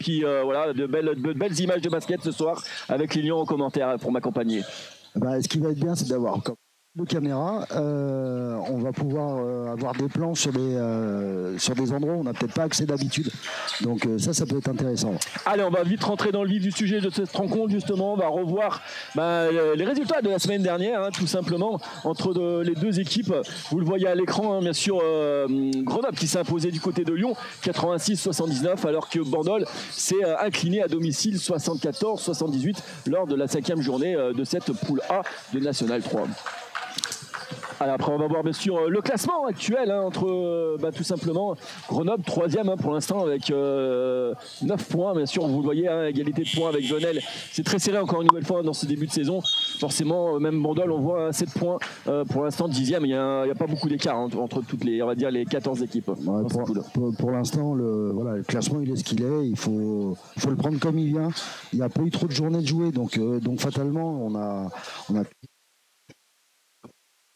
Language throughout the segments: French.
Puis voilà, de belles images de basket ce soir avec les Lions en commentaire pour m'accompagner. Ce qui va être bien, c'est d'avoir de caméras. On va pouvoir avoir des plans sur des endroits où on n'a peut-être pas accès d'habitude. Donc ça peut être intéressant. Allez, on va vite rentrer dans le vif du sujet de cette rencontre. Justement, on va revoir les résultats de la semaine dernière, tout simplement, entre les deux équipes. Vous le voyez à l'écran, bien sûr, Grenoble qui s'est imposé du côté de Lyon, 86-79, alors que Bandol s'est incliné à domicile 74-78 lors de la 5e journée de cette poule A de National 3. Alors après on va voir bien sûr le classement actuel entre tout simplement Grenoble 3e pour l'instant avec 9 points, bien sûr vous le voyez, égalité de points avec Venelle. C'est très serré encore une nouvelle fois dans ce début de saison. Forcément même Bandol on voit 7 points pour l'instant 10e, il n'y a pas beaucoup d'écart entre toutes les, on va dire, les 14 équipes. Ouais, pour l'instant le classement il est ce qu'il est, il faut le prendre comme il vient. Il n'y a pas eu trop de journées de jouer donc fatalement on a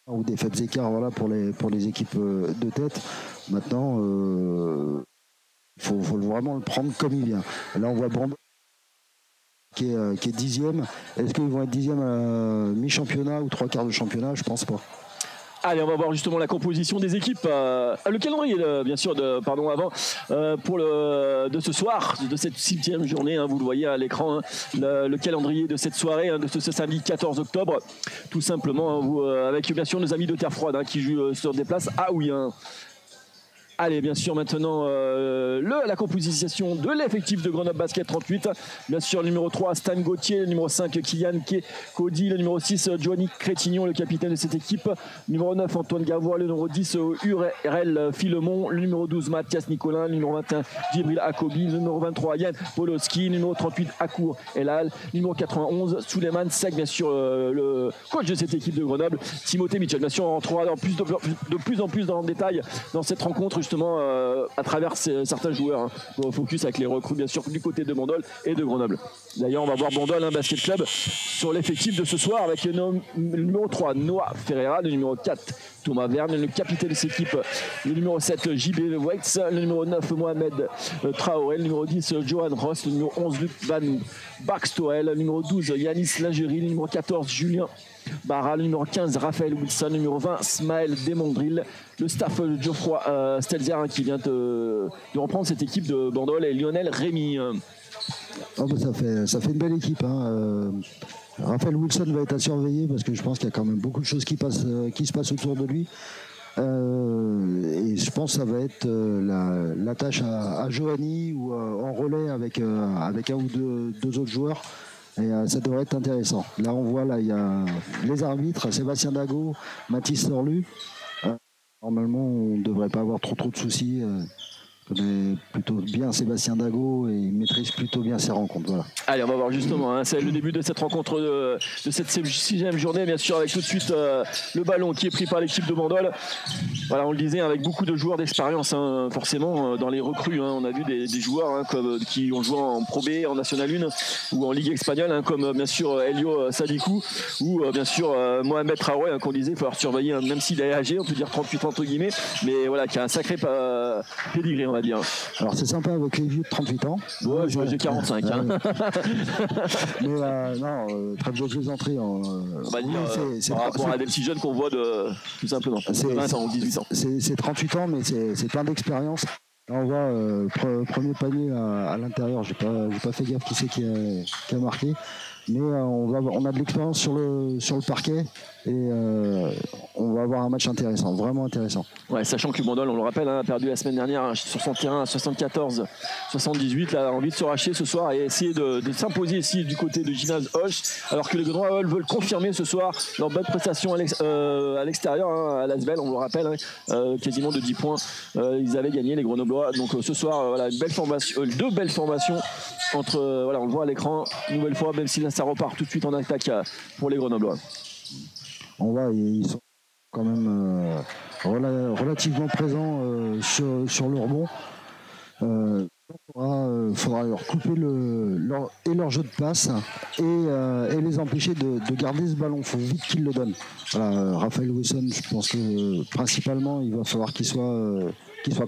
ou des faibles écarts pour les équipes de tête. Maintenant faut vraiment le prendre comme il vient. Là on voit Bandol qui est 10e. Est-ce qu'ils vont être 10e à mi-championnat ou 3/4 de championnat? Je pense pas. Allez, on va voir justement la composition des équipes. Le calendrier, bien sûr, de ce soir, de cette 6e journée. Vous le voyez à l'écran, le calendrier de cette soirée, de ce samedi 14 octobre. Tout simplement, avec bien sûr nos amis de Terre Froide qui jouent sur des places. Ah oui, Allez, bien sûr, maintenant, la composition de l'effectif de Grenoble Basket 38. Bien sûr, le numéro 3, Stan Gauthier. Le numéro 5, Kylian Cody. Le numéro 6, Giovanni Crétignon, le capitaine de cette équipe. Le numéro 9, Antoine Gavois. Le numéro 10, Urel Philemon. Le numéro 12, Mathias Nicolin. Le numéro 21, Djibril Akobi. Le numéro 23, Yann Poloski. Le numéro 38, Akour Elal. Le numéro 91, Souleymane Sek. Bien sûr, le coach de cette équipe de Grenoble, Timothée Mitchell. Bien sûr, on rentrera de plus en plus dans le détail dans cette rencontre, justement à travers certains joueurs. Focus avec les recrues bien sûr du côté de Bandol et de Grenoble. D'ailleurs on va voir Bandol Basket Club sur l'effectif de ce soir avec le numéro 3 Noah Ferreira, le numéro 4 Thomas Verne, le capitaine de cette équipe, le numéro 7 JB Weitz, le numéro 9 Mohamed Traoré, le numéro 10 Johan Ross, le numéro 11 Luc Van Baxtoel, le numéro 12 Yanis Lingerie, le numéro 14 Julien Barra, le numéro 15 Raphaël Wilson, le numéro 20 Smaël Desmondril, le staff Geoffroy Stelzer qui vient de reprendre cette équipe de Bandol, et Lionel Rémy. Ça fait une belle équipe. Raphaël Wilson va être à surveiller parce que je pense qu'il y a quand même beaucoup de choses qui se passent autour de lui. Et je pense que ça va être la tâche à Johanny ou en relais avec un ou deux autres joueurs. Et ça devrait être intéressant. Là, on voit, il y a les arbitres, Sébastien Dago, Mathis Sorlu. Normalement, on ne devrait pas avoir trop de soucis. Il connaît plutôt bien Sébastien Dago et il maîtrise plutôt bien ses rencontres. Voilà. Allez, on va voir justement, c'est le début de cette rencontre de cette 6e journée, bien sûr, avec tout de suite le ballon qui est pris par l'équipe de Bandol. Voilà, on le disait, avec beaucoup de joueurs d'expérience, forcément, dans les recrues. On a vu des joueurs qui ont joué en Pro B, en National 1 ou en Ligue espagnole, comme bien sûr Elio Sadikou ou bien sûr Mohamed Traoré, qu'on disait, il faut surveiller, même s'il est âgé, on peut dire 38 entre guillemets, mais voilà, qui a un sacré pédigré, on va dire. Alors c'est sympa avec les vieux de 38 ans. Ouais, j'ai 45. Mais non, très bonnes entrées. On va dire par rapport à des petits jeunes qu'on voit tout simplement. C'est 20 ans ou 18 ans. C'est 38 ans, mais c'est plein d'expérience. Là, on voit premier panier à l'intérieur. J'ai pas fait gaffe qui c'est qui a marqué. Mais on a de l'expérience sur le parquet et on va avoir un match intéressant, vraiment intéressant. Ouais, sachant que Bandol, on le rappelle, a perdu la semaine dernière sur son terrain à 74-78. Là, a envie de se racheter ce soir et essayer de s'imposer ici du côté de Gymnase Hoche, alors que les Grenouilles veulent confirmer ce soir leur bonne prestation à l'extérieur, à l'Asvel, on le rappelle, quasiment de 10 points. Ils avaient gagné les Grenoblois. Donc ce soir, voilà, deux belles formations entre, on le voit à l'écran, une nouvelle fois, même si là ça repart tout de suite en attaque pour les Grenoblois. On voit, ils sont quand même relativement présents sur le rebond. Il faudra leur couper leur jeu de passe et les empêcher de garder ce ballon. Il faut vite qu'ils le donnent. Voilà, Raphaël Wilson, je pense que principalement, il va falloir qu'il soit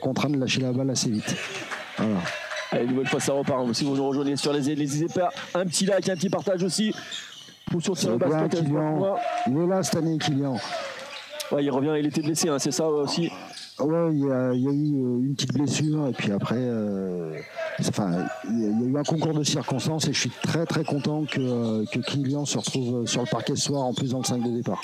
contraint de lâcher la balle assez vite. Voilà. Allez, nouvelle fois ça repart. Si vous nous rejoignez sur les épées, un petit like, un petit partage aussi. Pour sur le basket. Il est là cette année, Kylian. Ouais, il revient, il était blessé, hein, c'est ça aussi. Ouais, il y a eu une petite blessure et puis après, il y a eu un concours de circonstances et je suis très très content que Kylian se retrouve sur le parquet ce soir en plus dans le 5 de départ.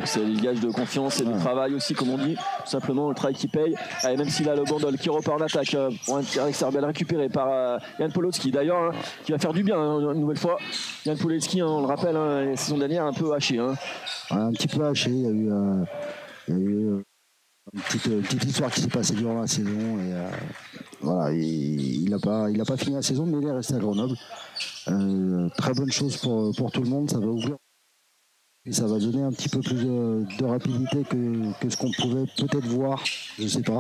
C'est des gages de confiance et de travail aussi, comme on dit. Tout simplement, le travail qui paye. Allez, même s'il a le bandol qui repart en attaque pour un tir extérieur récupéré par Jan Polowski, d'ailleurs, qui va faire du bien une nouvelle fois. Jan Polowski, on le rappelle, la saison dernière, un peu haché. Un petit peu haché. Il y a eu une petite histoire qui s'est passée durant la saison. Et, voilà, il n'a pas fini la saison, mais il est resté à Grenoble. Très bonne chose pour tout le monde. Ça va ouvrir. Et ça va donner un petit peu plus de rapidité que ce qu'on pouvait peut-être voir, je ne sais pas.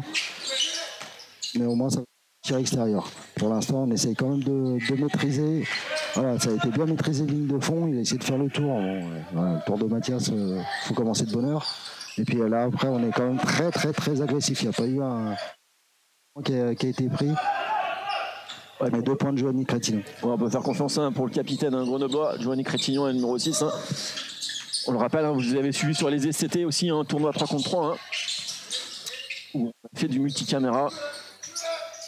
Mais au moins, ça va tirer extérieur. Pour l'instant, on essaye quand même de maîtriser. Voilà, ça a été bien maîtrisé ligne de fond. Il a essayé de faire le tour. Bon, voilà, le tour de Mathias, il faut commencer de bonne heure. Et puis là, après, on est quand même très, très, très agressif. Il n'y a pas eu un qui a été pris. Ouais, 2 points de Giovanni Crétignon. Ouais, on peut faire confiance pour le capitaine grenoblois, Giovanni Crétignon, et le numéro 6. On le rappelle, vous avez suivi sur les SCT aussi un tournoi 3 contre 3 où on a fait du multicaméra,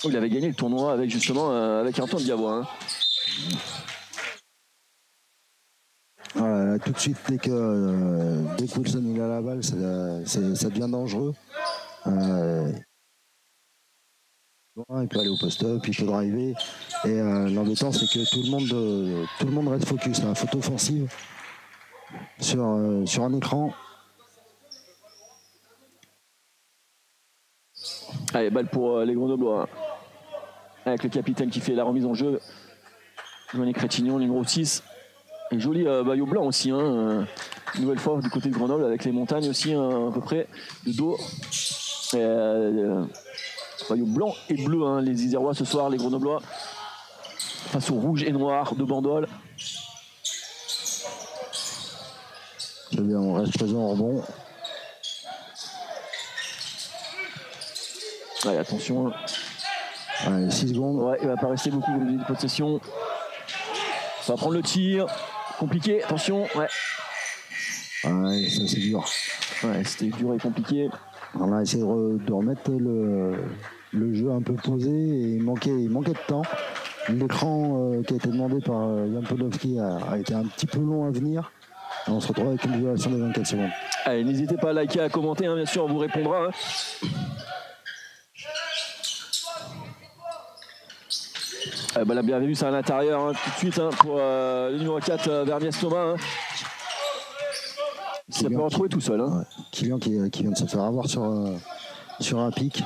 où il avait gagné le tournoi avec justement avec Antoine Diavois. Voilà, tout de suite, dès que Wilson il a la balle, ça devient dangereux. Il peut aller au post-up, il peut driver. Et l'embêtant, c'est que tout le monde reste focus. La faute offensive sur un écran. Allez, balle pour les Grenoblois. Avec le capitaine qui fait la remise en jeu. Giovanni Crétignon, numéro 6. Et joli maillot blanc aussi. Une nouvelle fois du côté de Grenoble avec les montagnes aussi à peu près de dos. Maillot blanc et bleu. Les Isérois ce soir, les Grenoblois. Face au rouge et noir de Bandol. C'est bien, on reste présent en rebond. Ouais, attention. Allez, 6 secondes. Ouais, il va pas rester beaucoup de possession. Ça va prendre le tir. Compliqué, attention. Ouais, ça c'est dur. Ouais, c'était dur et compliqué. On a essayé de remettre le jeu un peu posé et il manquait de temps. L'écran qui a été demandé par Jan Polowski a été un petit peu long à venir. On se retrouve avec une violation de 24 secondes. Allez, n'hésitez pas à liker, à commenter, bien sûr, on vous répondra. La bienvenue, c'est à l'intérieur, tout de suite, pour le numéro 4, Verniès Thomas. Ça peut retrouver tout seul. Ouais. Kylian qui vient de se faire avoir sur un pic.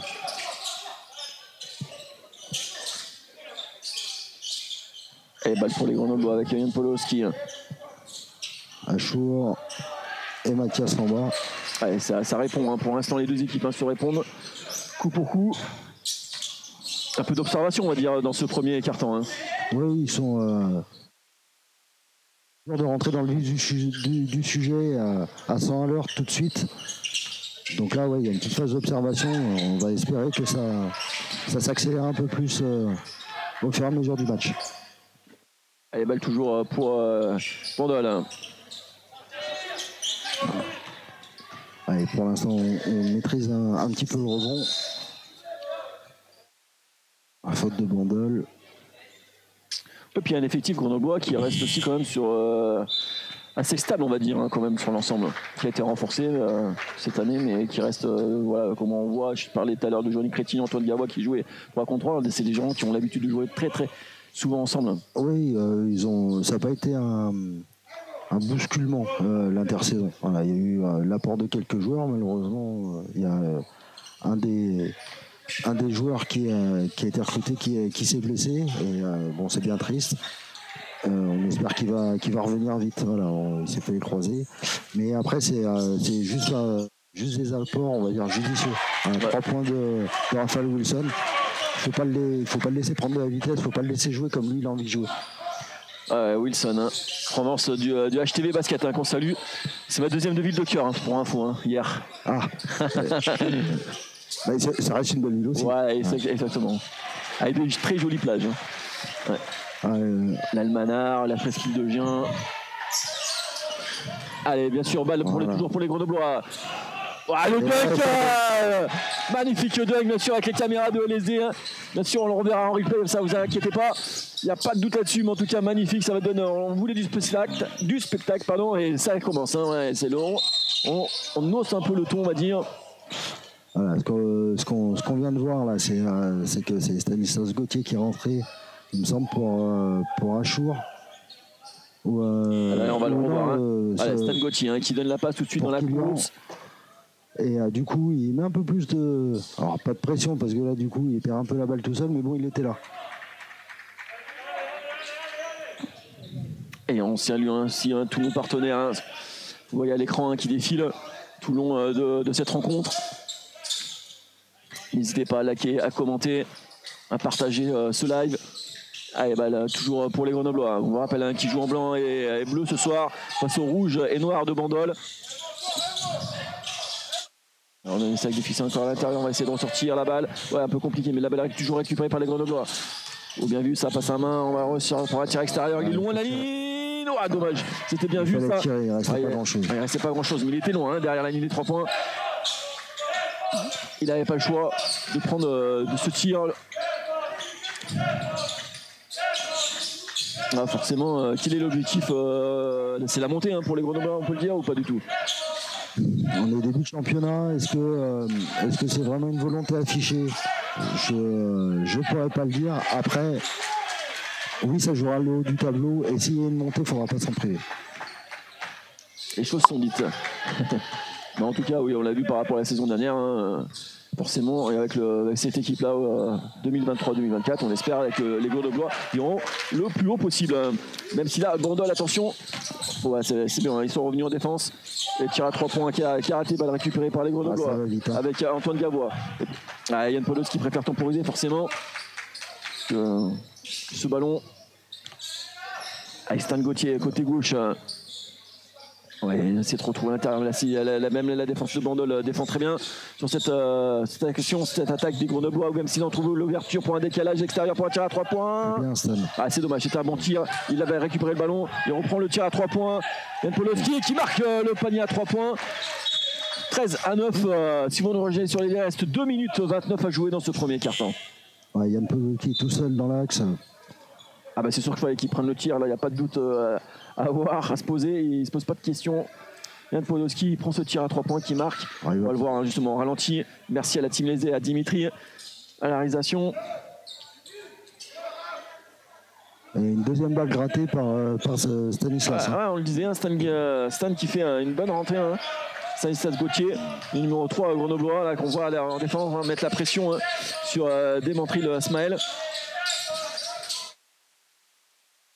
Et balle pour les Grenoblois avec Jan Polowski. Achour et Mathias en bas. Allez, ça répond. Pour l'instant, les deux équipes se répondent coup pour coup. Un peu d'observation, on va dire, dans ce premier carton. Oui, ils sont de rentrer dans le vif du sujet à 100 à l'heure tout de suite. Donc là, il y a une petite phase d'observation. On va espérer que ça s'accélère un peu plus au fur et à mesure du match. Allez, balle toujours pour Bandol. Allez, pour l'instant, on maîtrise un petit peu le rebond. À faute de Bandol. Et puis il y a un effectif grenoblois qui reste aussi quand même sur assez stable, on va dire, quand même sur l'ensemble, qui a été renforcé cette année, mais qui reste, comme on voit, je parlais tout à l'heure de Giovanni Crétignon, Antoine Diavois qui jouait 3 contre 3, c'est des gens qui ont l'habitude de jouer très très souvent ensemble. Oui, ça n'a pas été un bousculement l'intersaison. Voilà, il y a eu l'apport de quelques joueurs, malheureusement, il y a un des joueurs qui a été recruté qui s'est blessé et c'est bien triste. On espère qu'il va revenir vite. Voilà, il s'est fait les croiser. Mais après c'est juste des apports, on va dire, judicieux. 3 points de Raphaël Wilson. Faut pas le laisser prendre de la vitesse, faut pas le laisser jouer comme lui il a envie de jouer. Wilson, Provence du HTV Basket qu'on salue. C'est ma deuxième de ville de cœur pour info hier. Ah. Ça reste une bonne ville aussi. Ouais, exactement. Avec une très jolie plage. Hein. Ouais. L'Almanar, la presqu'île de Gien. Allez, bien sûr, balle toujours pour les Grenoblois. Le dunk magnifique dunk, bien sûr, avec les caméras de LSD. Hein. Bien sûr, on le reverra en replay, ça vous inquiétez pas. Il n'y a pas de doute là-dessus, mais en tout cas, magnifique. Ça va donner. On voulait du spectacle, et ça commence. Hein, ouais, c'est long. On hausse un peu le ton, on va dire. Voilà, ce qu'on vient de voir là, c'est que c'est Stanislas Gauthier qui est rentré, il me semble, pour Achour. Là, on va le revoir. Hein. Stan Gauthier hein, qui donne la passe tout de suite dans la course. Et du coup, il met un peu plus de. Alors, pas de pression parce que là, du coup, il perd un peu la balle tout seul, mais bon, il était là. Et on salue ainsi tous nos partenaires. Hein. Vous voyez à l'écran qui défile tout le long de cette rencontre. N'hésitez pas à liker, à commenter, à partager ce live. Allez, là, toujours pour les Grenoblois. On vous rappelle qui joue en blanc et bleu ce soir face au rouge et noir de Bandol. Alors, on a une sac de ficelle encore à l'intérieur. On va essayer de ressortir la balle. Ouais, un peu compliqué, mais la balle est toujours récupérée par les Grenoblois. Oh, bien vu, ça passe à main. On va ressortir pour un tir extérieur. Il est loin de la ligne. Dommage. C'était bien vu ça. Tirer, il restait pas grand-chose. Il restait pas grand-chose, mais il était loin derrière la ligne des 3 points. Il n'avait pas le choix de prendre de ce tir. Forcément, quel est l'objectif c'est la montée pour les Grenoblois, on peut le dire, ou pas du tout? On est au début de championnat. Est-ce que c'est vraiment une volonté affichée? Je ne pourrais pas le dire. Après, oui, ça jouera le haut du tableau. Et s'il y a une montée, il ne faudra pas s'en priver. Les choses sont dites. Mais en tout cas, oui, on l'a vu par rapport à la saison dernière. Hein, forcément, et avec cette équipe-là, 2023-2024, on espère avec les Grenoblois iront le plus haut possible. Même si là, Bandol, attention, c'est bien, ils sont revenus en défense. Et tir à 3 points qui a raté, balle récupérée par les Grenoblois avec Antoine Gavois. Yann Polos qui préfère temporiser forcément ce ballon. Stan Gauthier, côté gauche. Ouais, c'est trop trouvé à l'intérieur. Même la défense de Bandol défend très bien sur cette attaque des Grenoblois, même s'ils ont trouvé l'ouverture pour un décalage extérieur pour un tir à 3 points. Bien, c'est dommage, c'était un bon tir. Il avait récupéré le ballon, il reprend le tir à 3 points. Yann Polowski qui marque le panier à 3 points. 13-9. Si vous nous rejoignez sur les liens, il reste 2 minutes 29 à jouer dans ce premier quart-temps. Yann Polowski tout seul dans l'axe. C'est sûr qu'il fallait qu'il prenne le tir, là il n'y a pas de doute à avoir, à se poser, il ne se pose pas de questions. Yann Podolski prend ce tir à 3 points qui marque. On va le voir justement en ralenti. Merci à la team Lésé, à Dimitri, à la réalisation. Et une deuxième balle grattée par Stanislas. On le disait, Stan qui fait une bonne rentrée. Stanislas Gauthier, le numéro 3 Grenoblois, là qu'on voit en défense, mettre la pression sur Démentril Smaël.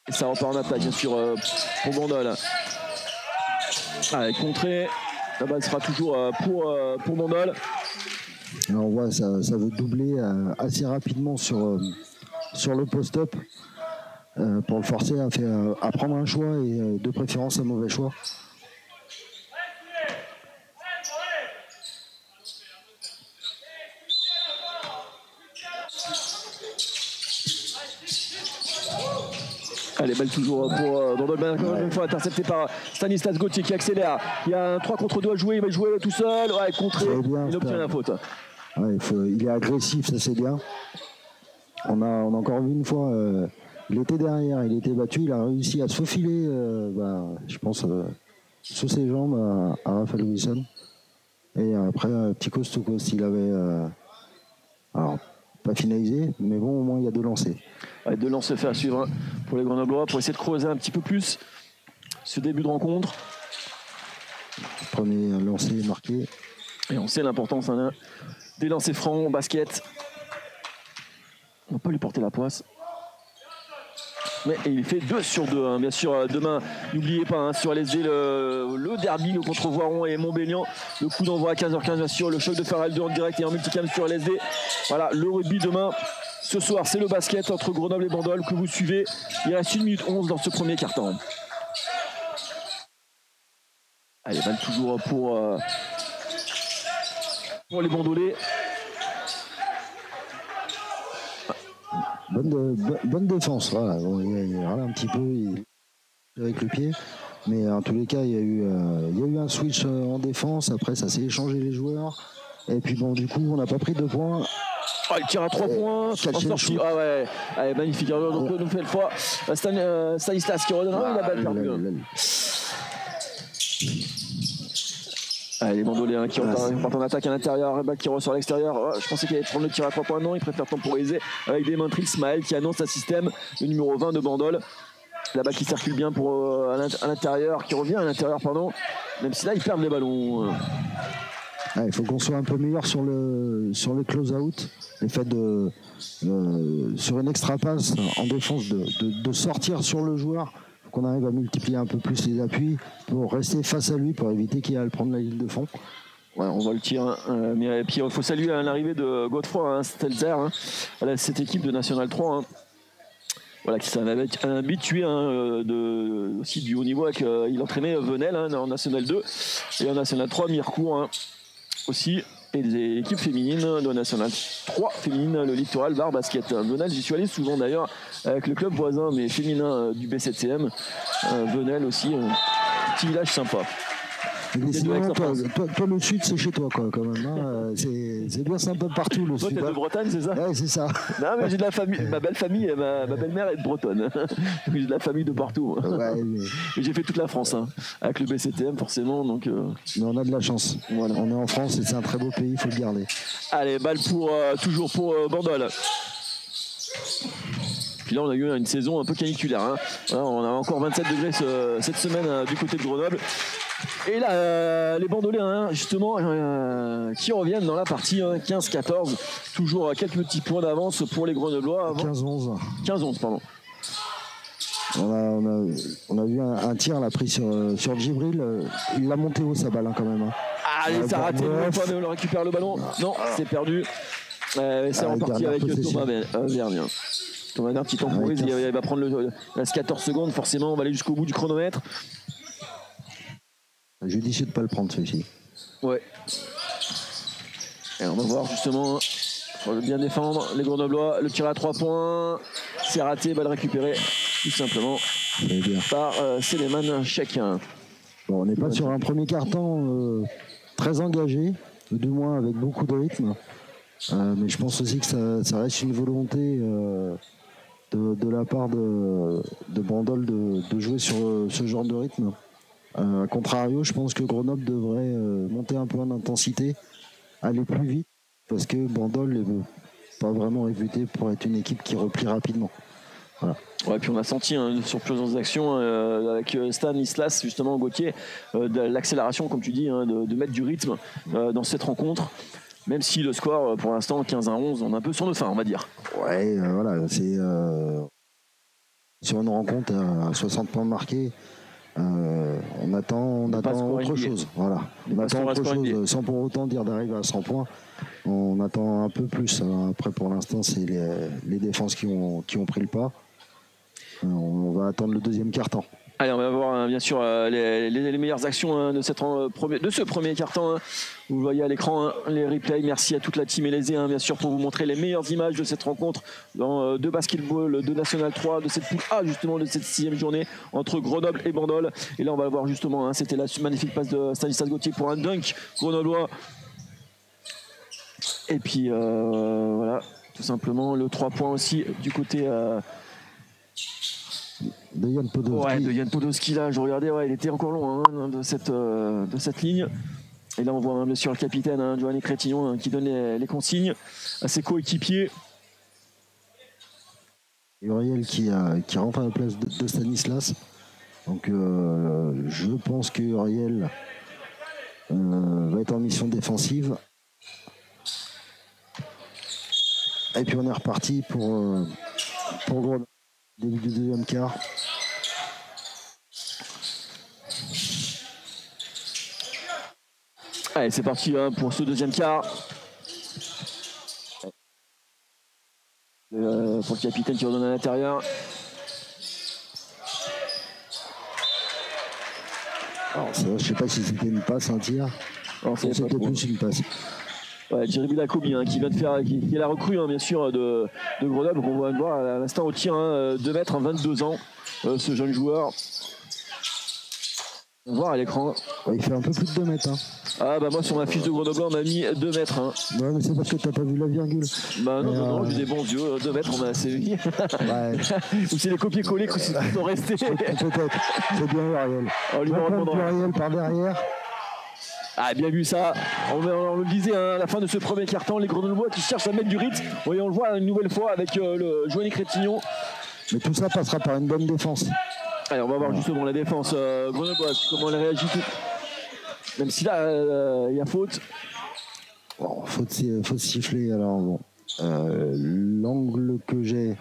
Et ça repart en attaque bien sûr pour Bandol. Contré, la balle sera toujours pour Bandol. Alors on voit ça veut doubler assez rapidement sur le post-up pour le forcer à prendre un choix et de préférence un mauvais choix. Allez, balle toujours pour Bandol, une fois intercepté par Stanislas Gauthier qui accélère. Il y a un 3 contre 2 à jouer, il va jouer tout seul. Contré, il obtient la faute. Il est agressif, ça c'est bien. On a encore vu une fois, il était derrière, il était battu, il a réussi à se faufiler, je pense, sous ses jambes à Raphaël Wilson. Et après, petit coast to coast, il avait. Alors, pas finalisé, mais bon, au moins il y a 2 lancers. 2 lancers faits à suivre pour les Grenoblois pour essayer de creuser un petit peu plus ce début de rencontre. Premier lancer marqué. Et on sait l'importance des lancers francs au basket. On ne peut pas lui porter la poisse. Mais il fait 2 sur 2. Bien sûr, demain, n'oubliez pas, sur LSD, le derby contre Voiron et Montbéliard. Le coup d'envoi à 15h15, bien sûr. Le choc de Ferrari 2 en direct et en multicam sur LSD. Voilà, le rugby demain. Ce soir, c'est le basket entre Grenoble et Bandol que vous suivez. Il reste 1 minute 11 dans ce premier quart-temps. Allez, balle toujours pour les Bandolais. bonne défense. Voilà. Bon, il râle un petit peu avec le pied. Mais en tous les cas, il y a eu un switch en défense. Après, ça s'est échangé les joueurs. Et puis bon, du coup, on n'a pas pris 2 points. Oh, il tire à 3 points. En sortie. Ah ouais. Allez, magnifique. Donc, nous fait le fois. Stanislas qui redonne la balle perdue. Allez, les bandoliers qui repartent en attaque à l'intérieur, balle qui ressort à l'extérieur. Oh, je pensais qu'il allait prendre le tir à 3 points. Non, il préfère temporiser avec des mains tricks. Ismaël qui annonce un système, le numéro 20 de Bandol. La balle qui circule bien pour à l'intérieur, qui revient à l'intérieur, pardon. Même si là, ils perdent les ballons. Il faut qu'on soit un peu meilleur sur le close-out. Le fait sur une extra passe en défense, de sortir sur le joueur, qu'on arrive à multiplier un peu plus les appuis pour rester face à lui, pour éviter qu'il aille prendre la ligne de fond. Ouais, on voit le tir. Mais puis il faut saluer l'arrivée de Godefroy Stelzer, cette équipe de National 3. Voilà, qui s'est un habitué aussi du haut niveau. Il entraînait Venel en National 2 et en National 3, Mirecourt aussi. Et des équipes féminines de National 3 féminines, le Littoral Bar Basket. Venel, j'y suis allé souvent d'ailleurs avec le club voisin, mais féminin du B7CM. Venel aussi, petit village sympa. Sinon, toi, le sud, c'est chez toi, quoi, quand même. Hein. C'est bien sympa partout, le sud. Toi, t'es de Bretagne, c'est ça? Ouais, c'est ça. Non, mais j'ai de la famille. Ma belle famille, ma belle-mère est de Bretonne. J'ai de la famille de partout. Ouais, mais j'ai fait toute la France, avec le BCTM, forcément. Donc, mais on a de la chance. Voilà. On est en France et c'est un très beau pays, il faut le garder. Allez, balle toujours pour Bandol. Puis là, on a eu une saison un peu caniculaire. On a encore 27 degrés cette semaine du côté de Grenoble. Et là, les bandoliers, justement, qui reviennent dans la partie 15-14. Toujours quelques petits points d'avance pour les Grenoblois. 15-11. 15-11, pardon. On a vu un tir là, pris sur Djibril. Il l'a monté haut, sa balle, quand même. Allez, ça a raté. On récupère le ballon. Non, c'est perdu. C'est reparti avec Thomas Vergne. Thomas Vergne qui temporise. Il va prendre il reste 14 secondes. Forcément, on va aller jusqu'au bout du chronomètre. Judicieux de ne pas le prendre, celui-ci. Ouais. Et on va voir justement, faut bien défendre les Grenoblois. Le tir à 3 points, c'est raté, balle récupérée tout simplement par Séléman Cheikh. Bon, on n'est pas sur un premier quart-temps très engagé, du moins avec beaucoup de rythme. Mais je pense aussi que ça reste une volonté de la part de Bandol de jouer sur ce genre de rythme. A contrario, je pense que Grenoble devrait monter un peu en intensité, aller plus vite, parce que Bandol n'est pas vraiment réputé pour être une équipe qui replie rapidement. Voilà. Ouais, puis on a senti sur plusieurs actions avec Stanislas, justement, Gauthier, de l'accélération, comme tu dis, de mettre du rythme dans cette rencontre. Même si le score, pour l'instant, 15-11, on est un peu sur nos fins, on va dire. Ouais, voilà, c'est sur une rencontre à 60 points marqués. On attend autre chose. Voilà. On attend autre chose, sans pour autant dire d'arriver à 100 points. On attend un peu plus. Après, pour l'instant, c'est les défenses qui ont pris le pas. On va attendre le deuxième quart-temps. Allez, on va voir bien sûr les meilleures actions de ce premier quart-temps. Vous le voyez à l'écran, les replays. Merci à toute la team Élysée, bien sûr, pour vous montrer les meilleures images de cette rencontre de basketball de National 3, de cette poule A, justement, de cette 6e journée entre Grenoble et Bandol. Et là, on va voir justement, c'était la magnifique passe de Stanislas Gauthier pour un dunk grenoblois. Et puis, voilà, tout simplement, le 3 points aussi du côté... de Yann Podolski. Ouais, de Yann Podolski, là, je regardais, il était encore loin de cette ligne. Et là, on voit bien sûr le capitaine, Giovanni Crétillon, qui donne les consignes à ses coéquipiers. Uriel qui rentre à la place de Stanislas. Donc, je pense que Uriel va être en mission défensive. Et puis, on est reparti pour Grenoble. Début du deuxième quart. Allez, c'est parti pour ce deuxième quart. Pour le capitaine qui redonne à l'intérieur. Alors, je ne sais pas si c'était une passe, un tir. Alors, c'était plus une passe. Ouais, Jeremy Lacobi qui vient de faire, qui est la recrue bien sûr de Grenoble. On va le voir à l'instant au tir 2 mètres, 22 ans, ce jeune joueur. On va voir à l'écran. Ouais, il fait un peu plus de 2 mètres. Ah bah moi sur ma fiche de Grenoble on m'a mis 2 mètres. Ouais, mais c'est parce que t'as pas vu la virgule. Bah non, j'ai des bons yeux, 2 mètres on a assez vu. Ouais. Ou c'est les copier-coller qui sont restés. Peut-être, c'est bien Ariel. On lui répondra. Ariel par derrière. Ah, bien vu ça. On le disait à la fin de ce premier quart-temps, les Grenoblois qui cherchent à mettre du rythme. Oui, on le voit une nouvelle fois avec le Joanny Crétignon. Mais tout ça passera par une bonne défense. Allez, on va voir justement la défense grenobloise, comment elle réagit. Même si là, il y a faute. Bon, faute siffler. Alors bon, l'angle que j'ai,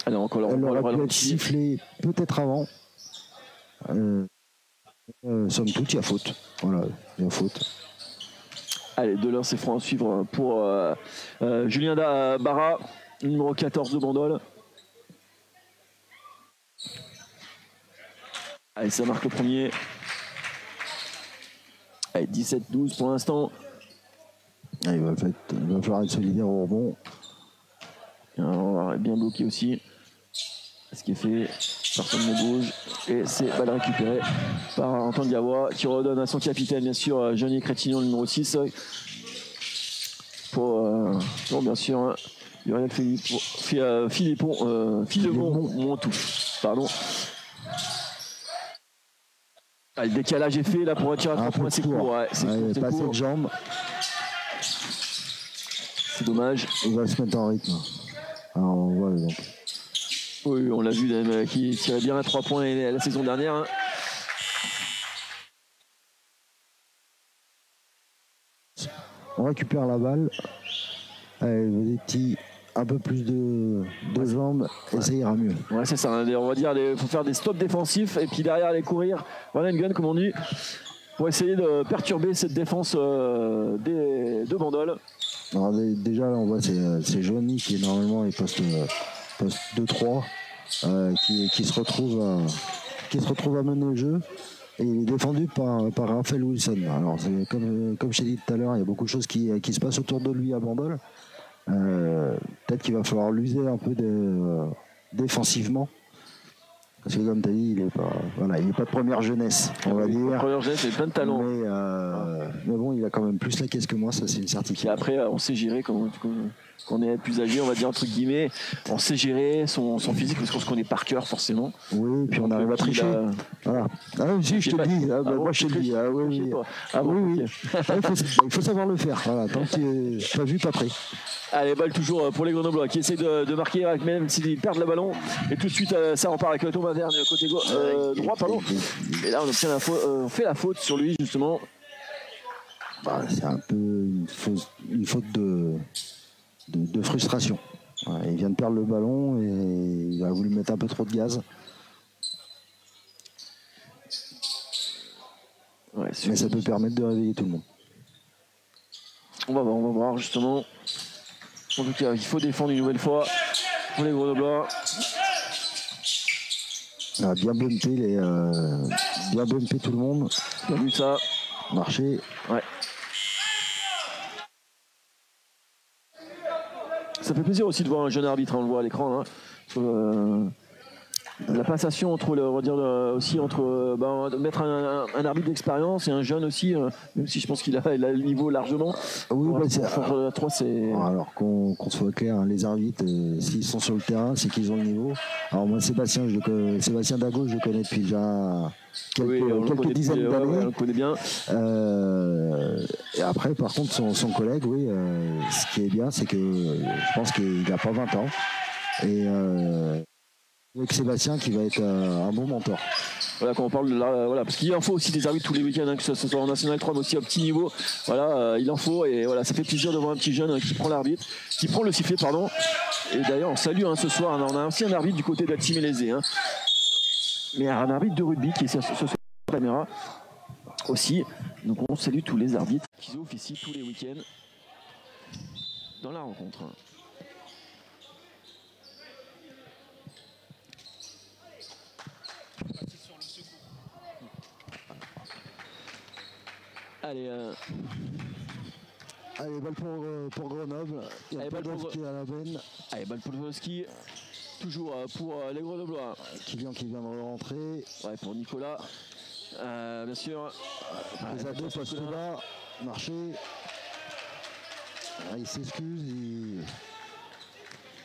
elle aurait pu être sifflée peut-être avant. Somme toute, il y a faute. Voilà, il y a faute. Allez, 2 lancers francs à suivre pour Julien Barra, numéro 14 de Bandol. Allez, ça marque le premier. Allez, 17-12 pour l'instant. Il va falloir être solidaire au rebond. On va bien bloqué aussi. Ce qui est fait, personne ne bouge. Et c'est balle récupérée par Antoine Gavois qui redonne à son capitaine, bien sûr, Joanny Crétignon, numéro 6. Pour bien sûr, Uriel Philemon Montou. Pardon. Ah, le décalage est fait là pour un tir à 3 points, c'est court. Ouais, c'est pas cette jambe. C'est dommage. Il va se mettre en rythme. Alors on voit donc. Oui, on l'a vu qui tirait bien à 3 points la saison dernière. On récupère la balle. Allez, des petits, un peu plus de jambes et ça ira mieux. Ouais, c'est ça. On va dire, il faut faire des stops défensifs et puis derrière aller courir, run and gun comme on dit, pour essayer de perturber cette défense de Bandol. Alors déjà là on voit c'est Joanny qui normalement est poste 2-3 qui se retrouve à mener le jeu et il est défendu par Raphaël Wilson. Alors c'est comme je t'ai dit tout à l'heure, il y a beaucoup de choses qui se passent autour de lui à Bandol. Peut-être qu'il va falloir l'user un peu défensivement. Parce que comme tu as dit, il n'est pas de première jeunesse, on va dire. Première jeunesse, il a plein de talent. Mais bon, il a quand même plus la caisse que moi, ça c'est une certitude. Et après, on sait gérer quand on est plus âgé, on va dire entre guillemets, on sait gérer son physique parce qu'on se connaît par cœur forcément. Oui, puis on arrive à tricher. Voilà. Ah oui, si, je te le dis. Moi, je te le dis. Oui. Il faut savoir le faire. Voilà, tant que tu n'es pas vu, pas prêt. Allez, balle toujours pour les Grenoblois qui essayent de marquer même s'ils perdent le ballon. Et tout de suite, ça repart avec Thomas Verne côté droit. Pardon. Et là, on fait la faute sur lui justement. C'est un peu une faute de frustration. Ouais, il vient de perdre le ballon et il a voulu mettre un peu trop de gaz. Ouais, mais ça peut permettre de réveiller tout le monde. On va voir justement. En tout cas, il faut défendre une nouvelle fois pour les Grenoblois. Bien bumpé tout le monde. Bien vu ça. Marché. Ouais. Ça fait plaisir aussi de voir un jeune arbitre, on le voit à l'écran. La passation entre mettre un arbitre d'expérience et un jeune aussi, même si je pense qu'il a le niveau largement. Oui, entre 3, c'est. Alors qu'on soit clair, les arbitres, s'ils sont sur le terrain, c'est qu'ils ont le niveau. Alors moi, Sébastien Dago, je le connais depuis déjà quelques dizaines d'années. On le connaît bien. Et après, par contre, son collègue, oui, ce qui est bien, c'est que je pense qu'il n'a pas 20 ans. Et avec Sébastien qui va être un bon mentor. Voilà, quand on parle de parce qu'il en faut aussi des arbitres tous les week-ends, que ce soit en National 3 mais aussi au petit niveau. Voilà, il en faut et voilà, ça fait plaisir de voir un petit jeune qui prend l'arbitre, qui prend le sifflet, pardon. Et d'ailleurs, on salue ce soir, on a aussi un arbitre du côté d'Altimélésé, mais un arbitre de rugby qui est ce soir sur la caméra aussi. Donc on salue tous les arbitres qui officient tous les week-ends dans la rencontre. Allez, Allez, balle pour Grenoble. Il y a Podolski à la benne. Allez, balle pour Podolski. Toujours pour les Grenoblois. Kylian qui vient de rentrer. Ouais, pour Nicolas. Bien sûr. Pesado, poste bas. Marché. Il s'excuse.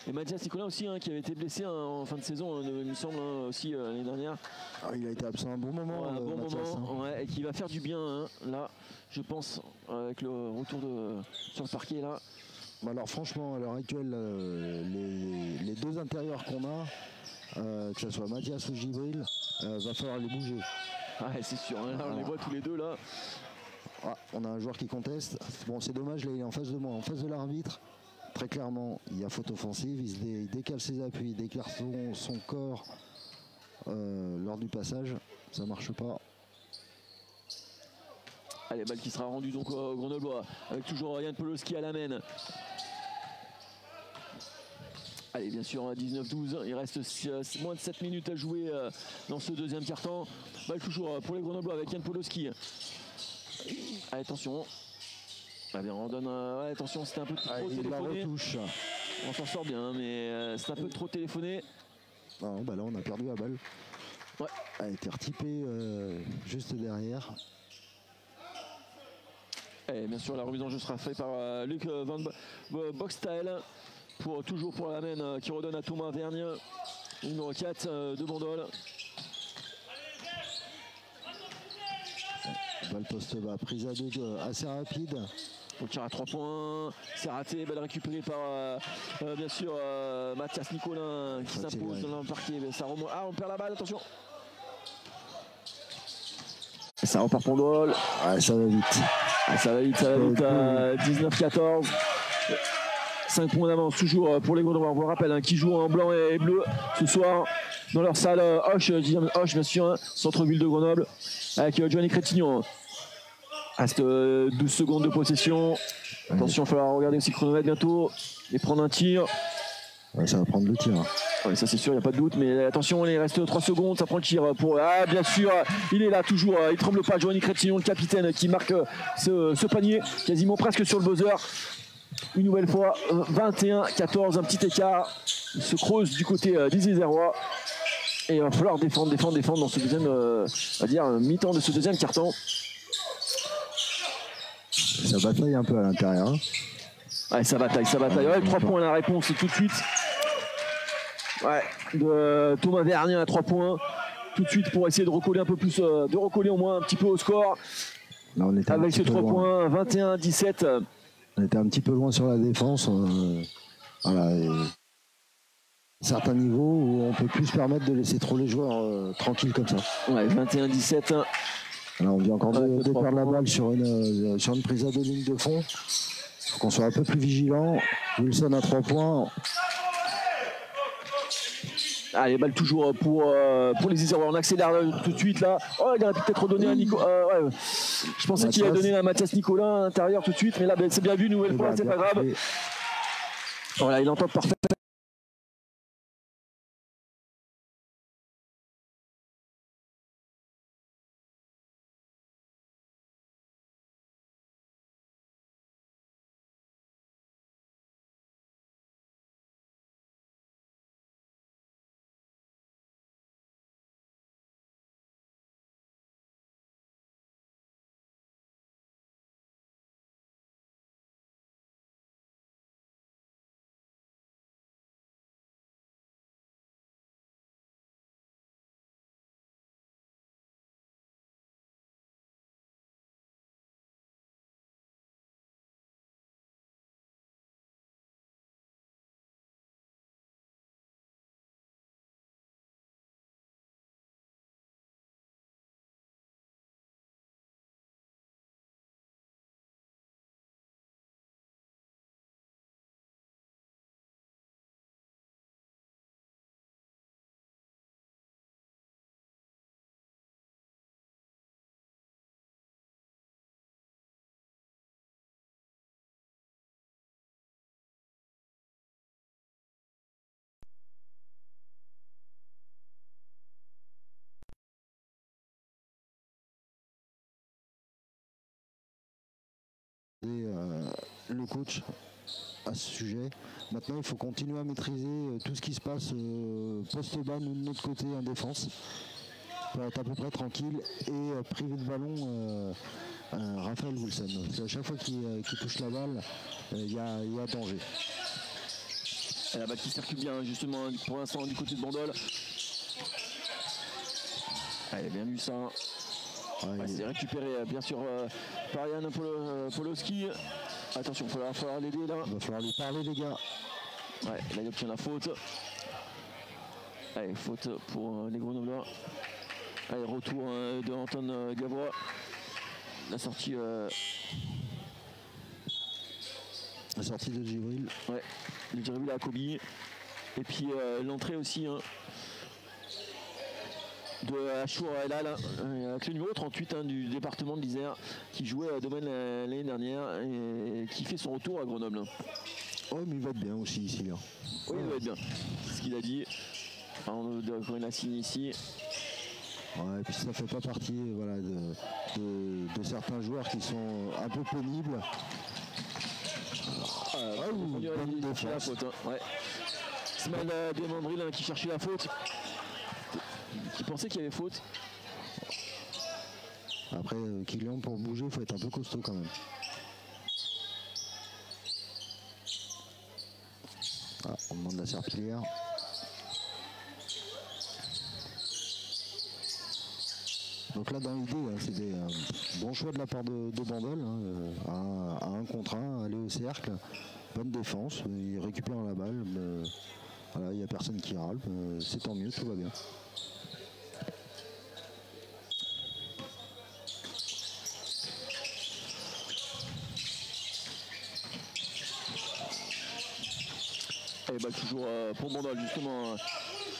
Et Mathias Nicolas aussi, qui avait été blessé en fin de saison, il me semble, aussi l'année dernière. Il a été absent un bon moment. Ouais, un bon Mathias, moment, ouais, et qui va faire du bien, là, je pense, avec le retour sur le parquet, là. Alors franchement, à l'heure actuelle, les deux intérieurs qu'on a, que ce soit Mathias ou Gibril, va falloir les bouger. Ouais, c'est sûr, là, on les voit tous les deux, là. Ah, on a un joueur qui conteste. Bon, c'est dommage, là, il est en face de moi, en face de l'arbitre. Très clairement, il y a faute offensive, il décale ses appuis, il décale son corps lors du passage, ça marche pas. Allez, balle qui sera rendue donc au Grenoblois, avec toujours Yann Podolski à la main. Allez, bien sûr, 19-12, il reste moins de 7 minutes à jouer dans ce deuxième quart-temps. Balle toujours pour les Grenoblois avec Yann Podolski. Allez, attention. Ah bien, on donne ouais, attention, c'était un peu trop téléphoné. On s'en sort bien, mais c'est un peu trop téléphoné. Non, bah là on a perdu la balle. Ouais. Elle a été retipée juste derrière. Et bien sûr, la remise en jeu sera faite par Luc Van Boxtel. Toujours pour la main qui redonne à Thomas Vergne. Numéro 4 de Bandol. Balle poste bas, prise à deux assez rapide. On tire à 3 points, c'est raté, balle récupérée par bien sûr Mathias Nicolin qui s'impose dans le parquet. Ça remonte. Ah, on perd la balle, attention. Et ça repart pour Bandol. Ouais, ça va vite. Ah, ça va vite, 19-14. 5 points d'avance toujours pour les Grenoblois. On vous le rappelle, qui jouent en blanc et bleu ce soir dans leur salle Hoche, bien sûr, centre-ville de Grenoble, avec Giovanni Crétignon. Reste 12 secondes de possession. Attention, il va falloir regarder aussi le chronomètre bientôt et prendre un tir. Ouais, ça va prendre le tir. Ouais, ça c'est sûr, il n'y a pas de doute, mais attention, il reste 3 secondes, ça prend le tir pour... Ah, bien sûr, il est là toujours, il tremble pas, Giovanni Crétignon, le capitaine, qui marque ce panier, quasiment presque sur le buzzer. Une nouvelle fois, 21-14, un petit écart, il se creuse du côté d'Isy-Zérois. Et il va falloir défendre dans ce deuxième, on va dire, mi-temps de ce deuxième quart-temps. Ça bataille un peu à l'intérieur. Ouais, ça bataille. Ouais, 3 points à la réponse tout de suite. Ouais, de Thomas Vergne à 3 points. Tout de suite pour essayer de recoller un peu plus, de recoller au moins un petit peu au score. Là, on était avec ces 3 points, 21-17. On était un petit peu loin sur la défense. Voilà. Et certains niveaux où on peut plus se permettre de laisser trop les joueurs tranquilles comme ça. Ouais, 21-17. Là, on vient encore de perdre la balle sur une prise à 2 lignes de fond. Il faut qu'on soit un peu plus vigilant. Wilson à 3 points. Allez, balle toujours pour les Isérois. On accélère tout de suite là. Oh, il aurait peut-être redonné à Nico. Ouais. Je pensais qu'il allait donner à Mathias Nicolin à l'intérieur tout de suite, mais là, c'est bien vu, nouvelle fois, c'est pas grave. Voilà, il entend parfaitement. le coach à ce sujet. Maintenant, il faut continuer à maîtriser tout ce qui se passe poste bas, nous de notre côté en défense, pour être à peu près tranquille et priver de ballon Raphaël Wilson. Parce qu'à chaque fois qu'il touche la balle, il y a danger. Et la balle qui circule bien justement pour l'instant du côté de Bandol. Allez, bien vu ça. Ouais, c'est récupéré bien sûr par Yann Polowski. Attention, il va falloir l'aider là. Il va falloir lui parler les gars. Ouais, là il obtient la faute. Allez, faute pour les Grenoblois. Allez, retour de Anton Gavois. La sortie de Djibril. Ouais, le Djibril à Kobe. Et puis l'entrée aussi de Achour Elal, avec le numéro 38 du département de l'Isère, qui jouait à Domaine l'année dernière et qui fait son retour à Grenoble. Oh, mais il va être bien aussi ici. Là. Oui, il va être bien. C'est ce qu'il a dit. On l'a signé ici. Ouais, et puis ça fait pas partie voilà, de certains joueurs qui sont un peu pénibles. On dirait qu'il cherchait la faute. Ouais. Ismaël Demandril qui cherchait la faute. Qui pensait qu'il y avait faute. Après, Kylian, pour bouger, il faut être un peu costaud quand même. Ah, on demande la serpillière. Donc là, dans l'idée, c'était un bon choix de la part de Bandol, à 1 contre 1, aller au cercle, bonne défense, il récupère la balle, voilà, il n'y a personne qui râle, c'est tant mieux, tout va bien. Et bah, toujours pour Bandol justement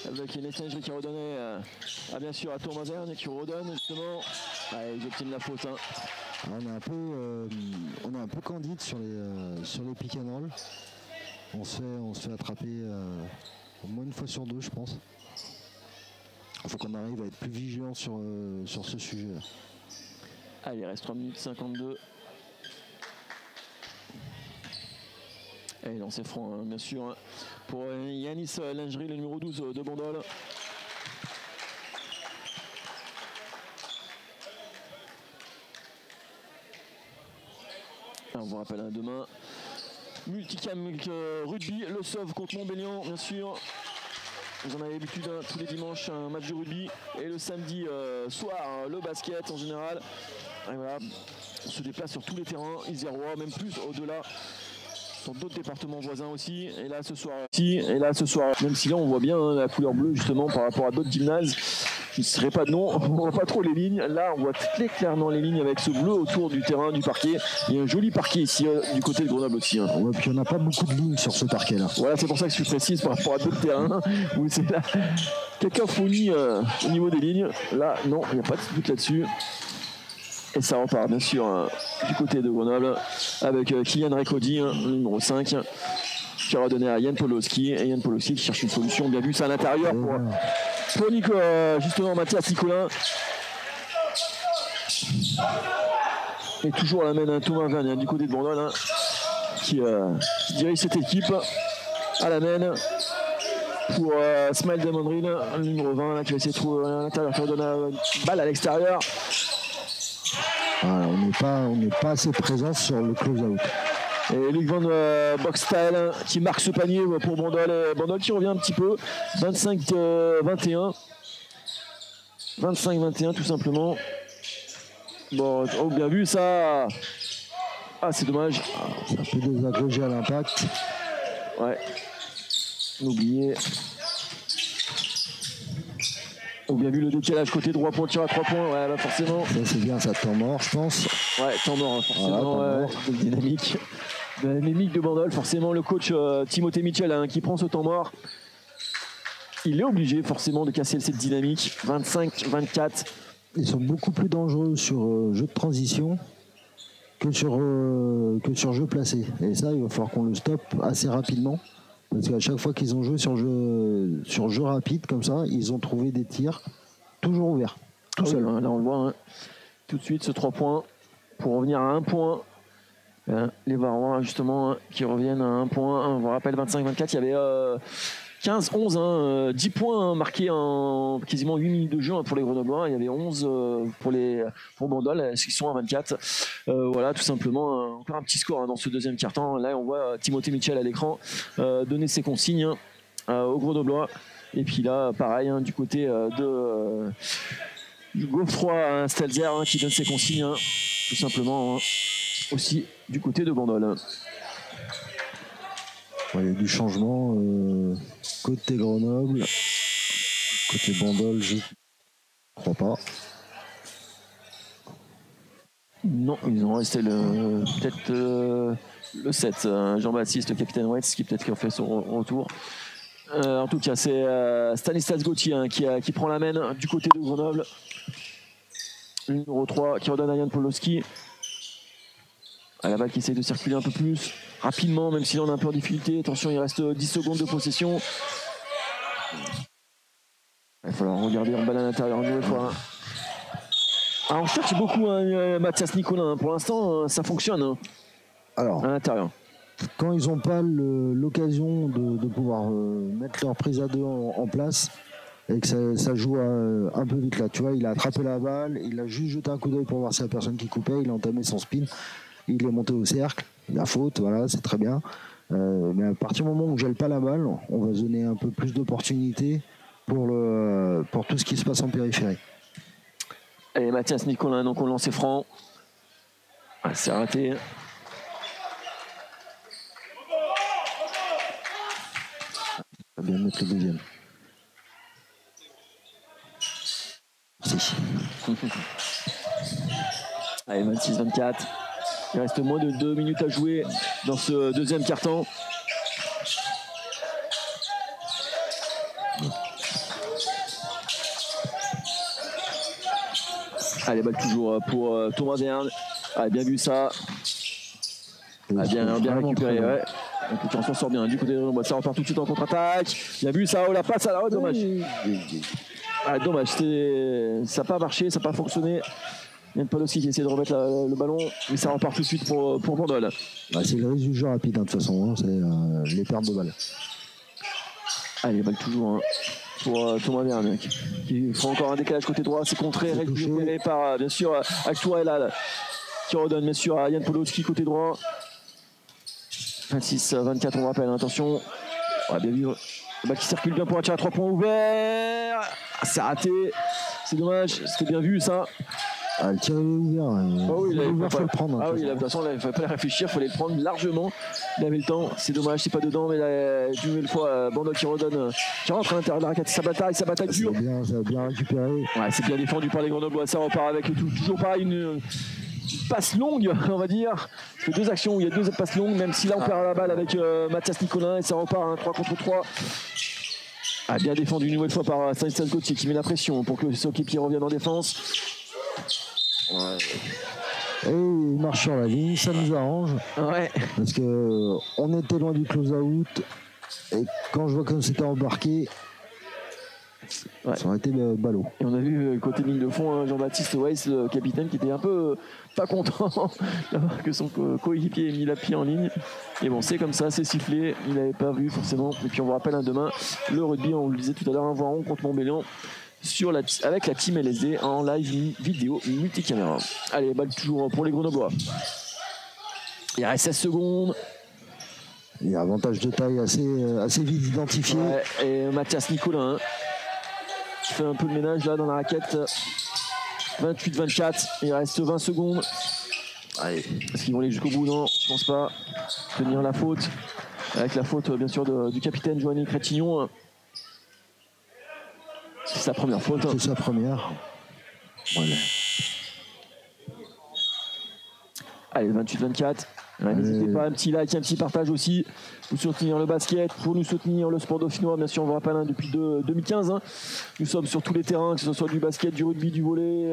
avec une échange qui redonnait bien sûr à Tourmazen qui redonne justement. Ils obtiennent la faute. On est un peu candide sur les pick and roll. On se fait attraper au moins une fois sur 2 je pense. Il faut qu'on arrive à être plus vigilant sur ce sujet là. Allez, il reste 3 minutes 52. Et lancé franc, bien sûr, pour Yanis Lingerie, le numéro 12 de Bandol. On vous rappelle demain, Multicam Rugby, le Sauve contre Montbélian, bien sûr. Vous en avez l'habitude tous les dimanches, un match de rugby. Et le samedi soir, le basket en général. Et voilà, on se déplace sur tous les terrains, isérois, même plus au-delà. Dans d'autres départements voisins aussi, et là ce soir, même si là on voit bien la couleur bleue justement par rapport à d'autres gymnases, je ne serais pas de nom, on voit pas trop les lignes, là on voit très clairement les lignes avec ce bleu autour du terrain, du parquet. Il y a un joli parquet ici du côté de Grenoble aussi. Ouais, puis on n'a pas beaucoup de lignes sur ce parquet là. Voilà, c'est pour ça que je suis précise par rapport à d'autres terrains où c'est là cacophonie au niveau des lignes. Là non, il n'y a pas de doute là-dessus. Et ça repart bien sûr du côté de Grenoble avec Kylian Rekodi, le numéro 5, qui aura donné à Yann Polowski. Et Yann Polowski qui cherche une solution, bien vu, c'est à l'intérieur pour justement Mathias Nicolin. Et toujours à la main Thomas Vergne du côté de Grenoble qui dirige cette équipe à la main pour Ismaël Demandril, le numéro 20 qui va essayer de trouver à l'intérieur, qui redonne la balle à l'extérieur. Voilà, on n'est pas assez présent sur le close-out. Et Luc Van Boxstyle qui marque ce panier pour Bandol. Bandol qui revient un petit peu. 25-21. 25-21 tout simplement. Bon, oh, bien vu ça. Ah, c'est dommage. Ça peut désagréger à l'impact. Ouais. Oublié. On a bien vu le décalage côté droit pour le tir à 3 points, ouais, bah forcément. Ça c'est bien, ça temps mort, je pense. Ouais, temps mort, forcément. Voilà, de dynamique. De la dynamique de Bandol, forcément, le coach Timothée Mitchell qui prend ce temps mort. Il est obligé forcément de casser cette dynamique. 25-24. Ils sont beaucoup plus dangereux sur jeu de transition que sur jeu placé. Et ça, il va falloir qu'on le stoppe assez rapidement. Parce qu'à chaque fois qu'ils ont joué sur jeu rapide comme ça, ils ont trouvé des tirs toujours ouverts. Tout seul. Là on le voit tout de suite ce 3 points pour revenir à 1 point Les Varois, justement, qui reviennent à un point. On vous rappelle, 25-24, il y avait 15-11, 10 points marqués en quasiment 8 minutes de jeu pour les Grenoblois. Il y avait 11 pour Bandol, qui sont à 24. Voilà, tout simplement, encore un petit score dans ce deuxième quart-temps. Là, on voit Timothée Mitchell à l'écran donner ses consignes aux Grenoblois. Et puis là, pareil, du côté du Godefroy Stelzer qui donne ses consignes, tout simplement, aussi du côté de Bandol. Il y a du changement côté Grenoble, côté Bandol, je ne crois pas. Non, ils ont resté peut-être le 7, Jean-Baptiste, le capitaine Wetz, qui peut-être qui a fait son retour. En tout cas, c'est Stanislas Gauthier qui prend la main du côté de Grenoble. Le numéro 3 qui redonne à Yann Pawlowski. À la balle qui essaye de circuler un peu plus rapidement, même si là on est un peu en difficulté. Attention, il reste 10 secondes de possession. Il va falloir regarder en balle à l'intérieur une nouvelle fois. Alors on cherche beaucoup Mathias Nicolin. Pour l'instant, ça fonctionne alors, à l'intérieur. Quand ils n'ont pas l'occasion de pouvoir mettre leur prise à deux en place, et que ça joue un peu vite là. Tu vois, il a attrapé la balle, il a juste jeté un coup d'œil pour voir si la personne qui coupait, il a entamé son spin. Il est monté au cercle, la faute, voilà, c'est très bien. Mais à partir du moment où on ne gèle pas la balle, on va donner un peu plus d'opportunités pour tout ce qui se passe en périphérie. Allez, Mathias Nicolin, donc on lance franc. C'est raté. On va bien mettre le deuxième. Merci. Allez, 26-24. Il reste moins de 2 minutes à jouer dans ce deuxième quart-temps. Allez, balle toujours pour Thomas Verne. Ah, bien vu ça. Ah, bien récupéré, ouais. Donc on s'en sort bien. Du côté de Grenoble, ça repart tout de suite en contre-attaque. Bien vu ça, la passe à la dommage. Ah, dommage, ça n'a pas marché, ça n'a pas fonctionné. Yann Pawlowski qui essaie de remettre le ballon, mais ça repart tout de suite pour Bandol. C'est le risque du jeu rapide, de toute façon, c'est les pertes de balles. Allez, balle toujours pour Thomas Verne qui fera encore un décalage côté droit, c'est contré, récupéré par bien sûr Actuel qui redonne bien sûr à Yann Pawlowski côté droit. 26-24, on rappelle, attention. On va bien vivre. Le balle qui circule bien pour un tir à 3 points ouvert. C'est raté, c'est dommage, c'était bien vu ça. Le tir est ouvert. Il faut le prendre. Ah oui, de toute façon, il ne fallait pas réfléchir, il fallait le prendre largement. Il avait le temps, c'est dommage, c'est pas dedans, mais là, une nouvelle fois, Bandol qui redonne, qui rentre à l'intérieur de la raquette, sa bataille dure. Ça a bien récupéré. Ouais, c'est bien défendu par les Grenoblois, ça repart avec toujours pareil, une passe longue, on va dire. Parce que 2 actions où il y a 2 passes longues, même si là on perd la balle avec Mathias Nicolin et ça repart 3 contre 3. Ah, bien défendu une nouvelle fois par Stanislas Gauthier qui met la pression pour que ses équipiers reviennent en défense. Ouais. Et il marche sur la ligne, ça nous arrange. Ouais. Parce que on était loin du close-out. Et quand je vois comme c'était embarqué, ça aurait été ballot. Et on a vu côté ligne de fond Jean-Baptiste Weiss, le capitaine, qui était un peu pas content d'avoir que son coéquipier ait mis la pied en ligne. Et bon, c'est comme ça, c'est sifflé. Il n'avait pas vu forcément. Et puis on vous rappelle demain, le rugby, on le disait tout à l'heure, un voiron contre Montbélian. Avec la team LSD en live vidéo multicaméra. Allez, balle toujours pour les Grenoblois. Il reste 16 secondes. Il y a avantage de taille assez vite identifié. Ouais, et Mathias Nicolin qui fait un peu de ménage là dans la raquette. 28-24. Il reste 20 secondes. Allez, est-ce qu'ils vont aller jusqu'au bout? Non, je pense pas. Tenir la faute. Avec la faute bien sûr du capitaine Joanny Crétignon. C'est sa première faute. C'est sa première. Voilà. Allez, 28-24. N'hésitez pas, un petit like, un petit partage aussi pour soutenir le basket, pour nous soutenir le sport dauphinois. Bien sûr, on vous rappelle depuis 2015. Nous sommes sur tous les terrains, que ce soit du basket, du rugby, du volley,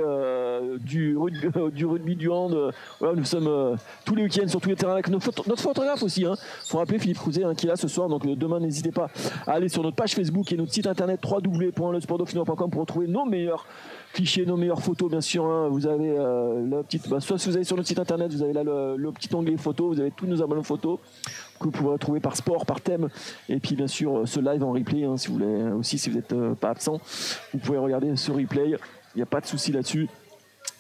du rugby, du hand. Voilà, nous sommes tous les week-ends sur tous les terrains avec notre photographe aussi. Faut rappeler Philippe Crouzet qui est là ce soir. Donc demain, n'hésitez pas à aller sur notre page Facebook et notre site internet www.lesportdauphinois.com pour retrouver nos meilleurs clichés, nos meilleures photos. Bien sûr, vous avez la petite. Soit si vous allez sur notre site internet, vous avez là le petit onglet photo. photo. Vous avez tous nos albums photos que vous pouvez retrouver par sport, par thème. Et puis bien sûr ce live en replay, hein, si vous voulez aussi, si vous n'êtes pas absent, vous pouvez regarder ce replay. Il n'y a pas de souci là-dessus.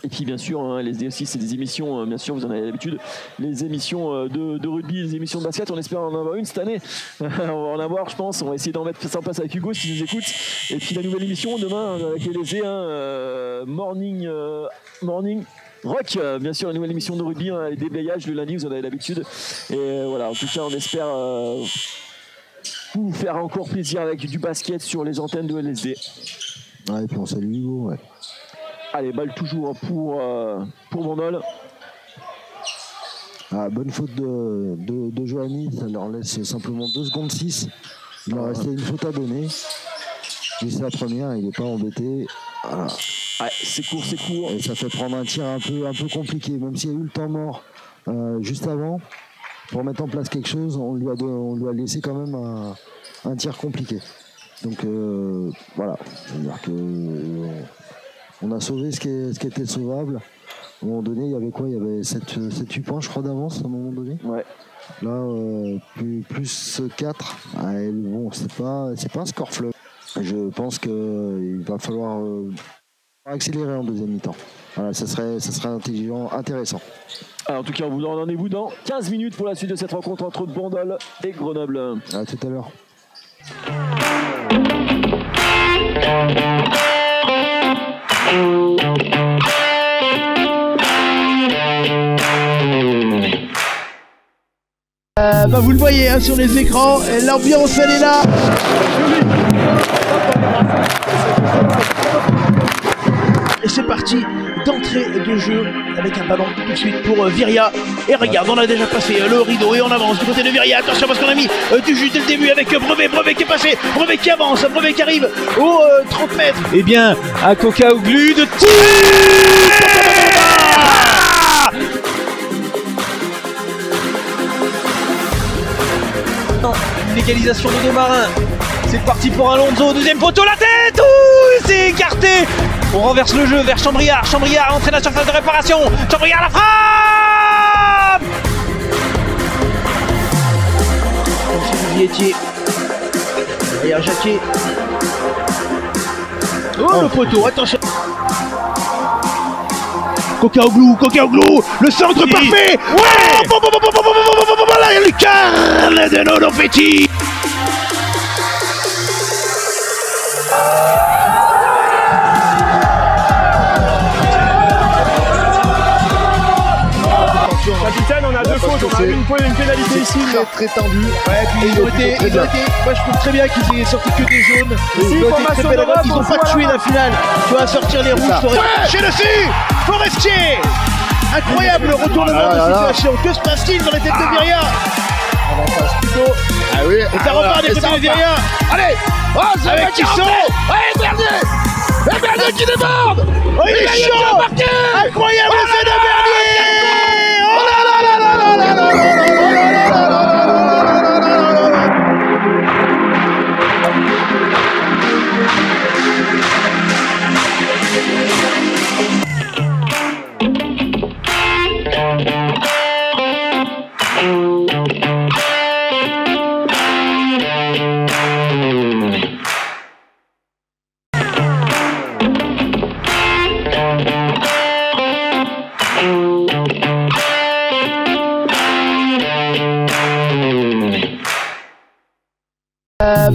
Et puis bien sûr, hein, les aussi c'est des émissions, bien sûr vous en avez l'habitude, les émissions de rugby, les émissions de basket, on espère en avoir une cette année. On va en avoir, je pense, on va essayer d'en mettre ça en place avec Hugo s'il nous écoute. Et puis la nouvelle émission demain avec les LSD, Morning Rock, bien sûr la nouvelle émission de rugby, les déblayages le lundi, vous en avez l'habitude. Et voilà, en tout cas on espère vous faire encore plaisir avec du basket sur les antennes de LSD. Ouais, et puis on salue Hugo, ouais. Allez, balle toujours pour Bandol. Ah, bonne faute de Johanny, ça leur laisse simplement 2 secondes 6. Il leur restait une faute à donner. Et c'est la première, il n'est pas embêté. Voilà. Ouais, c'est court. Et ça fait prendre un tir un peu compliqué, même s'il y a eu le temps mort juste avant. Pour mettre en place quelque chose, on lui a laissé quand même un tir compliqué. Donc voilà, c'est-à-dire que on a sauvé ce qui était sauvable. À un moment donné, il y avait quoi? Il y avait 7-8 points, je crois, d'avance à un moment donné. Ouais. Là, plus 4. Bon, c'est pas un score fleuve. Je pense qu'il va falloir accélérer en deuxième mi-temps. Voilà, ça serait intelligent, intéressant. Alors, en tout cas, on vous donne rendez-vous dans 15 minutes pour la suite de cette rencontre entre Bandol et Grenoble. À tout à l'heure. Vous le voyez hein, sur les écrans, l'ambiance elle est là. Et c'est parti d'entrée de jeu avec un ballon tout de suite pour Viria. Et regarde, on a déjà passé le rideau et on avance du côté de Viria. Attention parce qu'on a mis du jus dès le début avec Brevet qui est passé, Brevet qui avance, Brevet qui arrive aux 30 mètres. Et bien, à Coca-Ouglu de tir. Une égalisation de deux marins. C'est parti pour Alonso, deuxième poteau, la tête. Ouh, c'est écarté. On renverse le jeu vers Chambriard. Chambriard entré dans la surface de réparation. Chambriard la frappe. C'est Vietier. Derrière Jacquet. Oh, le poteau, attention. Coca-Ouglu, le centre parfait. Ouais. La lucarne de Nono Petit. Capitaine, on a deux fautes, on a une pénalité ici. Très tendu. Ouais, puis ils ont été. Moi je trouve très bien qu'ils aient sorti que des jaunes. Ils ont été très pédagogues, ils n'ont pas tué la finale. Tu vas sortir les rouges. Chez dessus, Forestier. Incroyable le retournement de situation. Que se passe-t-il dans les têtes de Viria? Ah oui. Et ça repart des côtés de Viria. Allez. Oh, c'est avec Tisson. Ouais, Bernier. Et Bernier qui déborde. Oh, il est chaud. Incroyable l'essai de Bernier. Oh là là là là là là là là là là là.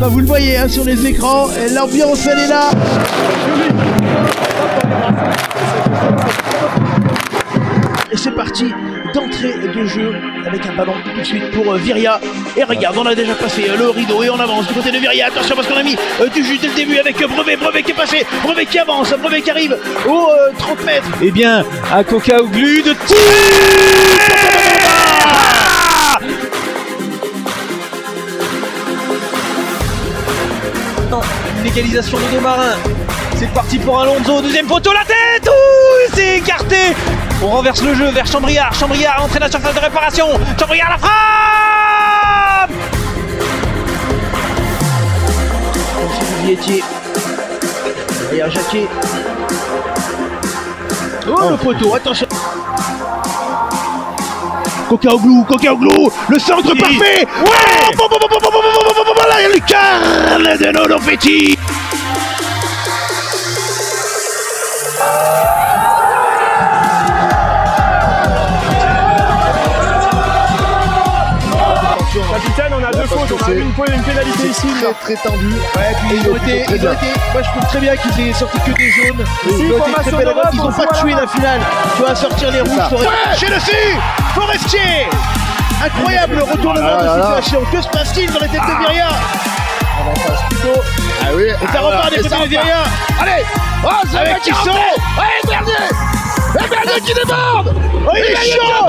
Vous le voyez hein, sur les écrans, l'ambiance elle est là. Et c'est parti d'entrée de jeu avec un ballon tout de suite pour Viria. Et regarde, on a déjà passé le rideau et on avance du côté de Viria. Attention parce qu'on a mis du jus dès le début avec Brevet qui est passé, Brevet qui avance, Brevet qui arrive aux 30 mètres. Et bien, à Coca-Ouglu de tir. Une égalisation de deux marins. C'est parti pour Alonso, deuxième poteau, la tête. Ouh, c'est écarté. On renverse le jeu vers Chambriard. Chambriard entré dans la surface de réparation. Chambriard la frappe. C'est Vietier. Derrière Jacquet. Oh, le poteau, attention. Coca-Oglou, le centre parfait. Voilà, lucarne de Nono Petit. Capitaine, on a deux fautes, on a une pénalité ici. Très tendu. Ouais, puis ils ont été, moi je trouve très bien qu'ils aient sorti que des jaunes. Ils ont été très belles, ils n'ont pas tué la finale. Tu vas sortir les rouges. Chez dessus, Forestier. Incroyable retournement de situation. Que se passe-t-il dans les têtes de Viria? On en passe plutôt. Ah oui. Et ça repart des têtes de Viria. Allez. Oh, avec qui sont? Ouais, Bernier. Et Bernier qui déborde. Oh, il est chaud.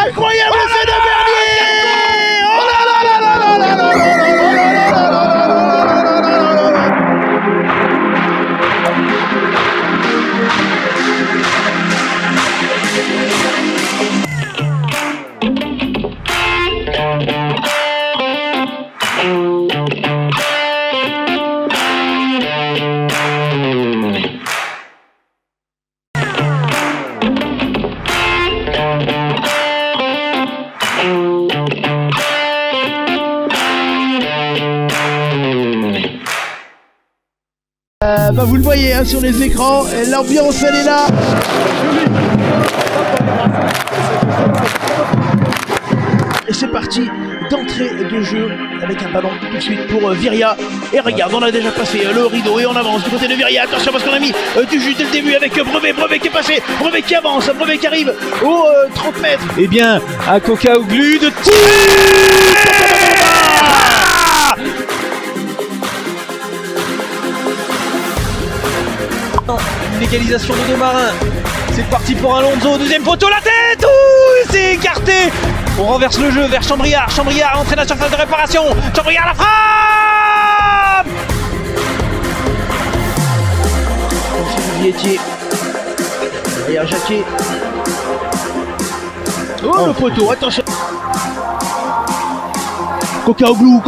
Incroyable l'essai de Bernier. Oh là là là là là là là là là. Vous le voyez hein, sur les écrans, l'ambiance elle est là. Et c'est parti d'entrée de jeu avec un ballon tout de suite pour Viria. Et regarde, on a déjà passé le rideau et on avance du côté de Viria. Attention parce qu'on a mis du jus dès le début avec Brevet qui est passé, Brevet qui avance, Brevet qui arrive aux 30 mètres. Et bien, à Coca-Oglou de tir. Une égalisation de deux marins. C'est parti pour Alonso, deuxième poteau, la tête. Ouh, c'est écarté. On renverse le jeu vers Chambriard. Chambriard entraîne la surface de réparation. Chambriard la frappe. Vietti. Derrière Jacquet. Oh, le poteau, attention. Coca-Oglou,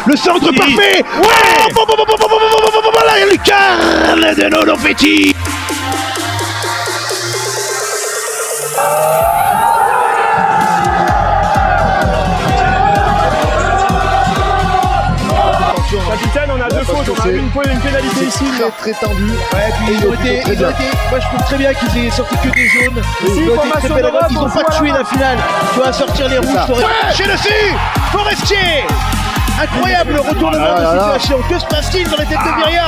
le centre parfait. Voilà, lucarne de Nono Petit. Capitaine, on a deux fautes, on a une pénalité ici. Très tendu. Ouais, puis ils ont été, moi je trouve très bien qu'ils aient sorti que des jaunes. Ils ont été très belles, ils n'ont pas tué la finale. Tu vas sortir les rouges. Chez dessus, Forestier. Incroyable retournement de situation. Que se passe-t-il dans les têtes de Viria?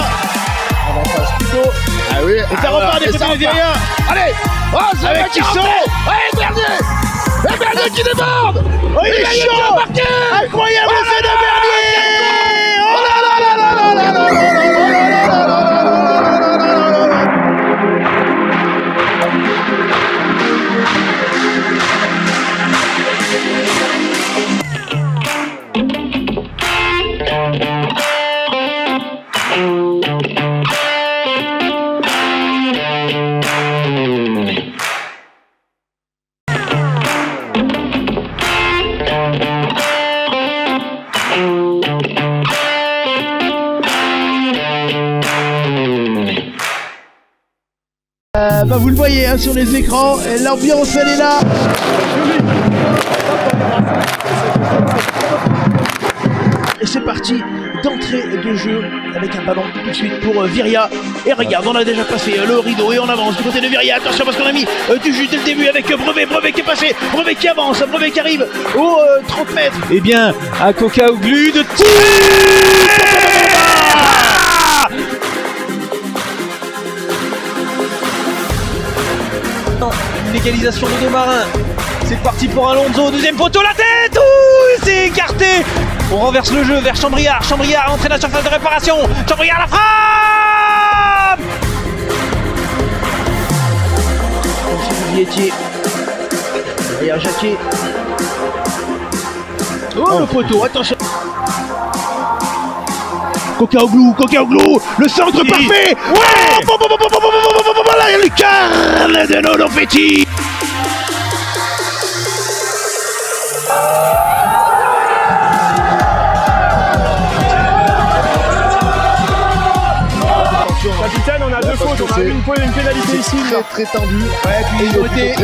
On en passe plutôt. Ah oui. Et ça repart des têtes de Viria. Allez. Oh, avec qui sont? Ouais, Bernier. Et Bernier qui déborde. Oh, il est chaud. Incroyable l'essai de Bernier. Oh là là là là là là là là là. Vous le voyez hein, sur les écrans, l'ambiance elle est là. Et c'est parti d'entrée de jeu avec un ballon tout de suite pour Viria. Et regarde, on a déjà passé le rideau et on avance du côté de Viria. Attention parce qu'on a mis du jus dès le début avec Brevet qui est passé, Brevet qui avance, Brevet qui arrive aux 30 mètres. Et bien, à Coca-Oglou de tir. Une égalisation de deux marins. C'est parti pour Alonso, deuxième poteau, la tête. Ouh, c'est écarté. On renverse le jeu vers Chambriard. Chambriard entraîne la surface de réparation. Chambriard la frappe. Vietti. Derrière Jacquet. Oh, le poteau, attention. Coca-Oglou, le centre parfait. Voilà, lucarne de Nono Petit. Capitaine, on a deux fautes, on a une pénalité ici. Très tendu. Ouais, puis ils ont été.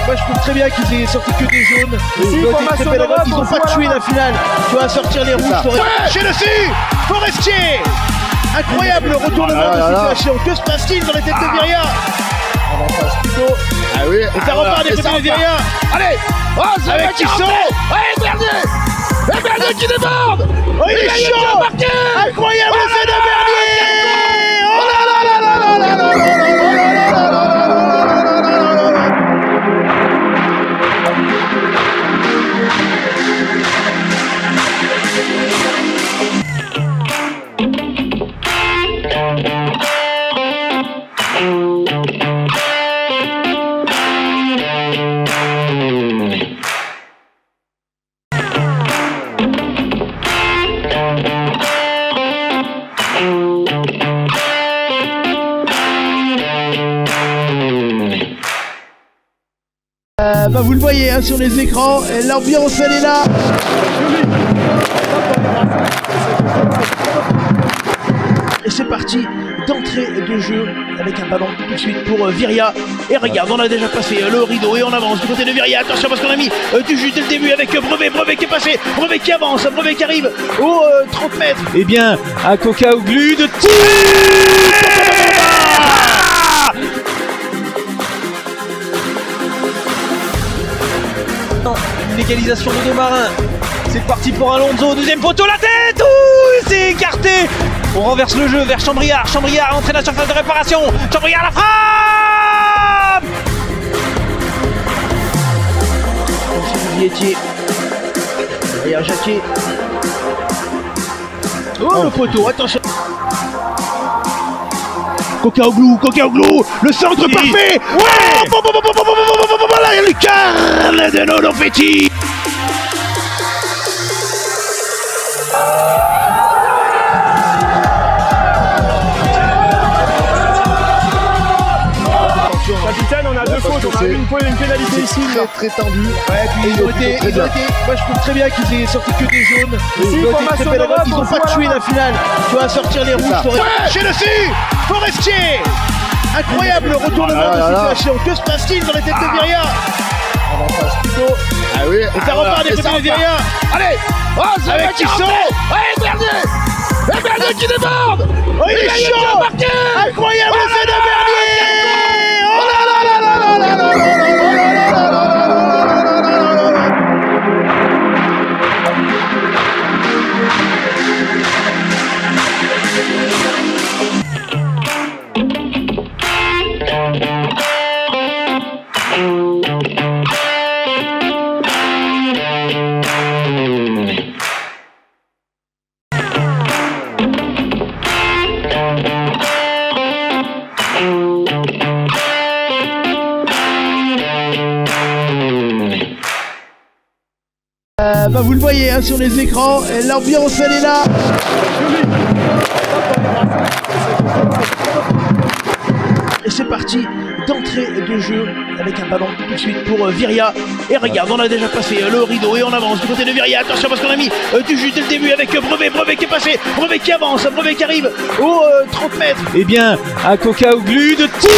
Moi je trouve très bien qu'ils aient sorti que des jaunes. Ici, Ils ont été formation très pédagogues, droite, ils on n'ont joue pas à tué la la finale. Tu vas sortir les rouges. Chez dessus Forestier. Incroyable le retournement de situation. Que se passe-t-il dans les têtes de Viria? Ah oui. Et ça repart des côtés de Viria. Allez. Oh, c'est Avec le mec qui Tisson. rentre. Ouais, Bernier. Et Bernier qui déborde. Oh, il est chaud. Incroyable l'effet de Bernier. Oh là là là là là là là là là là là. Vous le voyez hein, sur les écrans, l'ambiance elle est là. Et c'est parti d'entrée de jeu avec un ballon tout de suite pour Viria. Et regarde, on a déjà passé le rideau et on avance du côté de Viria. Attention parce qu'on a mis du jus dès le début avec Brevet qui est passé, Brevet qui avance, Brevet qui arrive aux 30 mètres. Eh bien, à Coca-Ouglu de tir. Une égalisation de deux marins. C'est parti pour Alonso, deuxième poteau, la tête. Ouh, c'est écarté. On renverse le jeu vers Chambriard. Chambriard entraîne la surface de réparation. Chambriard la frappe. Vietti. Derrière Jacquet. Oh, le poteau, attention. Coca-Ouglu, le centre parfait. Ouais. Là, il y a Lucarne de Nono Petit. Capitaine, on a deux fautes, on a une pénalité ici. Très tendu. Ouais, puis ils ont été. Moi je trouve très bien qu'ils aient sorti que des jaunes. Ici, Ils ont été formation très pédagogues, droite, ils on n'ont joue pas à tué la la finale. Tu vas sortir les rouges. Chez dessus Forestier. Incroyable le retournement de situation. Que se passe-t-il dans les têtes de Viria? Ah oui. Et ça repart des côtés de Viria. Allez. Oh, c'est le Avec mec qui Tisson. rentre. Ouais, Bernier. Et Bernier qui déborde. Oh, il est chaud. Incroyable l'effet de Bernier. Oh là là là là là là là là là là là. Vous le voyez hein, sur les écrans, l'ambiance elle est là. Et c'est parti d'entrée de jeu avec un ballon tout de suite pour Viria. Et regarde, on a déjà passé le rideau et on avance du côté de Viria. Attention parce qu'on a mis du jus dès le début avec Brevet qui est passé, Brevet qui avance, Brevet qui arrive aux 30 mètres. Eh bien, à Coca-Ouglu de tir.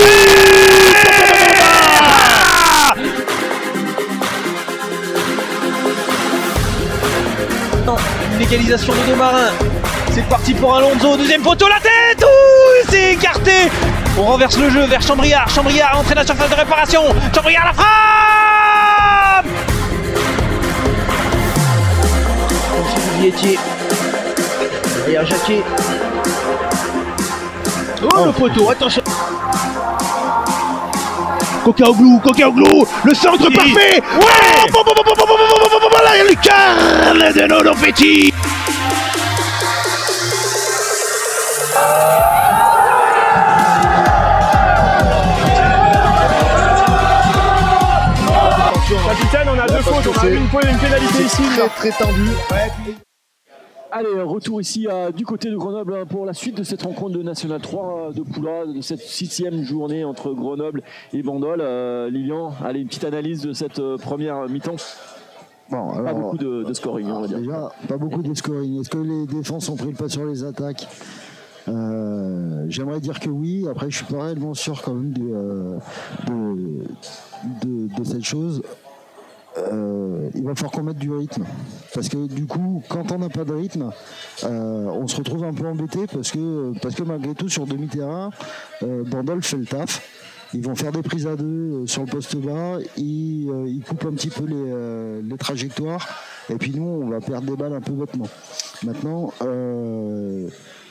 Une égalisation de deux marins. C'est parti pour Alonso, deuxième poteau, la tête. Ouh, c'est écarté. On renverse le jeu vers Chambriard. Chambriard entraîne la surface de réparation. Chambriard la frappe. Vietti. Derrière Jacquet. Oh, le poteau, attention. Coca-Ouglu, le centre parfait. Ouais. Là, il y a Lucarne de Nono Petit. Capitaine, on a deux fautes, on a une pénalité ici. Très tendu. Allez, retour ici du côté de Grenoble pour la suite de cette rencontre de National 3 de Poula, de cette 6e journée entre Grenoble et Bandol. Lilian, allez, une petite analyse de cette première mi-temps. Bon, alors, pas beaucoup de scoring, on va dire. Déjà, pas beaucoup de scoring. Est-ce que les défenses ont pris le pas sur les attaques? J'aimerais dire que oui. Après, je suis pas réellement sûr quand même de cette chose. Il va falloir qu'on mette du rythme. Parce que du coup, quand on n'a pas de rythme, on se retrouve un peu embêté parce que malgré tout, sur demi-terrain, Bandol fait le taf. Ils vont faire des prises à deux sur le poste bas, ils coupent un petit peu les trajectoires, et puis nous, on va perdre des balles un peu bêtement. Maintenant,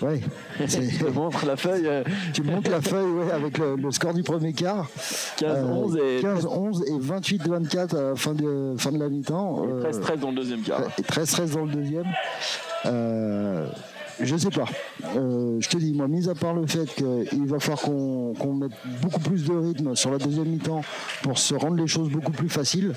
ouais. Tu me montres la feuille. Tu me montres la feuille, ouais, avec le score du premier quart. 15-11 et 28-24 fin de la mi-temps. 13-13 dans le deuxième quart. Et 13-13 dans le deuxième. Je sais pas. Je te dis, moi, mis à part le fait qu'il va falloir qu'on mette beaucoup plus de rythme sur la deuxième mi-temps pour se rendre les choses beaucoup plus faciles,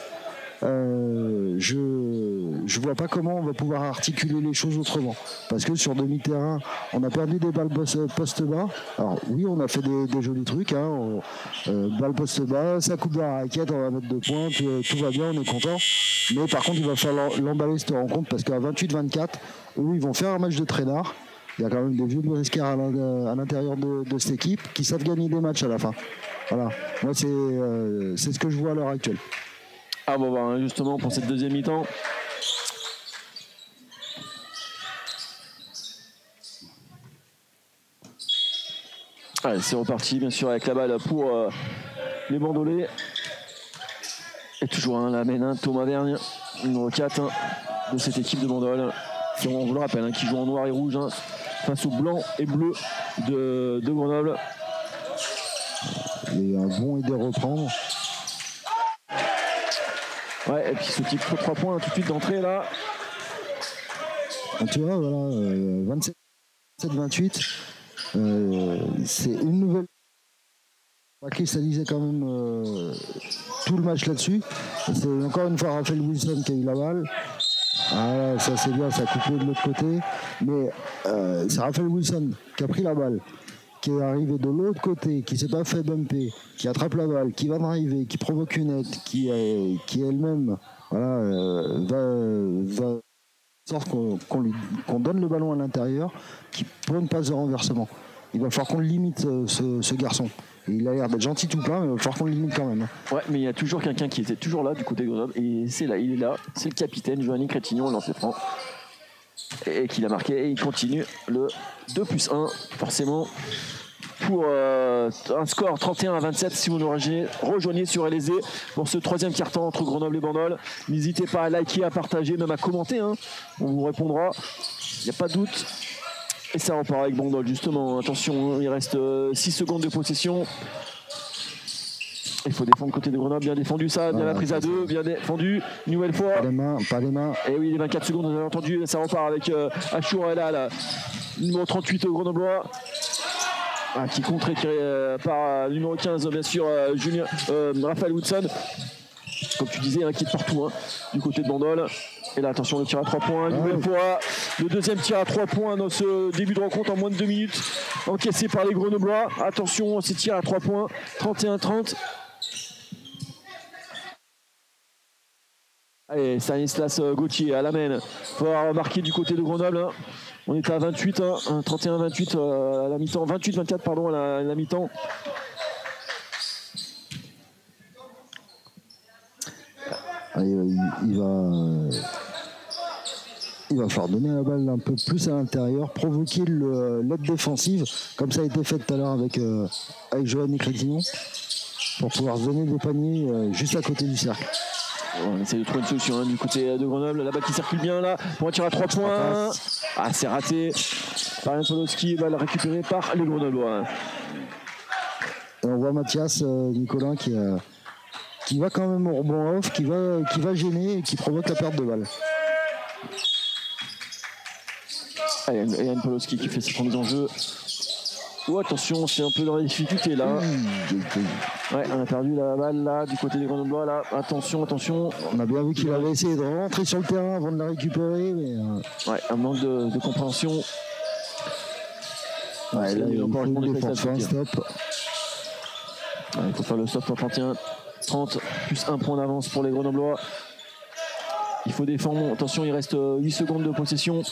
je vois pas comment on va pouvoir articuler les choses autrement. Parce que sur demi-terrain, on a perdu des balles poste bas. Alors oui, on a fait des jolis trucs. Balle poste bas, ça coupe dans la raquette, on va mettre 2 points, tout va bien, on est content. Mais par contre, il va falloir l'emballer cette rencontre parce qu'à 28-24, eux, ils vont faire un match de traînard. Il y a quand même des vieux briscards à l'intérieur de cette équipe qui savent gagner des matchs à la fin. Voilà. Moi, c'est ce que je vois à l'heure actuelle. Ah bon, bah, justement pour cette deuxième mi-temps. Allez, c'est reparti bien sûr avec la balle pour les Bandolais. Et toujours la mène Thomas Vergne, numéro 4 de cette équipe de Bandol. On vous le rappelle, qui joue en noir et rouge face au blanc et bleu de Grenoble. Et un bon et des reprendre. Ouais, et puis ce petit 3 points tout de suite d'entrée là. Tu vois, voilà, 27-28. C'est une nouvelle. On va cristalliser quand même tout le match là-dessus. C'est encore une fois Raphaël Wilson qui a eu la balle. Ah, ça c'est bien, ça a coupé de l'autre côté. Mais c'est Raphaël Wilson qui a pris la balle, qui est arrivé de l'autre côté, qui s'est pas fait bumper, qui attrape la balle, qui va driver, qui provoque une aide, qui elle-même va sorte qu'on donne le ballon à l'intérieur, qui pour une passe de renversement. Il va falloir qu'on limite ce garçon. Et il a l'air d'être gentil tout plein, mais il va falloir qu'on le limite quand même. Ouais, mais il y a toujours quelqu'un qui était toujours là du côté de Grenoble, et c'est là, il est là, c'est le capitaine Giovanni Crétignon, lancé franc, et qui l'a marqué, et il continue le 2+1, forcément, pour un score 31-27. Si vous nous rejoignez sur LSD pour ce troisième quart-temps entre Grenoble et Bandol, n'hésitez pas à liker, à partager, même à commenter, on vous répondra, il n'y a pas de doute. Et ça repart avec Bandol justement, attention, il reste 6 secondes de possession. Il faut défendre côté de Grenoble, bien défendu ça, bien la prise à 2, bien défendu, une nouvelle fois. Pas les mains. Et oui, les 24 secondes, vous avez entendu, ça repart avec Achour là, numéro 38 Grenoblois. Qui est contré par le numéro 15, bien sûr, Raphaël Woodson. Comme tu disais, qui est partout du côté de Bandol. Et là, attention, le tir à 3 points, une nouvelle fois. Le deuxième tir à 3 points dans ce début de rencontre en moins de 2 minutes. Encaissé par les Grenoblois. Attention, ces tirs à 3 points. 31-30. Allez, Stanislas Gauthier à la main. Il faut avoir marqué du côté de Grenoble. On est à 28, 31-28 à la mi-temps. 28-24, pardon, à la mi-temps. Il va falloir donner la balle un peu plus à l'intérieur, provoquer l'aide défensive, comme ça a été fait tout à l'heure avec Giovanni Crétignon, pour pouvoir donner des paniers juste à côté du cercle. On essaie de trouver une solution du côté de Grenoble. La balle qui circule bien là pour un tir à 3 points. C'est raté par Yann Polowski. Balle récupérée par les Grenoblois. Et on voit Mathias Nicolin qui va quand même au rebond off, qui va gêner et qui provoque la perte de balle. Yann Polowski qui fait ses premiers enjeux. Oh, attention, c'est un peu dans la difficulté là. Ouais, on a perdu la balle là du côté des Grenoblois là. Attention. On a bien vu qu'il avait essayé de rentrer sur le terrain avant de la récupérer, mais ouais, un manque de compréhension. Ouais, là, il faut un stop. Ouais, il faut faire le stop pour 31-30 plus 1 point d'avance pour les Grenoblois. Il faut défendre. Attention, il reste 8 secondes de possession.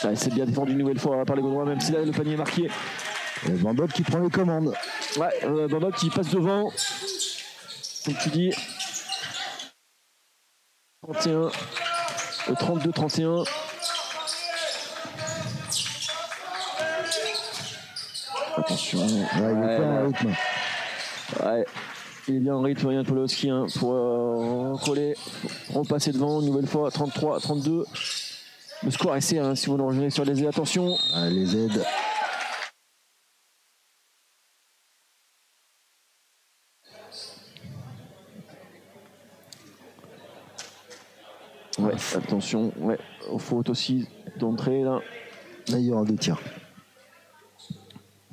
Ouais, c'est bien défendu une nouvelle fois par les Gaulois, même si là le panier est marqué. Et Bandol qui prend les commandes. Ouais, Bandol qui passe devant. Donc tu dis 31, 32-31. Attention. Ouais, il est bien en rythme. Ouais. Il est bien en rythme, Yann Polowski, hein, pour coller, repasser devant une nouvelle fois, 33-32. Le score est hein, si vous nous rejoignez sur les aides. Attention. Ah, les aides. Ouais, attention, ouais, faute aussi d'entrée là. Là, il y aura 2 tirs.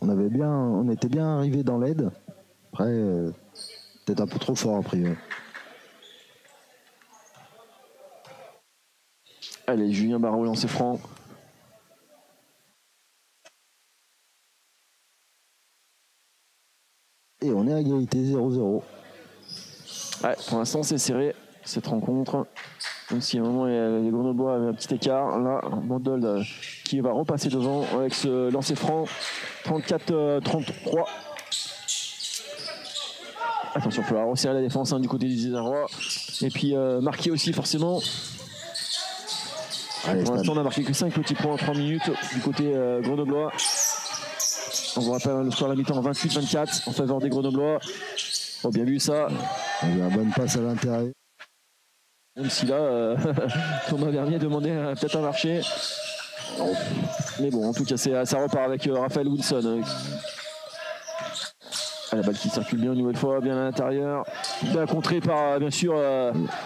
On était bien arrivé dans l'aide. Après, peut-être un peu trop fort après. Ouais. Allez, Julien Barrault, lancer franc. Et on est à égalité 0-0. Ouais, pour l'instant, c'est serré cette rencontre. Même si à un moment, les Grenoblois avaient un petit écart. Là, Bandol qui va repasser devant avec ce lancer franc. 34-33. Attention, il faut resserrer la défense du côté du Désarroi. Et puis marquer aussi forcément. Allez, pour l'instant, on a marqué que 5 petits points en 3 minutes du côté grenoblois. On vous rappelle le score à la mi-temps 28-24 en faveur des Grenoblois. Oh, bien vu ça. On a une bonne passe à l'intérieur. Même si là, Thomas Vernier demandait peut-être un marché. Mais bon, en tout cas, ça repart avec Raphaël Wilson. La balle qui circule bien une nouvelle fois, bien à l'intérieur. Bien contré par, bien sûr,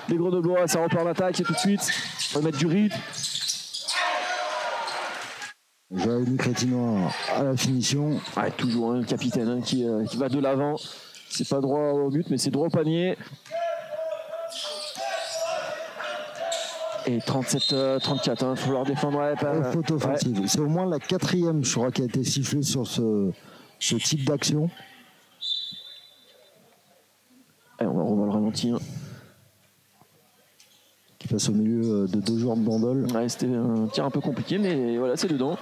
les Grenoblois. Ça repart en attaque et tout de suite. On va mettre du rythme. Joël Crétinois à la finition. Ouais, toujours le capitaine qui va de l'avant. C'est pas droit au but, mais c'est droit au panier. Et 37-34, il va falloir défendre. Ouais, faute offensive. Ouais. C'est au moins la 4e, je crois, qui a été sifflée sur ce type d'action. Allez, on va le ralentir. Qui passe au milieu de 2 joueurs de Bandol. Ouais, c'était un tir un peu compliqué, mais voilà, c'est dedans.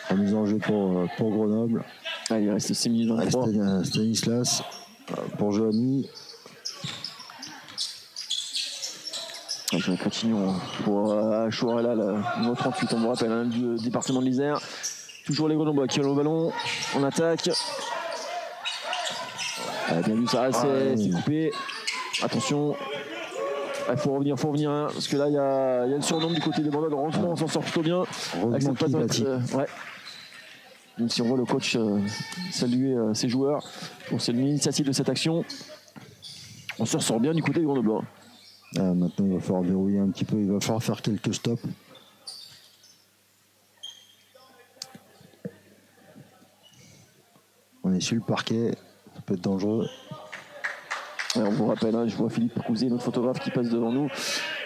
La mise en jeu pour Grenoble. Allez, il reste 6 minutes 23. Stanislas pour Joanny. On continue pour Chouarella, le numéro 38, on vous rappelle, du département de l'Isère. Toujours les Grenoblois qui ont le ballon. On attaque. Bien vu ça, c'est coupé. Attention. Il faut revenir, hein, parce que là, il y a le surnombre du côté des Bandol. Heureusement, on s'en sort plutôt bien. Avec cette passe ouais. Même si on voit le coach saluer ses joueurs pour cette initiative de cette action, on se ressort bien du côté des Grenoblois. Maintenant, il va falloir verrouiller un petit peu. Il va falloir faire quelques stops. On est sur le parquet. Ça peut être dangereux. Ouais, on vous rappelle, je vois Philippe Crouzet, notre photographe qui passe devant nous.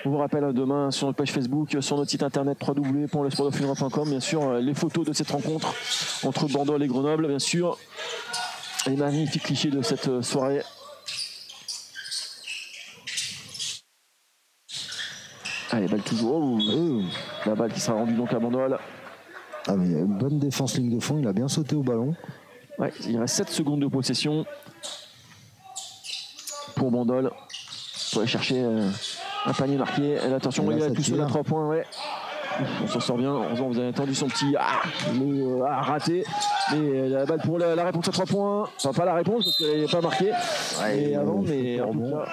On vous rappelle demain sur notre page Facebook, sur notre site internet www.lesportdefluidra.com, bien sûr, les photos de cette rencontre entre Bandol et Grenoble, bien sûr. Les magnifiques clichés de cette soirée. Allez, balle toujours. La balle qui sera rendue donc à Bandol. Ah, mais une bonne défense ligne de fond, il a bien sauté au ballon. Ouais, il reste 7 secondes de possession pour Bandol. Pour aller chercher un panier marqué. Et attention, il a tout seul à 3 points. Ouais. On s'en sort bien. Heureusement, vous avez entendu son petit raté. Mais la balle pour la réponse à 3 points. Enfin, pas la réponse parce qu'elle n'est pas marquée. Ouais, avant, mais en tout cas.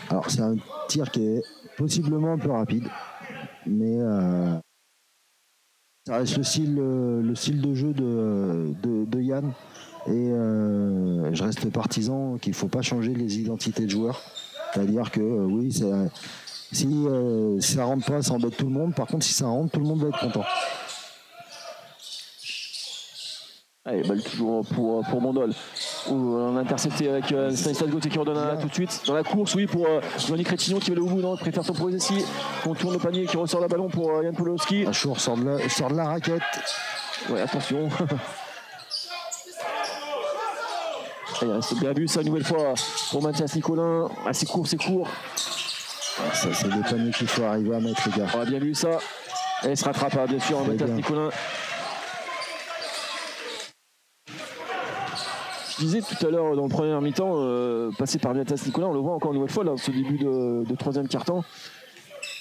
Alors, c'est un tir qui est possiblement un peu rapide. Mais ça reste le style de jeu de Yann. Et je reste partisan qu'il ne faut pas changer les identités de joueurs. C'est-à-dire que oui, si ça rentre pas, ça embête tout le monde. Par contre, si ça rentre, tout le monde va être content. Allez, balle toujours pour Bandol. On a intercepté avec Stanislas Gauthier qui redonne tout de suite dans la course, oui, pour Johnny Crétignon qui va aller au bout, non, préfère s'imposer ici. On tourne le panier qui ressort le ballon pour Yann Polowski. Achour sort de la raquette. Ouais, attention. Il reste bien vu ça une nouvelle fois pour Mathias Nicolin. Ah, c'est court. Ça, c'est des paniers qu'il faut arriver à mettre, les gars. On a bien vu ça. Et il se rattrape, hein, bien sûr, Mathias Nicolin. Je disais tout à l'heure dans le premier mi-temps, passé par Mathias Nicolin, on le voit encore une nouvelle fois, là, ce début de troisième quart-temps.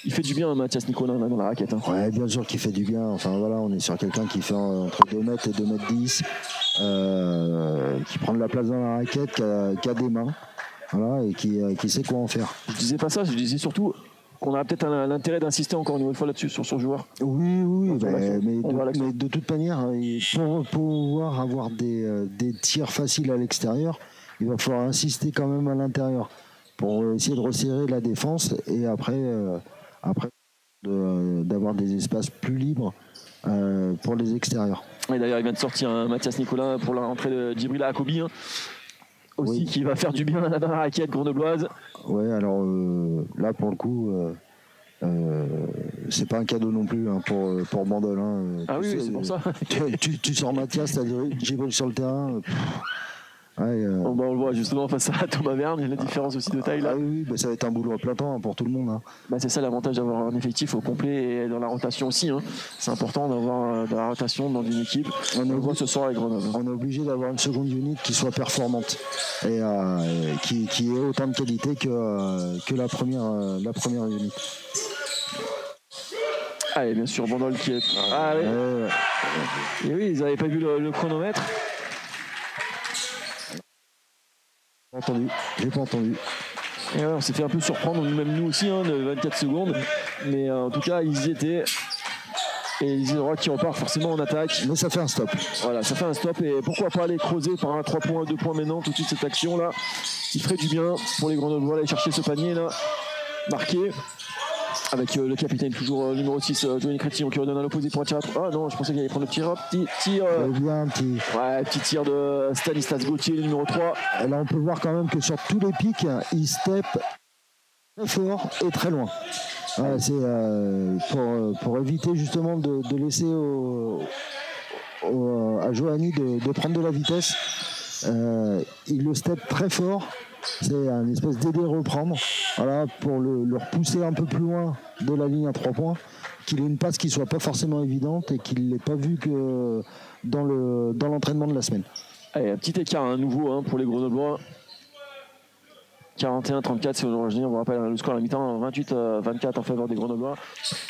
Il fait du bien, Mathias Nicolin, là, dans la raquette. Hein. Ouais, bien sûr qu'il fait du bien. Enfin voilà, on est sur quelqu'un qui fait entre 2 mètres et 2 mètres 10, qui prend de la place dans la raquette, qui a des mains, voilà, et qui sait quoi en faire. Je disais pas ça, je disais surtout qu'on a peut-être l'intérêt d'insister encore une nouvelle fois là-dessus, sur son joueur. Oui, mais de toute manière, pour pouvoir avoir des tirs faciles à l'extérieur, il va falloir insister quand même à l'intérieur pour essayer de resserrer la défense et après d'avoir des espaces plus libres pour les extérieurs. Et d'ailleurs, il vient de sortir Mathias Nicolin pour la rentrée de Djibril Akobi, hein, aussi, qui va faire du bien dans la raquette grenobloise. Ouais, alors là, pour le coup, c'est pas un cadeau non plus, hein, pour Bandol. Hein. Ah oui, c'est pour ça. tu sors Mathias, t'as Djibril sur le terrain. On le voit justement face à Thomas Verne, il y a la différence aussi de taille là. Ah oui, ça va être un boulot à plein temps, hein, pour tout le monde. Hein. C'est ça l'avantage d'avoir un effectif au complet et dans la rotation aussi. Hein. C'est important d'avoir de la rotation dans une équipe. On le voit ce soir avec Grenoble. On est obligé d'avoir une seconde unité qui soit performante et qui ait autant de qualité que la première unité. Et bien sûr, Bandol qui est. Et oui, ils n'avaient pas vu le chronomètre. J'ai pas entendu. Et ouais, on s'est fait un peu surprendre, même nous aussi, hein, de 24 secondes. Mais en tout cas, ils y étaient. Et Isidora qui repart forcément en attaque. Mais ça fait un stop. Voilà, ça fait un stop. Et pourquoi pas aller creuser par un 3 points, 2 points maintenant, tout de suite cette action-là. Il ferait du bien pour les Grenoblois aller chercher ce panier-là. Marqué. Avec le capitaine, toujours numéro 6, Johnny Crétillon, qui redonne à l'opposé pour un tir à 3. Ah non, je pensais qu'il allait prendre le tir. Petit tir de Stanislas Gauthier, le numéro 3. Et là, on peut voir quand même que sur tous les pics, il step très fort et très loin. Voilà, c'est pour éviter justement de laisser à Johanny de prendre de la vitesse. Il le step très fort. C'est un espèce d'aider à reprendre, voilà, pour le repousser un peu plus loin de la ligne à 3 points, qu'il ait une passe qui soit pas forcément évidente et qu'il l'ait pas vu que dans l'entraînement de la semaine. Allez, un petit écart à nouveau pour les Grenoblois. 41-34, c'est aujourd'hui, on vous rappelle le score à la mi-temps, 28-24 en faveur des Grenoblois.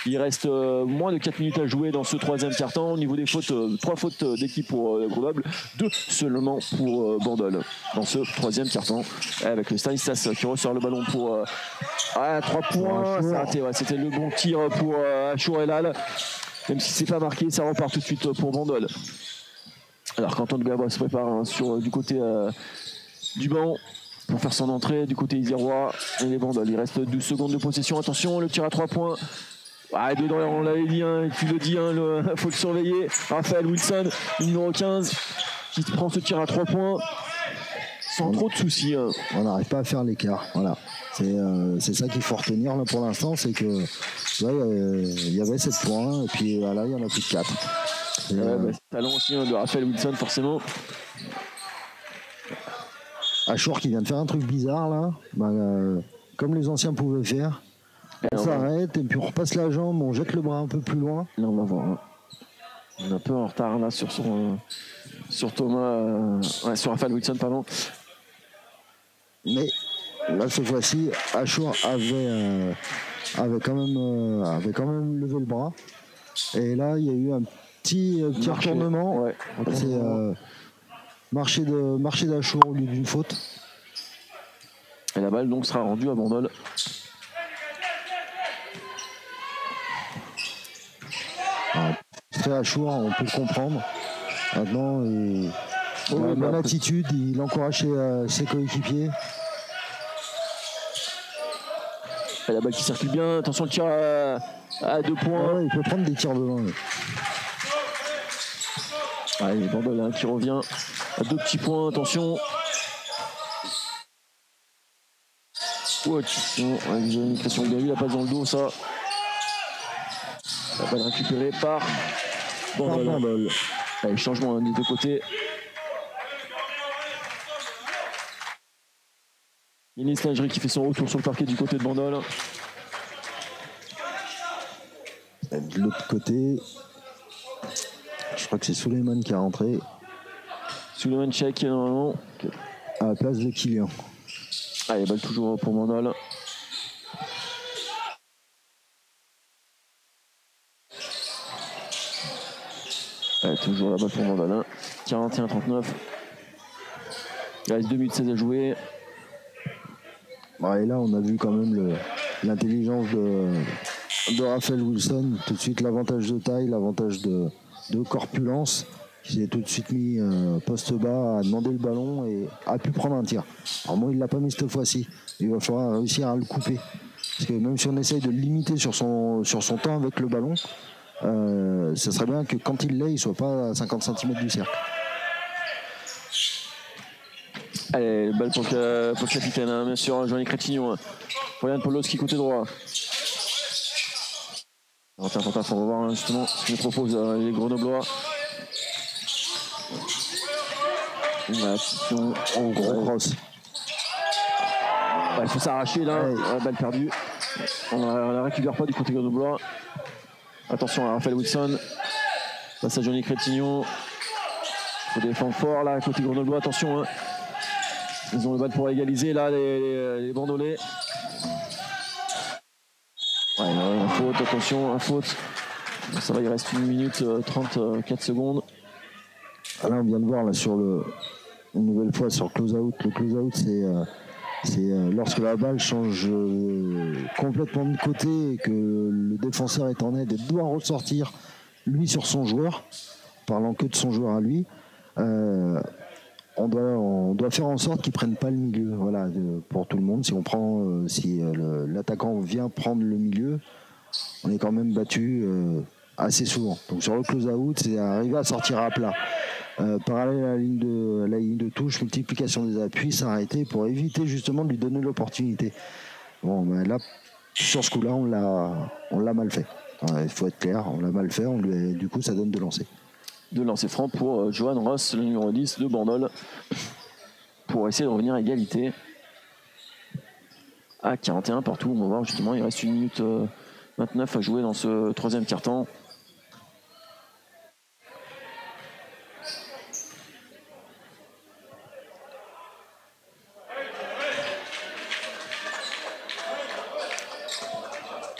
Il reste moins de 4 minutes à jouer dans ce troisième quart-temps. Au niveau des fautes, 3 fautes d'équipe pour Grenoble, 2 seulement pour Bandol dans ce troisième quart-temps. Avec le Stanislas qui ressort le ballon pour 3 points. C'était le bon tir pour Achour Elal. Même si c'est pas marqué, ça repart tout de suite pour Bandol. Alors Quentin de Gaba se prépare du côté du banc pour faire son entrée du côté isérois et les Bandol. Il reste 12 secondes de possession. Attention, le tir à 3 points. Dedans, on l'avait dit, tu le dis, faut le surveiller. Raphaël Wilson, numéro 15, qui prend ce tir à 3 points sans trop de soucis. On n'arrive pas à faire l'écart. Voilà. C'est ça qu'il faut retenir là pour l'instant, c'est que il y avait 7 points et puis là il y en a plus de 4. Talent aussi de Raphaël Wilson forcément. Achour qui vient de faire un truc bizarre là, comme les anciens pouvaient faire. On s'arrête et puis on repasse la jambe, on jette le bras un peu plus loin. Là on va voir. On est un peu en retard là sur Thomas, sur Raphaël Wilson pardon. Mais là cette fois-ci, Achour avait quand même levé le bras. Et là il y a eu un petit retournement. Ouais, c'est marché d'Achour au lieu d'une faute. Et la balle donc sera rendue à Bandol. Très Achour, on peut le comprendre. Maintenant, bonne attitude, il encourage ses coéquipiers. Et la balle qui circule bien, attention le tir à 2 points. Il peut prendre des tirs de loin. Allez, Bandol qui revient à 2 petits points, attention. Attention, j'ai une pression bien vu, la passe dans le dos, ça. La balle récupérée par Bandol. Allez, changement des deux côtés. Yanis Lingerie qui fait son retour sur le parquet du côté de Bandol. De l'autre côté, je crois que c'est Suleiman qui est rentré. Suleiman Cheikh normalement. À la place de Kylian. Allez, balle toujours pour Bandol. Allez, toujours la balle pour Bandol. Hein. 41-39. Il reste 2 minutes 16 à jouer. Bon, et là, on a vu quand même l'intelligence de Raphaël Wilson. Tout de suite, l'avantage de taille, l'avantage de corpulence. Il s'est tout de suite mis poste bas, a demandé le ballon et a pu prendre un tir. Alors moi, il ne l'a pas mis cette fois-ci. Il va falloir réussir à le couper. Parce que même si on essaye de le limiter sur son temps avec le ballon, ce serait bien que quand il l'ait, il ne soit pas à 50 cm du cercle. Allez, balle pour le capitaine, hein, bien sûr, Jean-Luc Crétignon. Ryan Pawlowski côté droit. Alors, on va voir hein, justement ce que proposent les Grenoblois. En gros cross. Il faut s'arracher là, balle perdue. On la récupère pas du côté Grenoblois. Attention à Raphaël Wilson. Passe à Johnny Crétignon. Il faut défendre fort là, côté Grenoblois. Attention. Hein. Ils ont le balle pour égaliser là, les Bandolais. Ouais, un faute, attention, un faute. Ça va, il reste 1 minute 34 secondes. Ah là, on vient de voir là sur une nouvelle fois sur close-out. Le close-out, c'est lorsque la balle change complètement de côté et que le défenseur est en aide et doit ressortir lui sur son joueur, parlant que de son joueur à lui. On doit faire en sorte qu'ils ne prennent pas le milieu. Voilà, pour tout le monde. Si l'attaquant vient prendre le milieu, on est quand même battu assez souvent. Donc sur le close-out, c'est arriver à sortir à plat. Parallèle à la ligne de touche, multiplication des appuis, s'arrêter pour éviter justement de lui donner l'opportunité. Bon, ben là, sur ce coup-là, on l'a mal fait. Il faut être clair, on l'a mal fait. Du coup, ça donne de lancer. De lancer franc pour Johan Ross, le numéro 10 de Bandol, pour essayer de revenir à égalité. À 41 partout, on va voir justement, il reste 1 minute 29 à jouer dans ce 3e quart-temps.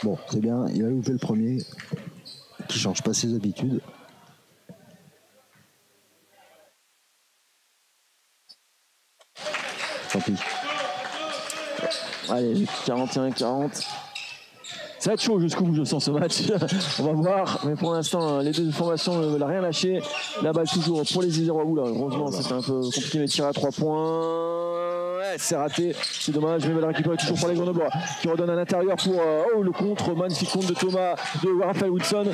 Bon, c'est bien, il a loupé le premier, qui ne change pas ses habitudes. Tant pis. Allez, 41-40. Ça va être chaud jusqu'au bout, je sens ce match. On va voir. Mais pour l'instant, les deux formations ne veulent rien lâcher. La balle toujours pour les Isérois. Là, heureusement, c'était un peu compliqué, mais tir à 3 points. Ouais, c'est raté. C'est dommage, mais la récupérer toujours pour les Grenoblois. Qui redonne à l'intérieur pour le contre. Magnifique contre de Thomas, de Raphaël Wilson.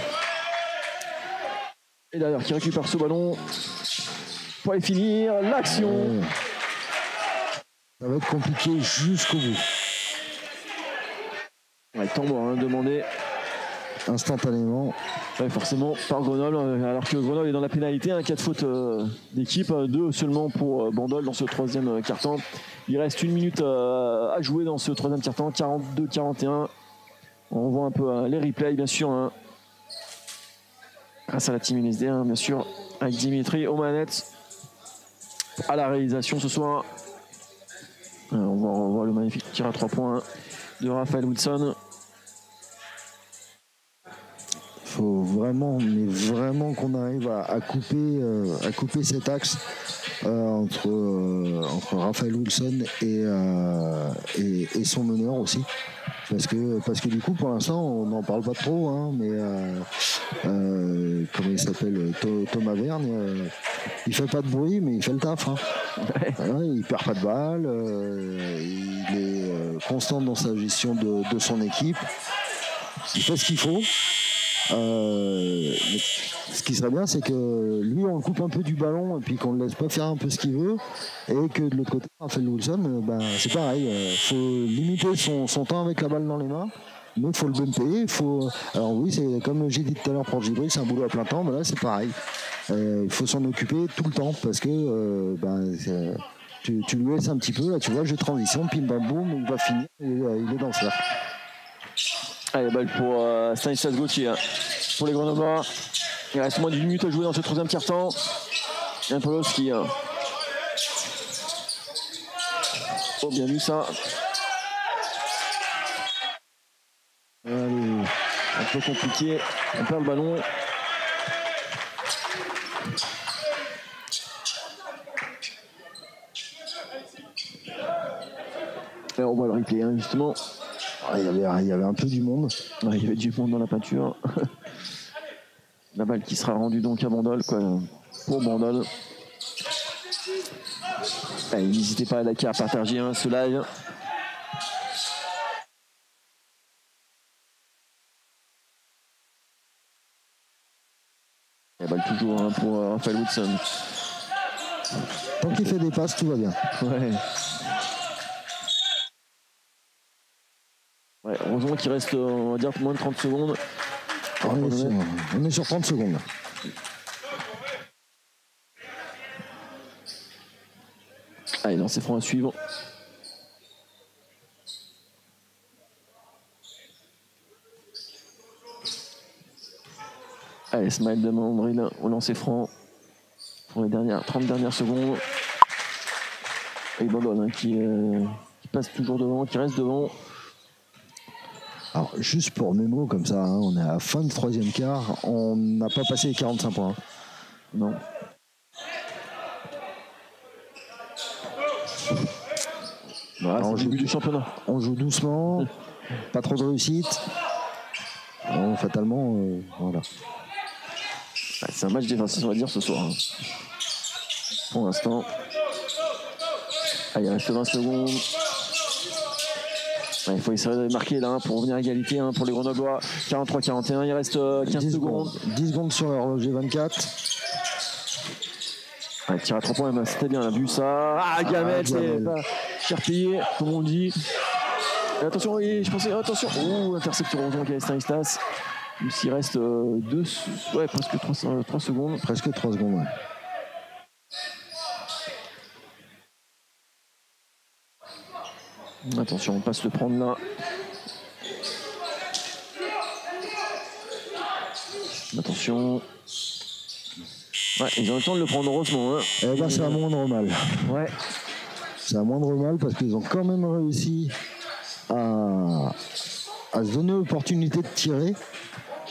Et d'ailleurs, qui récupère ce ballon. Pour aller finir l'action. Ça va être compliqué jusqu'au bout. Ouais, tambour demandé instantanément. Ouais, forcément par Grenoble, alors que Grenoble est dans la pénalité, 4 fautes d'équipe, 2 seulement pour Bandol dans ce 3e quart-temps. Il reste 1 minute à jouer dans ce 3e quart-temps, 42-41. On voit un peu les replays bien sûr, hein. Grâce à la team NSD, hein, bien sûr, avec Dimitri aux manettes à la réalisation ce soir. On va revoir le magnifique tir à 3 points de Raphaël Wilson. Il faut vraiment, mais vraiment qu'on arrive à couper cet axe entre Raphaël Wilson et son meneur aussi. Parce que du coup, pour l'instant, on n'en parle pas trop, hein, mais comment il s'appelle, Thomas Vergne, il fait pas de bruit, mais il fait le taf. Hein. Ouais, il perd pas de balle, il est constant dans sa gestion de son équipe. Il fait ce qu'il faut. Mais ce qui serait bien, c'est que lui, on le coupe un peu du ballon et puis qu'on le laisse pas faire un peu ce qu'il veut, et que de l'autre côté, Raphaël Wilson, c'est pareil. Faut limiter son temps avec la balle dans les mains. Mais il faut le bumper, alors oui, c'est comme j'ai dit tout à l'heure pour Djibril, c'est un boulot à plein temps, mais là c'est pareil. Il faut s'en occuper tout le temps parce que tu lui laisses un petit peu, là tu vois, le jeu de transition, pim bam boum, il va finir, il est dans le cercle. Allez, balle pour Stanislas Gauthier. pour les Grenoblois. Il reste moins d'1 minute à jouer dans ce troisième quart-temps. Yann Pawlowski. Oh, bien vu ça. Allez, un peu compliqué. On perd le ballon. Et on voit le replay, hein, justement. Ah, il y avait un peu du monde. Ouais, il y avait du monde dans la peinture. La balle qui sera rendue donc à Bandol, quoi, pour Bandol. N'hésitez pas à liker, à partager ce live. La balle toujours pour Raphaël Woodson. Tant qu'il fait des passes, tout va bien. Ouais. Ouais, heureusement qu'il reste, on va dire, moins de 30 secondes. On est sur 30 secondes. Allez, lancez franc à suivre. Allez, smile de Mandril au lancer franc pour les 30 dernières secondes. Et Bandol qui passe toujours devant, qui reste devant. Alors, juste pour mémo, comme ça, hein, on est à la fin du troisième quart, on n'a pas passé les 45 points. Non. Voilà, c'est le début du championnat. On joue doucement, pas trop de réussite. Alors, fatalement, voilà. Ouais, c'est un match défensif, on va dire, ce soir. Hein. Pour l'instant. Allez, il reste 20 secondes. Ouais, il faut essayer de marquer là pour revenir à égalité pour les Grenoblois. 43-41, il reste 15 secondes. 10 secondes sur l'horloge 24. Ouais, tir à 3 points, c'était bien, on a vu ça. Ah, Gamel, c'est pas cher payé, comme on dit. Et attention, je pensais, attention. Oh, interception, heureusement qu'il y a Stanislas. Même s'il reste presque 3 secondes. Presque 3 secondes, ouais. Attention, on passe le prendre là. Attention. Ouais, ils ont le temps de le prendre heureusement. Hein. Eh ben, c'est un moindre mal. Ouais. C'est un moindre mal parce qu'ils ont quand même réussi à se donner l'opportunité de tirer.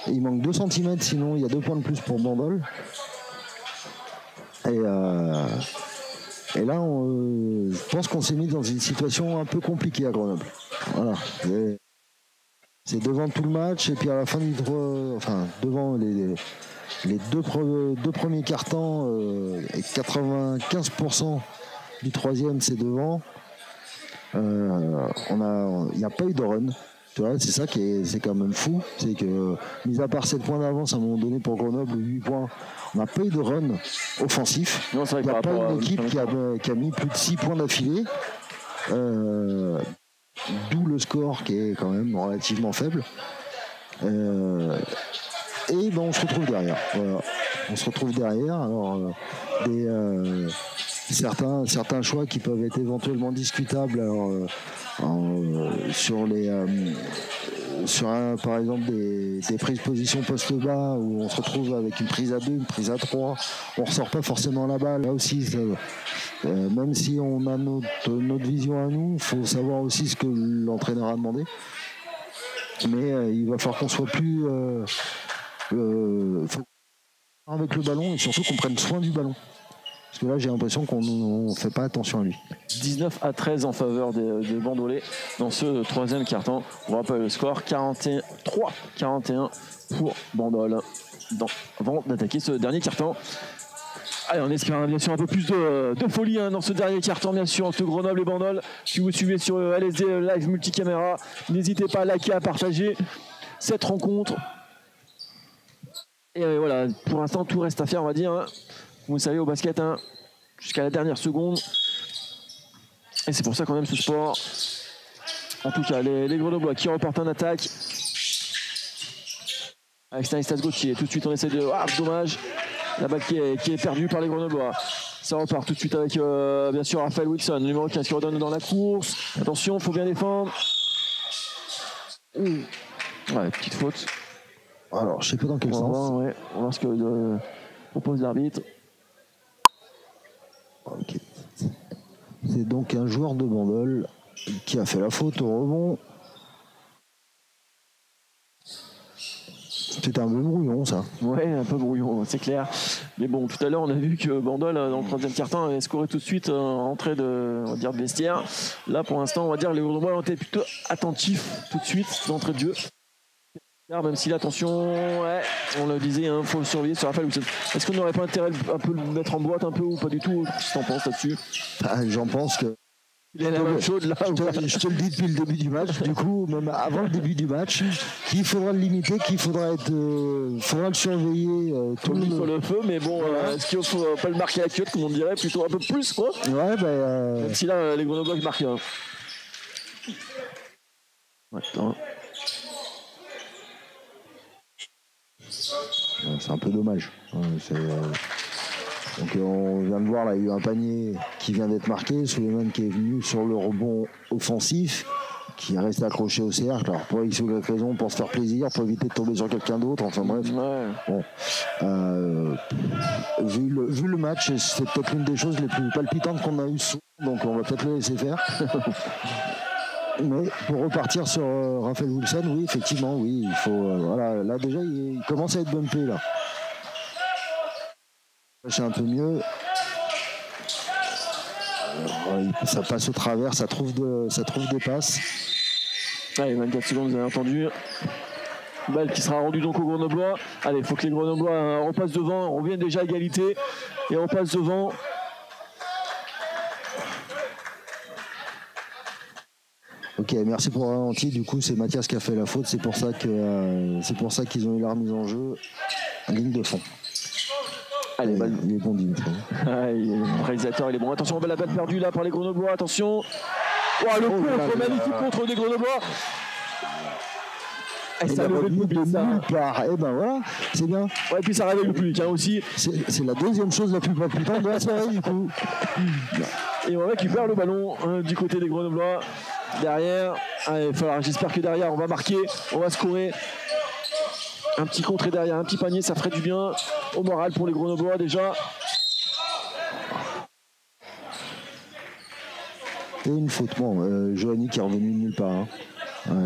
Il manque 2 cm, sinon il y a 2 points de plus pour Bandol. Et là, je pense qu'on s'est mis dans une situation un peu compliquée à Grenoble. Voilà. C'est devant tout le match et puis à la fin devant les deux premiers cartons et 95% du troisième, c'est devant. Il n'y a pas eu de run. Tu vois, c'est ça c'est quand même fou. C'est que, mis à part 7 points d'avance à un moment donné pour Grenoble, 8 points, on n'a pas eu de run offensif. Non, c'est vrai. Il n'y a pas une équipe qui a mis plus de 6 points d'affilée. D'où le score qui est quand même relativement faible. Et on se retrouve derrière. Voilà. On se retrouve derrière. Alors, certains choix qui peuvent être éventuellement discutables. Alors, par exemple des prises de position poste bas où on se retrouve avec une prise à 2, une prise à 3, on ressort pas forcément la balle. Là aussi, même si on a notre vision à nous, il faut savoir aussi ce que l'entraîneur a demandé. Mais il va falloir qu'on soit plus avec le ballon et surtout qu'on prenne soin du ballon. Parce que là, j'ai l'impression qu'on ne fait pas attention à lui. 19-13 en faveur de Bandolais dans ce troisième quart-temps. On rappelle le score 43-41 pour Bandol avant d'attaquer ce dernier quart-temps. Allez, on espère bien sûr un peu plus de folie dans ce dernier quart-temps, bien sûr, entre Grenoble et Bandol. Si vous suivez sur LSD Live Multicaméra, n'hésitez pas à liker, à partager cette rencontre. Et voilà, pour l'instant, tout reste à faire, on va dire. Hein. Vous savez, au basket, jusqu'à la dernière seconde. Et c'est pour ça qu'on aime ce sport. En tout cas, les Grenoblois qui repartent en attaque. Avec Stanislas Gauthier. Tout de suite, on essaie de... Ah, dommage. La balle qui est perdue par les Grenoblois. Ça repart tout de suite avec, bien sûr, Raphaël Wilson, numéro 15 qui redonne dans la course. Attention, il faut bien défendre. Ouais, petite faute. Alors, je sais pas dans quel sens. On va voir ce que propose l'arbitre. Ok. C'est donc un joueur de Bandol qui a fait la faute au rebond. C'était un peu brouillon, ça. Ouais, un peu brouillon, c'est clair. Mais bon, tout à l'heure, on a vu que Bandol, dans le troisième quart-temps, avait scoré tout de suite en entrée de, on va dire, de vestiaire. Là, pour l'instant, on va dire, les Grenoblois ont été plutôt attentifs tout de suite d'entrée de jeu. Même si l'attention, ouais, on le disait, il faut surveiller sur Raphaël Wilson. Est-ce qu'on n'aurait pas intérêt un peu le mettre en boîte un peu ou pas du tout? Qu'est-ce que t'en penses là-dessus? J'en pense que. Il est la même chose là. Je te le dis depuis le début du match, du coup, même avant le début du match, qu'il faudra le limiter, qu'il faudra le surveiller tout le sur le feu, mais bon, est-ce qu'il faut pas le marquer à la queue, comme on dirait, plutôt un peu plus, quoi? Ouais, même si là, les Grenoblois marquent. Attends. C'est un peu dommage. Donc on vient de voir, là, il y a eu un panier qui vient d'être marqué, Suleiman qui est venu sur le rebond offensif, qui est resté accroché au cercle, alors pour X ou Y raison, pour se faire plaisir, pour éviter de tomber sur quelqu'un d'autre, enfin bref. Ouais. Bon. Vu le match, c'est peut-être l'une des choses les plus palpitantes qu'on a eues souvent, donc on va peut-être le laisser faire. Mais pour repartir sur Raphaël Wilson, oui, effectivement, oui, il faut. Voilà, là déjà, il commence à être bumpé là. C'est un peu mieux. Ça passe au travers, ça trouve des passes. Allez, 24 secondes, vous avez entendu. Balle qui sera rendue donc aux Grenoblois. Allez, il faut que les Grenoblois repassent devant. On revient déjà à égalité et on passe devant. Ok, merci pour le ralenti. Du coup, c'est Mathias qui a fait la faute. C'est pour ça qu'ils ont eu la remise en jeu. Ligne de fond. Allez, balle. Il est bon, Dimitri. Le réalisateur, il est bon. Attention, la balle perdue là par les Grenoblois. Attention. Oh, le contre, magnifique contre des Grenoblois. Et ça levé le public, ça. Et ben voilà, c'est bien. Ouais, et puis ça réveille le public aussi. C'est la deuxième chose la plus palpitante de la soirée, du coup. Et on récupère le ballon du côté des Grenoblois. Derrière, j'espère que derrière on va marquer, on va scorer. Un petit contre et derrière, un petit panier, ça ferait du bien au moral pour les Grenoblois déjà. Et une faute, bon, Johanny qui est revenu de nulle part. Hein.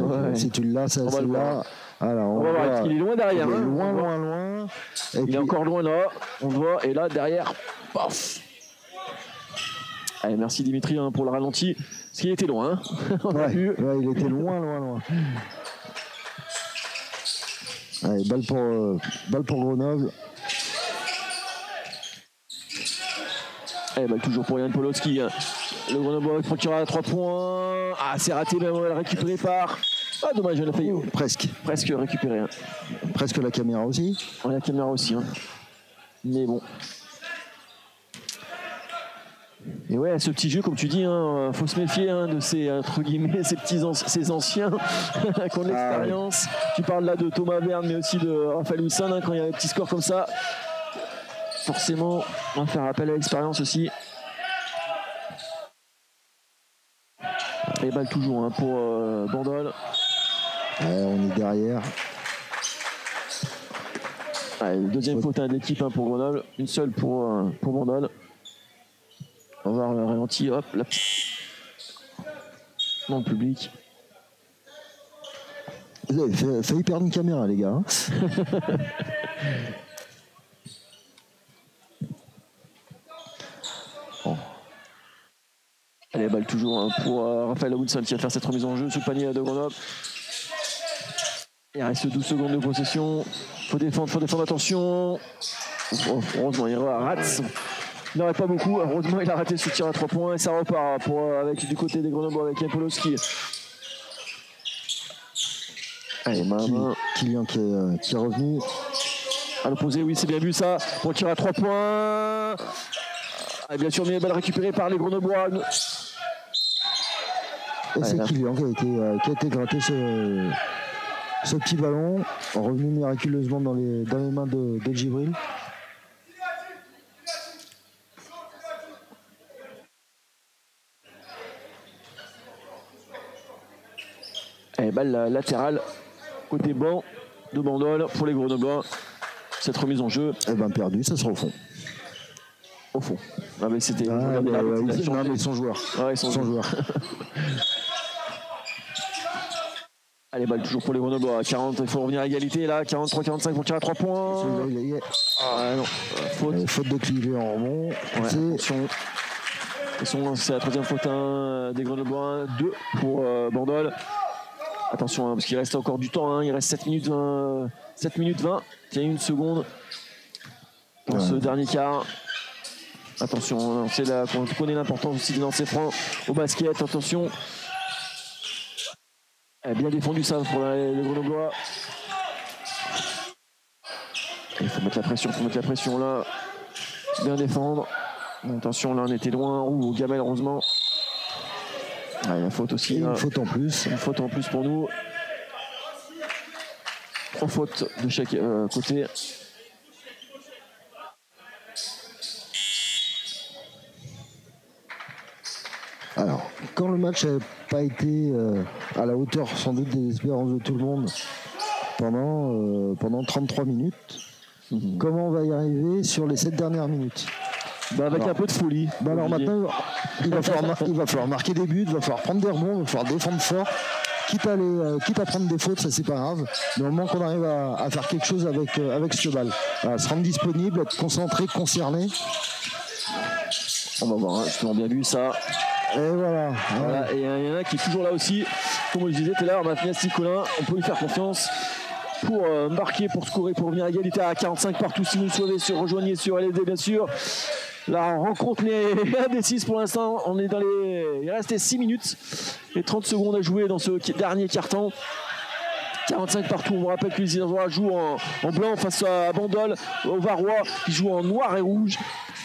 Ouais. Si tu l'as, ça c'est là. Alors, on va voir, parce qu'il est loin derrière. Loin. Et il est encore loin là, on le voit, et là derrière, paf. Allez, merci Dimitri pour le ralenti, parce qu'il était loin. Ouais, il était loin. Allez, balle pour Grenoble. Allez, balle toujours pour Yann Polowski. Le Grenoble procurera 3 points. Ah, c'est raté, mais on va le récupérer par. Ah, dommage, on a failli. Presque récupéré. Presque la caméra aussi. Ouais, la caméra aussi. Mais bon. Et ouais, ce petit jeu, comme tu dis, faut se méfier de ces, entre guillemets, ces anciens qui ont de l'expérience. Tu parles là de Thomas Verne, mais aussi de Raphaël Wilson, quand il y a des petits scores comme ça. Forcément, on va faire appel à l'expérience aussi. Et balle toujours pour Bandol. Ouais, on est derrière. Allez, deuxième faute d'équipe pour Grenoble, une seule pour Bandol. On va voir le ralenti, hop, là. Dans le public. Vous avez failli perdre une caméra, les gars. Bon. Allez, balle toujours pour Raphaël Wilson qui va faire cette remise en jeu sous le panier de Grenoble. Il reste 12 secondes de possession. Faut défendre, attention. Heureusement, il rate. Il n'aurait pas beaucoup. Heureusement, il a raté ce tir à 3 points et ça repart avec du côté des Grenoble avec Yann Polowski. Allez, Kylian qui est revenu. À l'opposé, oui, c'est bien vu ça. Pour tir à 3 points. Et bien sûr, mais balle récupérée par les Grenoblois. Et c'est Kylian qui a été gratté ce petit ballon, revenu miraculeusement dans les mains de Djibril. Et balle latérale côté banc de Bandol pour les Grenoblois. Cette remise en jeu. Eh ben perdu, ça sera au fond. Au fond. Ah mais c'était. Non, mais ils sont joueurs. Ouais, ils sont joueurs. Allez, balle toujours pour les Grenoblois. 40, il faut revenir à égalité là. 43-45 pour tirer à 3 points. Ah non, faute de Clivé en rebond. Ouais, c'est la troisième faute des Grenoblois. 2 pour Bandol. Attention, parce qu'il reste encore du temps. Il reste 7 minutes 20. 7 minutes 20. Il y a une seconde dans ce dernier quart. Attention, on connaît l'importance aussi des lancers francs au basket. Attention. Bien défendu ça pour les Grenoblois. Il faut mettre la pression là. Bien défendre. Attention, là on était loin. Gamel heureusement. La faute aussi. Une faute en plus. Une faute en plus pour nous. 3 fautes de chaque côté. Alors, quand le match n'a pas été à la hauteur sans doute des espérances de tout le monde pendant 33 minutes, comment on va y arriver sur les 7 dernières minutes? Avec un peu de folie. Alors maintenant, il va falloir marquer des buts, il va falloir prendre des rebonds, il va falloir défendre fort. Quitte à prendre des fautes, ça c'est pas grave. Mais au moment qu'on arrive à faire quelque chose avec cette balle. Voilà, se rendre disponible, être concentré, concerné. On va voir, justement bien vu ça. Et voilà. Et il y en a qui est toujours là aussi. Comme je disais tout à l'heure, Mathias Nicolin, on peut lui faire confiance pour marquer, pour scorer, pour venir à égalité à 45 partout. Si vous le souhaitez, rejoignez sur LSD bien sûr. La rencontre n'est indécise pour l'instant. On est dans il restait 6 minutes et 30 secondes à jouer dans ce dernier quart-temps. 45 partout. On vous rappelle que les Irois jouent en blanc face à Bandol, au Varois qui joue en noir et rouge.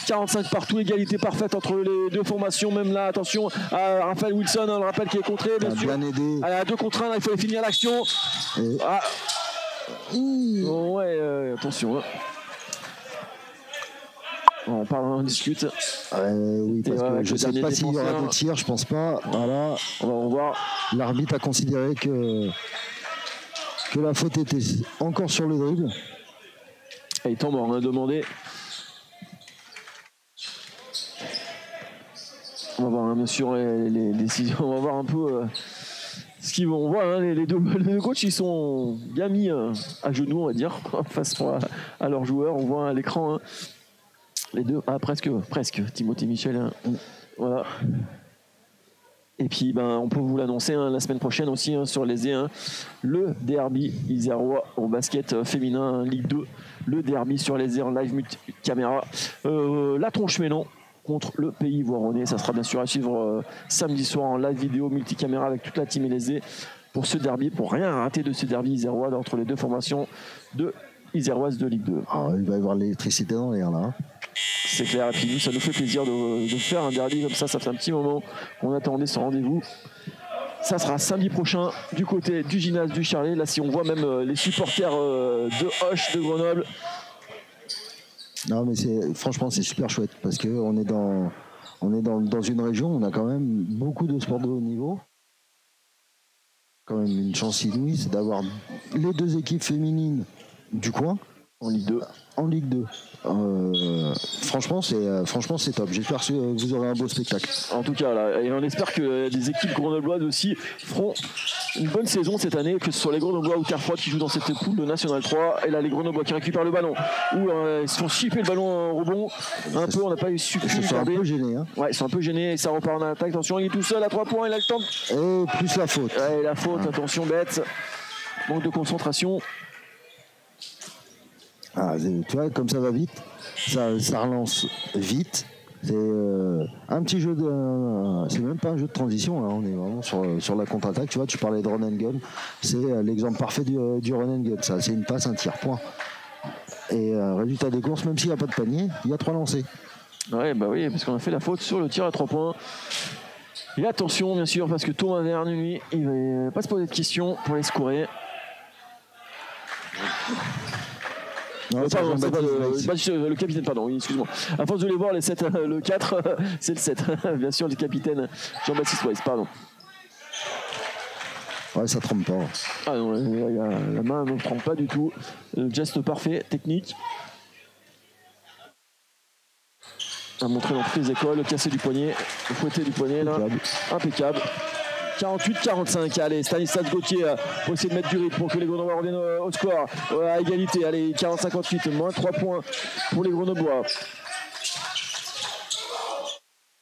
45 partout, égalité parfaite entre les deux formations. Même là, attention à Raphaël Wilson, on le rappelle, qui est contré, bien sûr. Bien aidé. À 2 contre 1, il fallait finir l'action. Attention. On parle, on discute. Oui, parce que je ne sais pas s'il y aura des tirs, je pense pas. Voilà. On va revoir. L'arbitre a considéré que la faute était encore sur le dribble. Et il tombe, on a demandé. On va voir bien sûr les décisions. On va voir un peu ce qu'ils vont voir. Les deux coachs, ils sont bien mis à genoux, on va dire, face à leurs joueurs. On voit à l'écran les deux. Presque. Timothée Michel. Voilà. Et puis, on peut vous l'annoncer la semaine prochaine aussi sur les E1. Le derby isérois au basket féminin Ligue 2. Le derby sur les E en live multi-caméra. La Tronche-Mélan contre le Pays Voironnais. Ça sera bien sûr à suivre samedi soir en live vidéo multicaméra avec toute la team LSD pour ce derby, pour rien rater de ce derby isérois entre les deux formations iséroises de Ligue 2. Il va y avoir l'électricité dans l'air là. C'est clair, et puis nous, ça nous fait plaisir de faire un derby comme ça. Ça fait un petit moment qu'on attendait ce rendez-vous. Ça sera samedi prochain du côté du gymnase du Charlet. Là, si on voit même les supporters de Hoche, de Grenoble. Non, mais franchement, c'est super chouette parce qu'on est dans une région où on a quand même beaucoup de sports de haut niveau. Quand même une chance inouïe, c'est d'avoir les 2 équipes féminines du coin en Ligue 2. En Ligue 2. Franchement, c'est top. J'espère que vous aurez un beau spectacle. En tout cas, là, et on espère que des équipes grenobloises aussi feront une bonne saison cette année, que ce soit les Grenoblois ou Terre Froide qui jouent dans cette poule de National 3. Et là, les Grenoblois qui récupèrent le ballon, où ils se font chipper le ballon en rebond. On n'a pas eu su. Ils sont un peu gênés. Ouais, ils sont un peu gênés et ça repart en attaque. Attention, il est tout seul à 3 points, il a le temps. Et plus la faute. Ouais, la faute, attention, bête. Manque de concentration. Tu vois, comme ça va vite, ça relance vite. C'est un petit jeu c'est même pas un jeu de transition, là. On est vraiment sur la contre-attaque. Tu vois, tu parlais de run and gun. C'est l'exemple parfait du run and gun. Ça, c'est une passe, un tir, point. Et résultat des courses, même s'il n'y a pas de panier, il y a 3 lancers. Oui, parce qu'on a fait la faute sur le tir à 3 points. Et attention, bien sûr, parce que Thomas Verne, lui, il va pas se poser de questions pour les scorer. Non, c'est pas le capitaine, pardon, oui, excuse-moi. À force de les voir, les 7, le 4, c'est le 7. Bien sûr, le capitaine Jean-Baptiste Weiss, pardon. Ouais, ça trompe pas. Ah non, la main ne trempe pas du tout. Le geste parfait, technique. A montré dans toutes les écoles, le cassé du poignet, le fouetté du poignet là. Impeccable. 48-45, allez, Stanislas Gauthier pour essayer de mettre du rythme pour que les Grenoblois reviennent au score, à égalité. Allez, 40-58, moins 3 points pour les Grenoblois.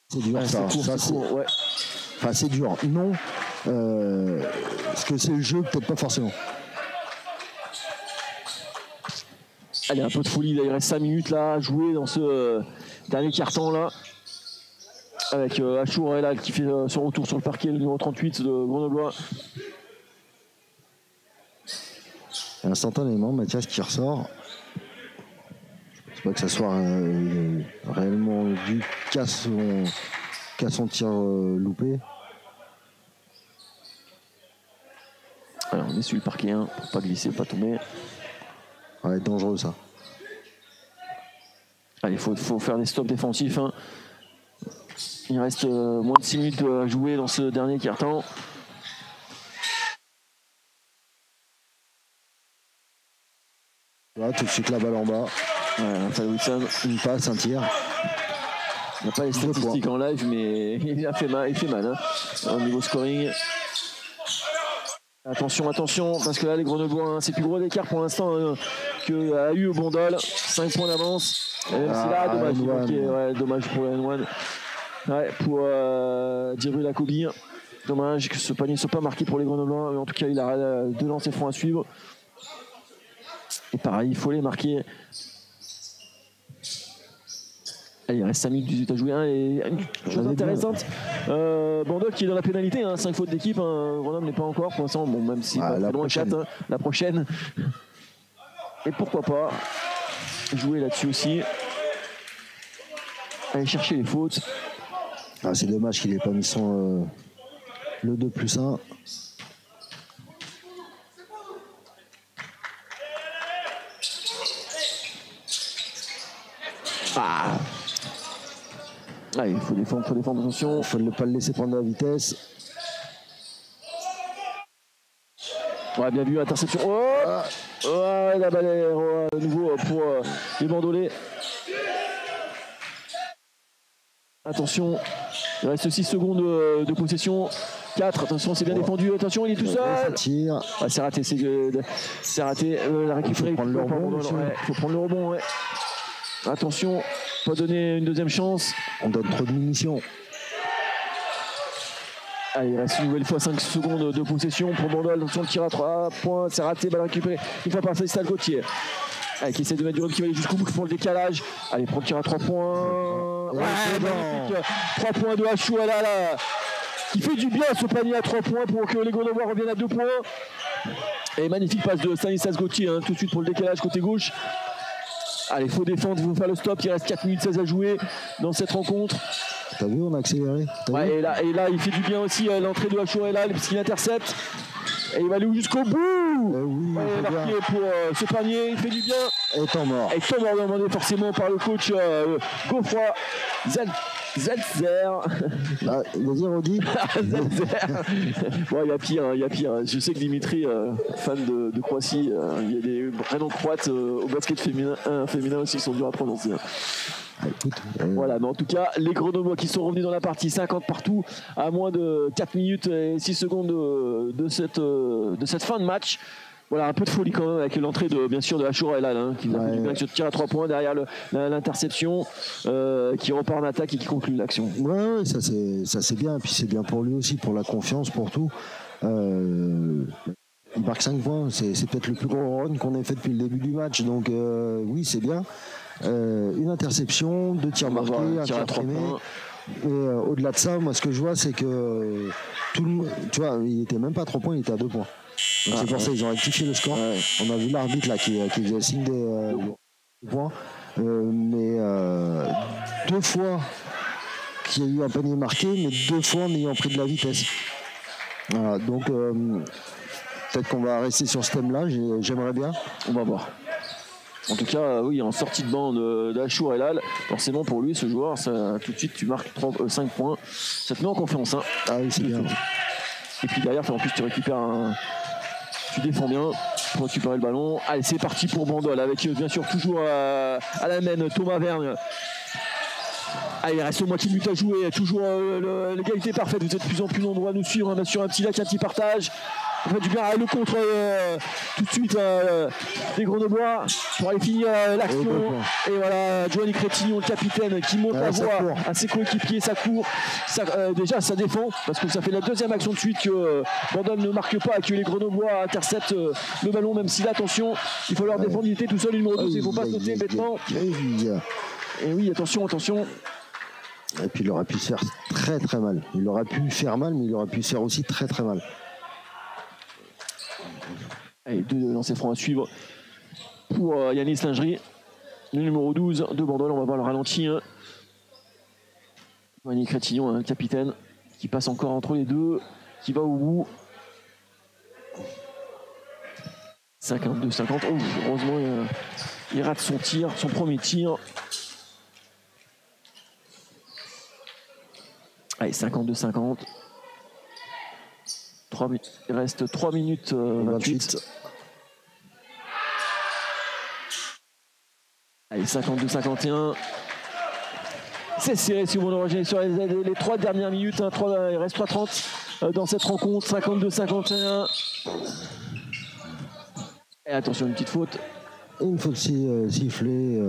C'est dur, ça, c'est court, ouais. Enfin, c'est dur, non. Ce que c'est le jeu, peut-être pas forcément. Allez, un peu de folie, là, il reste 5 minutes là à jouer dans ce dernier quart-temps là. Avec Achour Elal qui fait son retour sur le parquet, le numéro 38 de Grenoblois. Instantanément, Mathias qui ressort. Je pense pas que ça soit réellement dû qu'à son tir loupé. Alors on est sur le parquet 1 pour pas glisser, pas tomber. Ouais, dangereux ça. Allez, faut faire des stops défensifs. Hein. Il reste moins de 6 minutes à jouer dans ce dernier quart-temps. Là, tout de suite la balle en bas. Raphaël Wilson. Une passe, un tir. Il n'y a pas les statistiques en live, mais il a fait mal, hein, au niveau scoring. Attention, parce que là, les Grenoblois, hein, c'est plus gros d'écart pour l'instant qu'a eu au Bandol. 5 points d'avance. Et même si là, dommage pour la N1. Ouais, pour Djibril Lakobi. Dommage que ce panier ne soit pas marqué pour les Grenoblois, mais en tout cas, il a 2 lancers francs à suivre. Et pareil, il faut les marquer. Allez, il reste 5 minutes 18 à jouer. Hein, et une chose intéressante, Bandol qui est dans la pénalité, hein, 5 fautes d'équipe. Hein, Grenoble n'est pas encore pour l'instant, bon, même si la loin 4, hein, la prochaine. Et pourquoi pas jouer là-dessus aussi. Aller chercher les fautes. Ah, c'est dommage qu'il n'ait pas mis son le 2+1. Il faut défendre, attention. Il ne faut pas le laisser prendre la vitesse. Ouais, bien vu, interception. La balle est à nouveau pour les Bandolais. Attention, il reste 6 secondes de possession. 4, attention, c'est bien défendu. Attention, il est tout seul. C'est raté, c'est raté. La récupérer. Il faut prendre le rebond. Ouais. Attention, pas donner une deuxième chance. On donne trop de munitions. Allez, il reste une nouvelle fois 5 secondes de possession pour Bandol. Attention, le tir à 3 points, c'est raté, balle récupérée. Une fois par Stanislas Gauthier. Allez, qui essaie de mettre du rythme, qui va aller jusqu'au bout pour le décalage. Allez, prend le tir à 3 points. Magnifique. 3 points de Achour là, qui fait du bien ce panier à 3 points pour que les Grenoblois reviennent à 2 points. Et magnifique passe de Stanislas Gauthier, hein, tout de suite pour le décalage côté gauche. Allez, il faut défendre, il faut faire le stop. Il reste 4 minutes 16 à jouer dans cette rencontre. T'as vu, on a accéléré. Et là, il fait du bien aussi l'entrée de Achour là, puisqu'il intercepte. Et il va aller jusqu'au bout. Marqué pour ce panier, il fait du bien. Et temps mort. Et temps mort demandé forcément par le coach Geoffroy Zeltzer. Vas-y, Rodi. Bon, il y a pire. Je sais que Dimitri, fan de Croatie, il y a des prénoms croates au basket féminin aussi, qui sont durs à prononcer. Voilà, mais en tout cas, les Grenoblois qui sont revenus dans la partie, 50 partout, à moins de 4 minutes et 6 secondes de cette fin de match. Voilà, un peu de folie quand même avec l'entrée bien sûr de Achour Elal, hein, qui a fait du bien sur le tir à 3 points derrière l'interception, qui repart en attaque et qui conclut l'action. Ouais, ça c'est bien, et puis c'est bien pour lui aussi, pour la confiance, pour tout. Il marque 5 points, c'est peut-être le plus gros run qu'on ait fait depuis le début du match, donc oui, c'est bien. Une interception, 2 tirs marqués, un tir primé. Et au-delà de ça, moi ce que je vois, c'est que tout le monde, tu vois, il était même pas à 3 points, il était à 2 points. Donc c'est pour ça qu'ils ont rectifié le score. On a vu l'arbitre là qui faisait le signe des points. Mais 2 fois qu'il y a eu un panier marqué, mais 2 fois en ayant pris de la vitesse. Voilà, donc peut-être qu'on va rester sur ce thème-là, j'aimerais bien. On va voir. En tout cas, oui, en sortie de banc d'Achour Elal, forcément pour lui, ce joueur, ça, tout de suite, tu marques 5 points. Ça te met en confiance. Hein. Ah oui, c'est bien. Et puis derrière, en plus, tu récupères un. Tu défends bien pour récupérer le ballon. Allez, c'est parti pour Bandol avec bien sûr toujours à la main Thomas Vergne. Allez, il reste au moitié de minute à jouer. Toujours l'égalité parfaite. Vous êtes de plus en plus nombreux à nous suivre. On a sur un petit like, un petit partage. On fait du bien. Le contre tout de suite des Grenoblois pour aller finir l'action. Et voilà, Giovanni Crétignon, le capitaine, qui monte la voie à ses coéquipiers. Ça court. Déjà, ça défend parce que ça fait la deuxième action de suite que Bandol ne marque pas et que les Grenoblois interceptent le ballon. Même si, attention, il faut leur défendre. Il était tout seul, le numéro 12. Il ne faut pas sauter bêtement. Et oui, attention, attention. Et puis il aurait pu se faire très très mal. Il aurait pu faire mal, mais il aurait pu se faire aussi très très mal. Allez, 2 lancers francs à suivre pour Yanis Lingerie, le numéro 12 de Bandol. On va voir le ralenti. Giovanni Crétignon, le capitaine, qui passe encore entre les deux, qui va au bout. 52-50. Oh, heureusement, il rate son tir, son premier tir. Allez, 52-50. Il reste 3 minutes 28. Allez, 52-51. C'est serré si vous l'enregistrez sur les 3 dernières minutes. Il reste 3-30 dans cette rencontre. 52-51. Et attention, une petite faute. Et une faute sifflée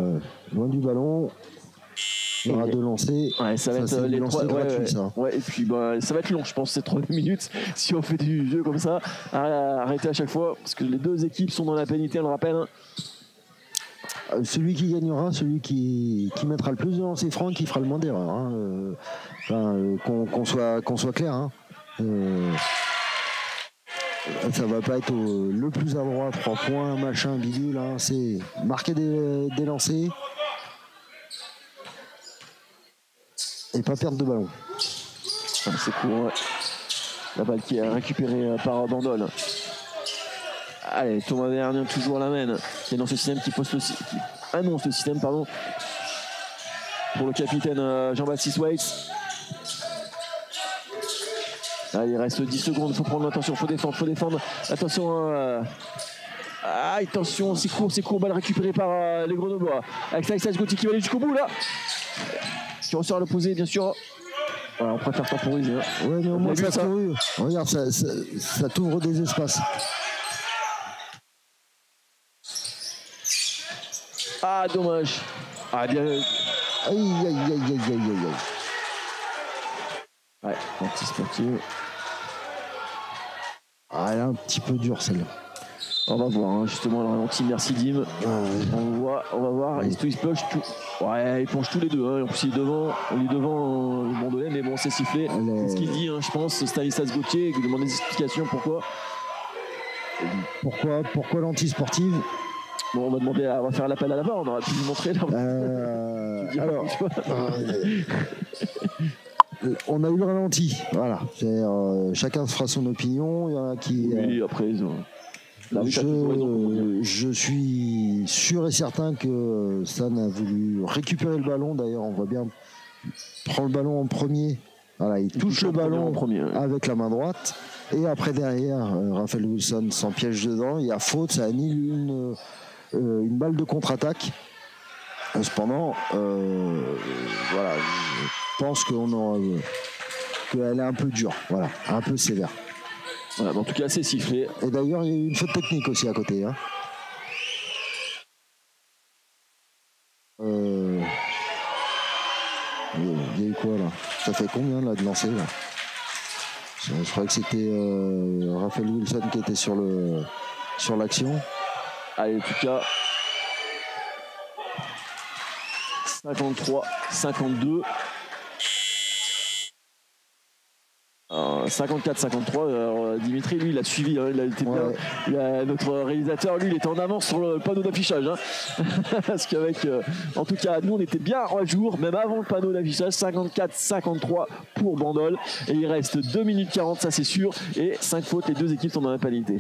loin du ballon. Il y aura 2 lancers. Ouais, ça va être les 3 gratuits, ça. Ouais, et puis ça va être long, je pense, ces 3 minutes. Si on fait du jeu comme ça, arrêtez à chaque fois, parce que les 2 équipes sont dans la pénalité, on le rappelle. Celui qui gagnera, celui qui mettra le plus de lancers francs, qui fera le moins d'erreurs. Qu'on soit clair. Ça va pas être le plus adroit, 3 points, machin, bidule. C'est marquer des lancers. Et pas perdre de ballon. C'est cool, ouais. La balle qui est récupérée par Bandol. Allez, Thomas Vergne toujours à la main, qui est dans ce système, qui annonce le système, pardon, pour le capitaine Jean-Baptiste Waits. Allez, il reste 10 secondes, il faut prendre attention, faut défendre. Attention, attention, c'est court, balle récupérée par les Grenoblois. Avec Stanislas Gauthier qui va aller jusqu'au bout là. Qui ressort à l'opposé, bien sûr. Voilà, on préfère temporiser. Ouais, mais au moins ça couru. Regarde, ça t'ouvre des espaces. Ah, dommage. Ah, bien. Aïe. Ouais, anti-sportive. Ah, elle est un petit peu dure celle-là. On va voir, justement, le ralenti. Merci Dim. On va voir. Il se plonge tout. Ouais, ils plongent tous les deux. En plus, il est devant le Bandolais, mais bon, c'est sifflé. C'est ce qu'il dit, je pense, Stanislas Gauthier, qui demande des explications. Pourquoi l'anti-sportive? Bon, on va faire l'appel à la barre, on aurait pu lui montrer. Alors, on a eu le ralenti. Voilà. Chacun se fera son opinion. Il y en a qui. Oui, après, je suis sûr et certain que Stan a voulu récupérer le ballon. D'ailleurs, on voit bien prendre le ballon en premier. Voilà, il touche le ballon en premier, avec la main droite. Et après, derrière, Raphaël Wilson s'en piège dedans. Il y a faute, ça annule une balle de contre-attaque. Cependant, voilà, je pense qu'elle est un peu dure, voilà, un peu sévère. Voilà, en tout cas, c'est sifflé. Et d'ailleurs, il y a eu une faute technique aussi à côté. Il y a eu quoi là? Ça fait combien là de lancer là? Je crois que c'était Raphaël Wilson qui était sur l'action. Allez, en tout cas, 53, 52. 54-53, Dimitri, lui, il a suivi, il a été bien. Notre réalisateur, lui, il était en avance sur le panneau d'affichage. Parce qu'avec, en tout cas, nous, on était bien à jour, même avant le panneau d'affichage. 54-53 pour Bandol. Et il reste 2 minutes 40, ça c'est sûr. Et 5 fautes, les 2 équipes sont dans la pénalité.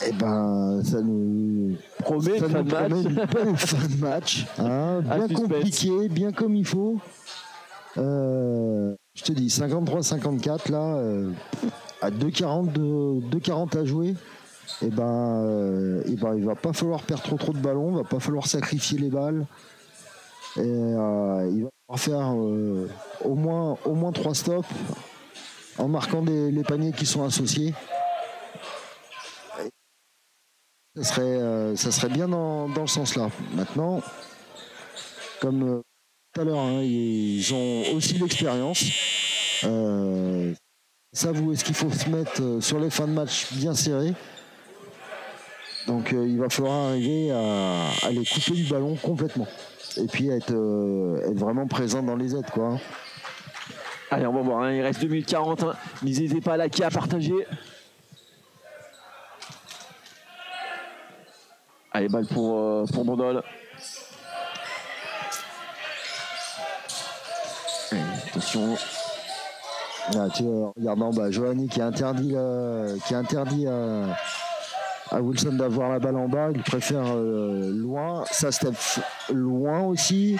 Eh ben, ça nous promet une fin de match. Bien compliqué, bien comme il faut. Je te dis, 53-54, là, à 2,40 à jouer, et ben, il va pas falloir perdre trop de ballons, il va pas falloir sacrifier les balles. Et il va falloir faire au moins 3 stops en marquant les paniers qui sont associés. Ça serait bien dans le sens là. Maintenant, comme tout à l'heure, hein, ils ont aussi l'expérience. Savent où est-ce qu'il faut se mettre sur les fins de match bien serrés. Donc il va falloir arriver à les couper du ballon complètement. Et puis être vraiment présent dans les aides, quoi. Allez, on va voir, hein, il reste 2 minutes 40. Hein. N'hésitez pas à liker, à partager. Allez, balle pour Bandol. Allez, attention. Ah, regarde, Johanny qui a interdit à Wilson d'avoir la balle en bas. Il préfère loin. Ça step loin aussi.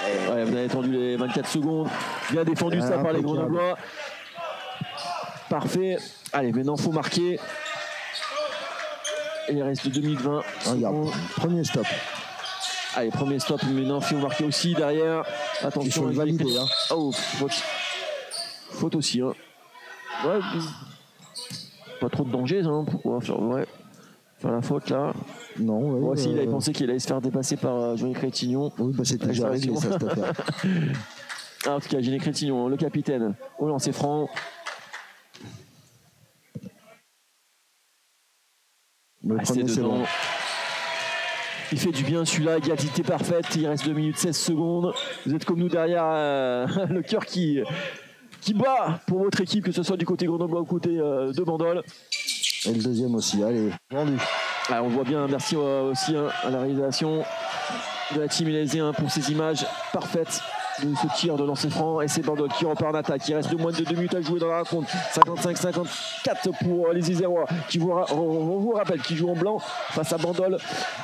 Ouais, vous avez attendu les 24 secondes. Bien défendu ça par les Grenoblois. Parfait. Allez, maintenant il faut marquer. Et il reste 2 minutes 20. Regarde, premier stop. Allez, premier stop. Maintenant il faut marquer aussi derrière. Attention, il faut le valider. Hein. Oh, faute aussi. Hein. Ouais, pas trop de danger, hein, pourquoi faire la faute là. Non, ouais, il avait pensé qu'il allait se faire dépasser par Johnny Crétignon. Oui, c'était déjà réglé ça, cette affaire. En tout cas, Johnny Crétignon, le capitaine, au lancer franc. C'est dedans. Bon. Il fait du bien celui-là, égalité parfaite. Il reste 2 minutes 16 secondes. Vous êtes comme nous derrière, le cœur qui bat pour votre équipe, que ce soit du côté Grenoble ou du côté de Bandol. Et le deuxième aussi, allez, vendu. On voit bien, merci aussi à la réalisation de la team Ilésien pour ces images parfaites de ce tir de lancer franc. Et c'est Bandol qui repart en attaque. Il reste moins de 2 minutes à jouer dans la rencontre. 55-54 pour les Isérois qui on vous rappelle qui joue en blanc face à Bandol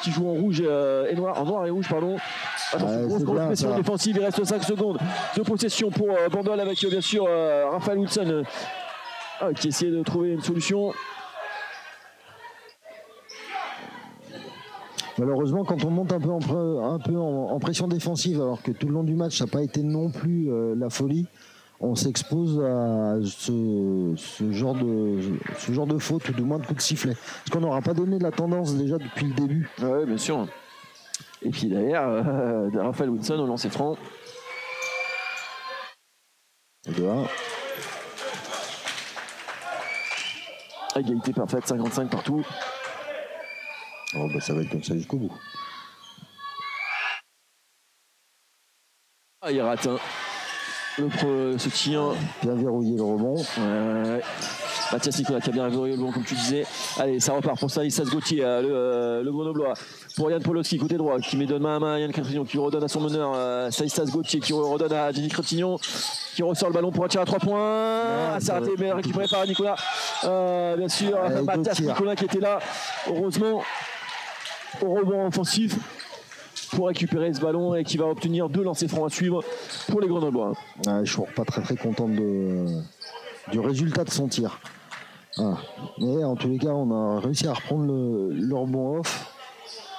qui joue en rouge et noir, en noir et rouge pardon. Attention, grosse pression défensive. Il reste 5 secondes de possession pour Bandol avec bien sûr Raphaël Wilson qui essayait de trouver une solution. Malheureusement, quand on monte un peu en pression défensive, alors que tout le long du match, ça n'a pas été non plus la folie, on s'expose à ce genre de faute ou de moins de coups de sifflet. Parce qu'on n'aura pas donné de la tendance déjà depuis le début. Oui, bien sûr. Et puis derrière, Raphaël Wilson au lancer franc. 2-1. Égalité parfaite, 55 partout. Ça va être comme ça jusqu'au bout. Il rate ce tir. Bien verrouillé le rebond. Mathias Nicolas qui a bien verrouillé le rebond comme tu disais. Allez, ça repart pour Stanislas Gauthier, le Grenoblois. Pour Yann Polowski, côté droit, qui met de main à main à Yann Crétignon, qui redonne à son meneur Stanislas Gauthier, qui redonne à Jenny Crétignon, qui ressort le ballon pour un tir à 3 points. C'est raté, mais récupéré par Nicolas. Bien sûr, Mathias Nicolas qui était là, heureusement, au rebond offensif pour récupérer ce ballon et qui va obtenir 2 lancers francs à suivre pour les Grenoblois. Je suis pas très content du résultat de son tir. Mais en tous les cas, on a réussi à reprendre le rebond off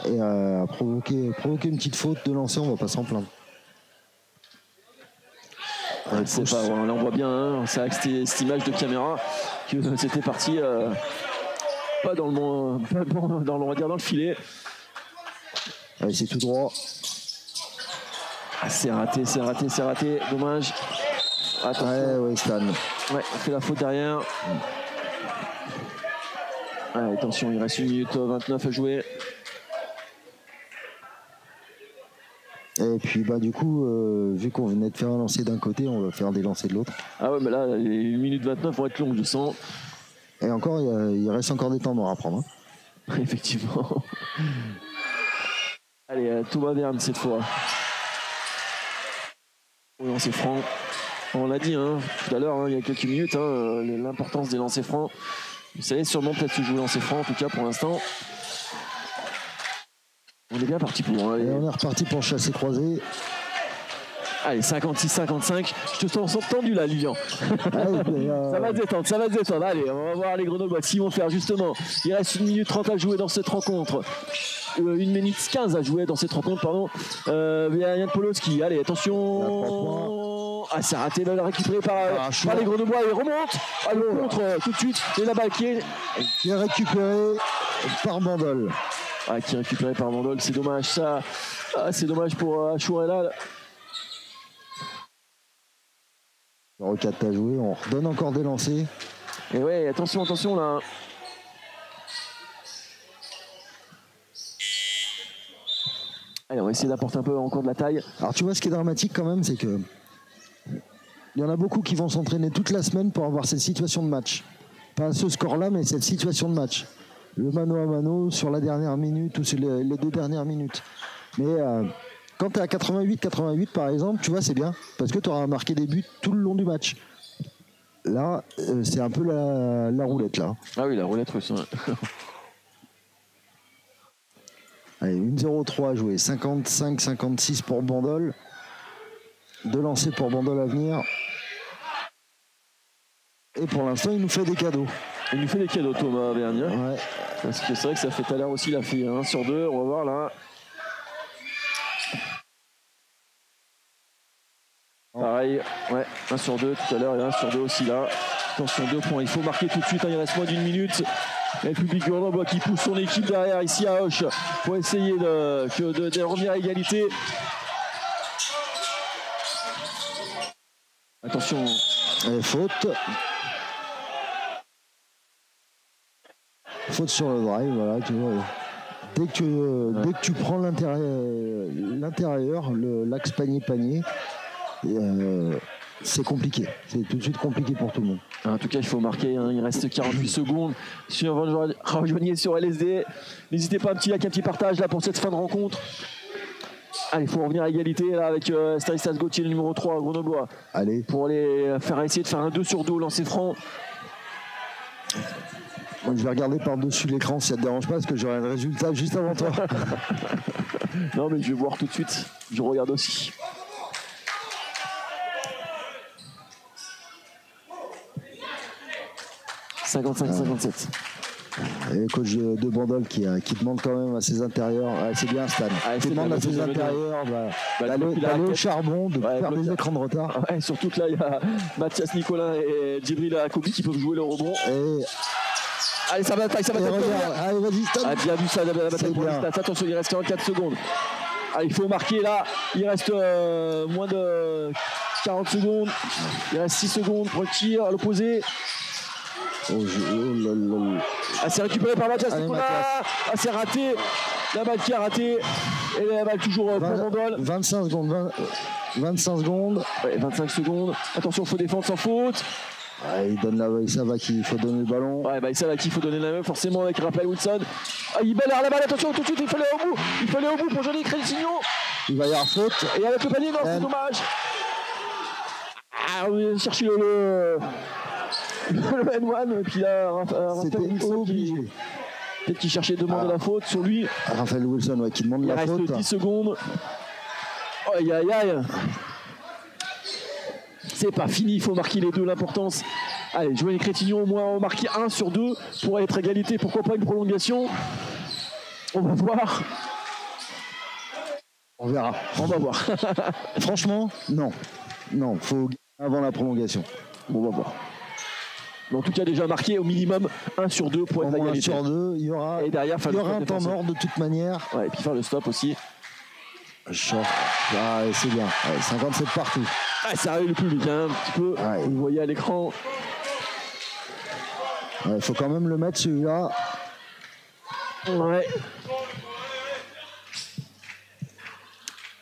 et à provoquer une petite faute de lancer, on va pas s'en plaindre. Là on voit bien, c'est avec cette image de caméra que c'était parti pas dans le filet. Allez, c'est tout droit. C'est raté, dommage. Ouais, Stan. Ouais, on fait la faute derrière. Allez, attention, il reste 1 minute 29 à jouer. Et puis du coup, vu qu'on venait de faire un lancer d'un côté, on va faire des lancers de l'autre. Ah ouais, mais là, les 1 minute 29 vont être longues, je sens. Et encore, il reste encore des temps à prendre. Hein. Effectivement. Allez, Thomas Verne cette fois. Au lancer franc. On l'a dit tout à l'heure, il y a quelques minutes, l'importance des lancers francs. Vous savez sûrement peut-être se jouer lancer franc, en tout cas pour l'instant. On est bien parti pour. Et on est reparti pour chasser croisé. Allez, 56-55. Je te sens tendu là, Lilian. Ça va se détendre, ça va se détendre. Allez, on va voir les Grenoblois s'ils vont faire justement. Il reste 1 minute 30 à jouer dans cette rencontre. 1 minute 15 à jouer dans cette rencontre, pardon. Yann Polowski, allez, attention. Ah, c'est raté, là, récupéré par les Grenoblois. Il remonte. Ah, le contre tout de suite. Et la balle qui est récupérée par Bandol. Ah, qui est récupéré par Bandol, c'est dommage ça. Ah, c'est dommage pour Achourella. 0-4 à jouer, on redonne encore des lancers. Et ouais, attention là. Allez, on va essayer d'apporter un peu encore de la taille. Alors tu vois, ce qui est dramatique quand même, c'est que il y en a beaucoup qui vont s'entraîner toute la semaine pour avoir cette situation de match. Pas ce score-là, mais cette situation de match. Le mano à mano sur la dernière minute ou sur les 2 dernières minutes. Mais quand tu es à 88 par exemple, tu vois, c'est bien, parce que tu auras marqué des buts tout le long du match. Là, c'est un peu la roulette, là. Ah oui, la roulette russe. Ouais. Allez, 1-0-3 à jouer, 55-56 pour Bandol. 2 lancers pour Bandol à venir. Et pour l'instant, il nous fait des cadeaux. Il nous fait des cadeaux, Thomas Vernier. Ouais. Parce que c'est vrai que ça fait tout à l'heure aussi, il a fait 1 sur 2. On va voir là. Pareil, ouais, 1 sur 2 tout à l'heure et 1 sur 2 aussi là. Attention, 2 points. Il faut marquer tout de suite, il reste moins d'1 minute. Et le public Grenoble qui pousse son équipe derrière ici à Auch pour essayer de revenir à égalité. Attention. Et faute. Faute sur le drive, voilà, tu vois. Dès que tu prends l'intérieur, l'axe panier-panier, c'est compliqué. C'est tout de suite compliqué pour tout le monde. En tout cas, il faut marquer. Hein. Il reste 48 secondes. Si vous rejoignez sur LSD, n'hésitez pas avec un petit partage là pour cette fin de rencontre. Allez, il faut revenir à égalité là avec Stanislas Gauthier, le numéro 3 Grenoblois. Allez. Pour essayer de faire un 2 sur 2 au lancer franc. Moi, je vais regarder par-dessus l'écran si ça ne te dérange pas, parce que j'aurai le résultat juste avant toi. Non, mais je vais voir tout de suite. Je regarde aussi. « 55-57. » Et le coach de Bandol qui demande quand même à ses intérieurs, c'est bien Stan, qui demande à ses intérieurs d'aller au charbon, de faire des écrans de retard. Ouais, surtout que là, il y a Mathias Nicolin et Djibril Akobi qui peuvent jouer le rebond. Et... Allez, ça va taille. Allez, vas-y, Stan. Ah, bien vu ça, la bataille pour les stats. Attention, il reste 44 secondes. Allez, il faut marquer là. Il reste moins de 40 secondes. Il reste 6 secondes pour le tir à l'opposé. Ah, c'est récupéré par Mathias Nicolas. Ah, c'est raté. La balle qui a raté. Et la balle toujours pour Bandol. 25 secondes. 25 secondes. Ouais, 25 secondes. Attention, il faut défendre sans faute. Ouais, il donne il savent à qui il faut donner le ballon. Ouais, il savent à qui il faut donner la main, forcément, avec Raphaël Wilson. Ah, il balère la balle, attention, tout de suite, il faut aller au bout. Il faut aller au bout pour Johnny Crédicignon. Il va y avoir faute. Et avec le panier, non, c'est dommage. Ah, on vient chercher le N1, et puis là, Raphaël Wilson qui... Peut-être qu'il cherchait à demander la faute sur lui. Raphaël Wilson, ouais, qui demande la faute. Il reste 10 secondes. Aïe, aïe, aïe. C'est pas fini, il faut marquer les deux, l'importance. Allez, jouer les Crétignon, au moins marquer 1 sur 2 pour être égalité, pourquoi pas une prolongation. On va voir. On verra. On va voir. Franchement, non. Non, faut gagner avant la prolongation. Bon, on va voir. Mais en tout cas, déjà marqué au minimum 1 sur 2 pour être égalité. 1 sur 2, il y aura, et derrière, il y aura un temps mort de toute manière. Ouais, et puis faire le stop aussi. Ah, c'est bien. Ouais, 57 partout. Ah, ça arrive le public, hein, un petit peu. Ouais. Vous le voyez à l'écran. Il faut quand même le mettre celui-là. Ouais.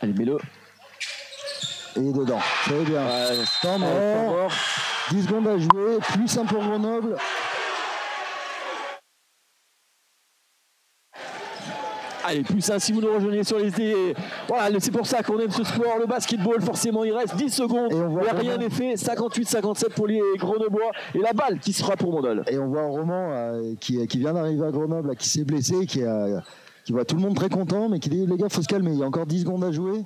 Allez, mets-le. Et dedans. C'est bien. Ouais, temps mort. 10 secondes à jouer. Plus 1 pour Grenoble. Allez, plus 1 si vous nous rejoignez sur les idées. Voilà, c'est pour ça qu'on aime ce sport, le basketball. Forcément, il reste 10 secondes. Et rien n'est fait. 58-57 pour les Grenoblois. Et la balle qui sera pour Bandol. Et on voit un Roman qui vient d'arriver à Grenoble, qui s'est blessé, qui voit tout le monde très content, mais qui dit les gars, faut se calmer. Il y a encore 10 secondes à jouer.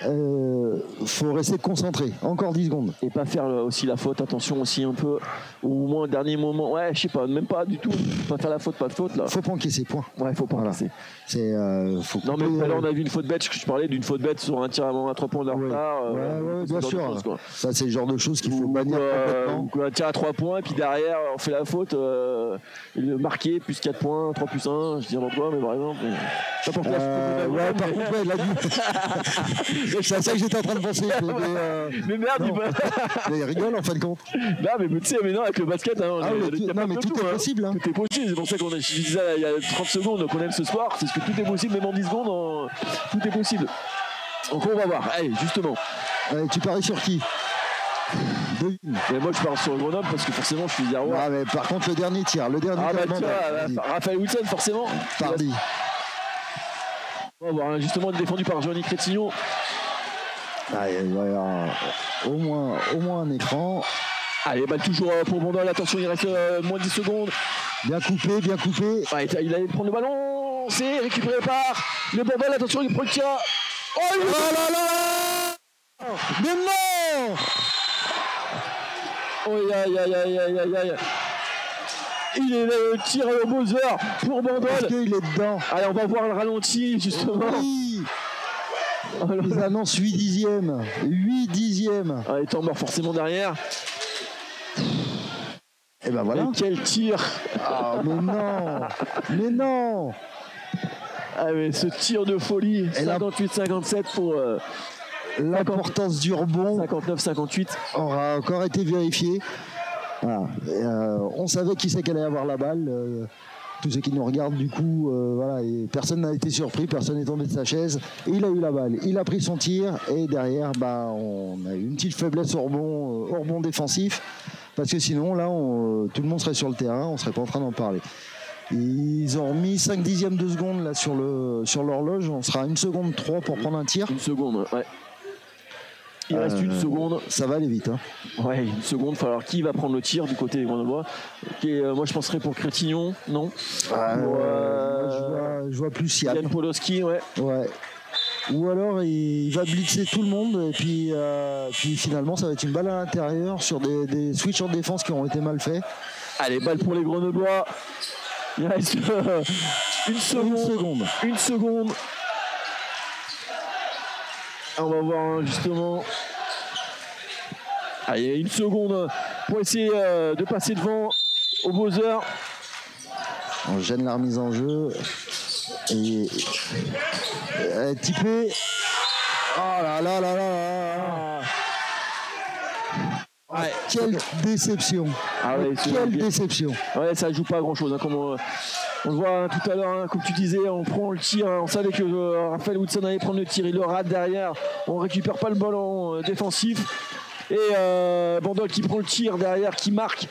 faut rester concentré. Encore 10 secondes. Et pas faire aussi la faute, attention aussi un peu, au moins au dernier moment. Ouais, je sais pas, même pas du tout. Pas faire la faute, pas de faute là. Faut pas encaisser, point. Ouais, faut pas encaisser. Faut non, mais tout à l'heure, on a vu une faute bête. Je parlais d'une faute bête sur un tir avant à 3 points de retard. Ouais, bien sûr. Ça, c'est le genre de choses qu'il faut bannir complètement. Un tir à 3 points, et puis derrière, on fait la faute. Marqué, plus 4 points, 3 plus 1. Je dis n'importe quoi, mais par exemple. Par contre, il a dit. C'est à ça que j'étais en train de penser. Mais merde, mais il rigole en fin de compte. Non, mais tu sais, non, avec le basket, hein, mais tout est possible. Tout est possible. C'est pour ça qu'on je disais il y a 30 secondes qu'on aime ce soir. C'est ce que tout est possible, même en 10 secondes, tout est possible. Donc on va voir. Allez, justement. Allez, tu paries sur qui? Mais moi je pars sur Grenoble parce que forcément je suis zéro. Ah, mais par contre le dernier tir, Raphaël Wilson forcément. Pardi. On va voir, justement défendu par Johnny Crétignon. Il va y avoir au moins un écran. Allez, balle toujours pour Bandol. Attention, il reste moins de 10 secondes. Bien coupé. Ouais, il allait prendre le ballon. C'est récupéré par le Bandol. Attention, il prend le tir. Oh là là. Mais non. Oh, aïe. Il est le tir au buzzer pour Bandol. Est-ce qu'il est dedans? Allez, on va voir le ralenti, justement. Oui. Ils annoncent 8 dixièmes. 8 dixièmes. Allez, temps mort forcément derrière. Et ben voilà. Et quel tir. Ah, mais non. Ah, mais ce tir de folie. 58-57 pour... l'importance du rebond 59-58 aura encore été vérifié. Voilà. On savait qui c'est qu'elle allait avoir la balle. Tous ceux qui nous regardent du coup, voilà, et personne n'a été surpris, personne n'est tombé de sa chaise. Et il a eu la balle, il a pris son tir et derrière, on a eu une petite faiblesse au rebond défensif parce que sinon là, tout le monde serait sur le terrain, on serait pas en train d'en parler. Ils ont remis 5 dixièmes de seconde là sur l'horloge, on sera à 1 seconde 3 pour prendre un tir. 1 seconde, ouais. Il reste 1 seconde. Ça va aller vite. Hein. Ouais, 1 seconde. Il va falloir qui va prendre le tir du côté des Grenoblois. Moi, je penserais pour Crétignon, non je vois plus Yann. Yann Podolski, ouais. Ou alors il va blitzer tout le monde et puis finalement ça va être une balle à l'intérieur sur des switches en défense qui ont été mal faits. Allez, balle pour les Grenoblois. Il reste 1 seconde. 1 seconde. On va voir justement. Allez, 1 seconde pour essayer de passer devant au buzzer. On gêne la remise en jeu. Et typé. Oh là là là là. Ouais. Quelle déception. Ah ouais, quelle déception. Ouais, ça joue pas à grand chose. Hein, comme on le voit tout à l'heure, comme tu disais, on prend le tir. On savait que Raphaël Woodson allait prendre le tir. Il le rate derrière. On récupère pas le ballon défensif. Et Bandol qui prend le tir derrière, qui marque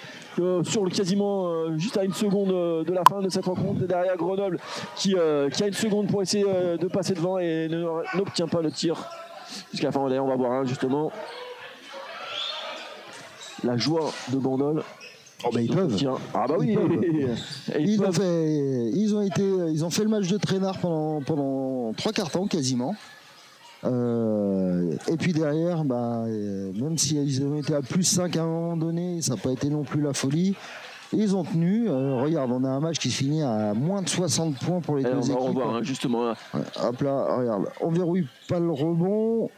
sur le quasiment juste à 1 seconde de la fin de cette rencontre. Et derrière Grenoble qui a 1 seconde pour essayer de passer devant et n'obtient pas le tir. Jusqu'à la fin, on va voir justement la joie de Bandol. Oh bah ils peuvent. Ah bah oui. Ils ont fait le match de traînard pendant 3 quarts temps quasiment. Et puis derrière, même s'ils ont été à plus 5 à un moment donné, ça n'a pas été non plus la folie. Ils ont tenu. Regarde, on a un match qui se finit à moins de 60 points pour les deux équipes. On va revoir justement. Là. Ouais, hop là, regarde. On verrouille pas le rebond.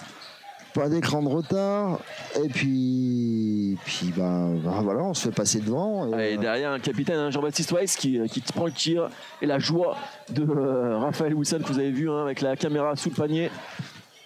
Pas d'écran de retard et puis voilà, on se fait passer devant. Et derrière un capitaine, Jean-Baptiste Weiss qui prend le tir et la joie de Raphaël Wilson que vous avez vu avec la caméra sous le panier.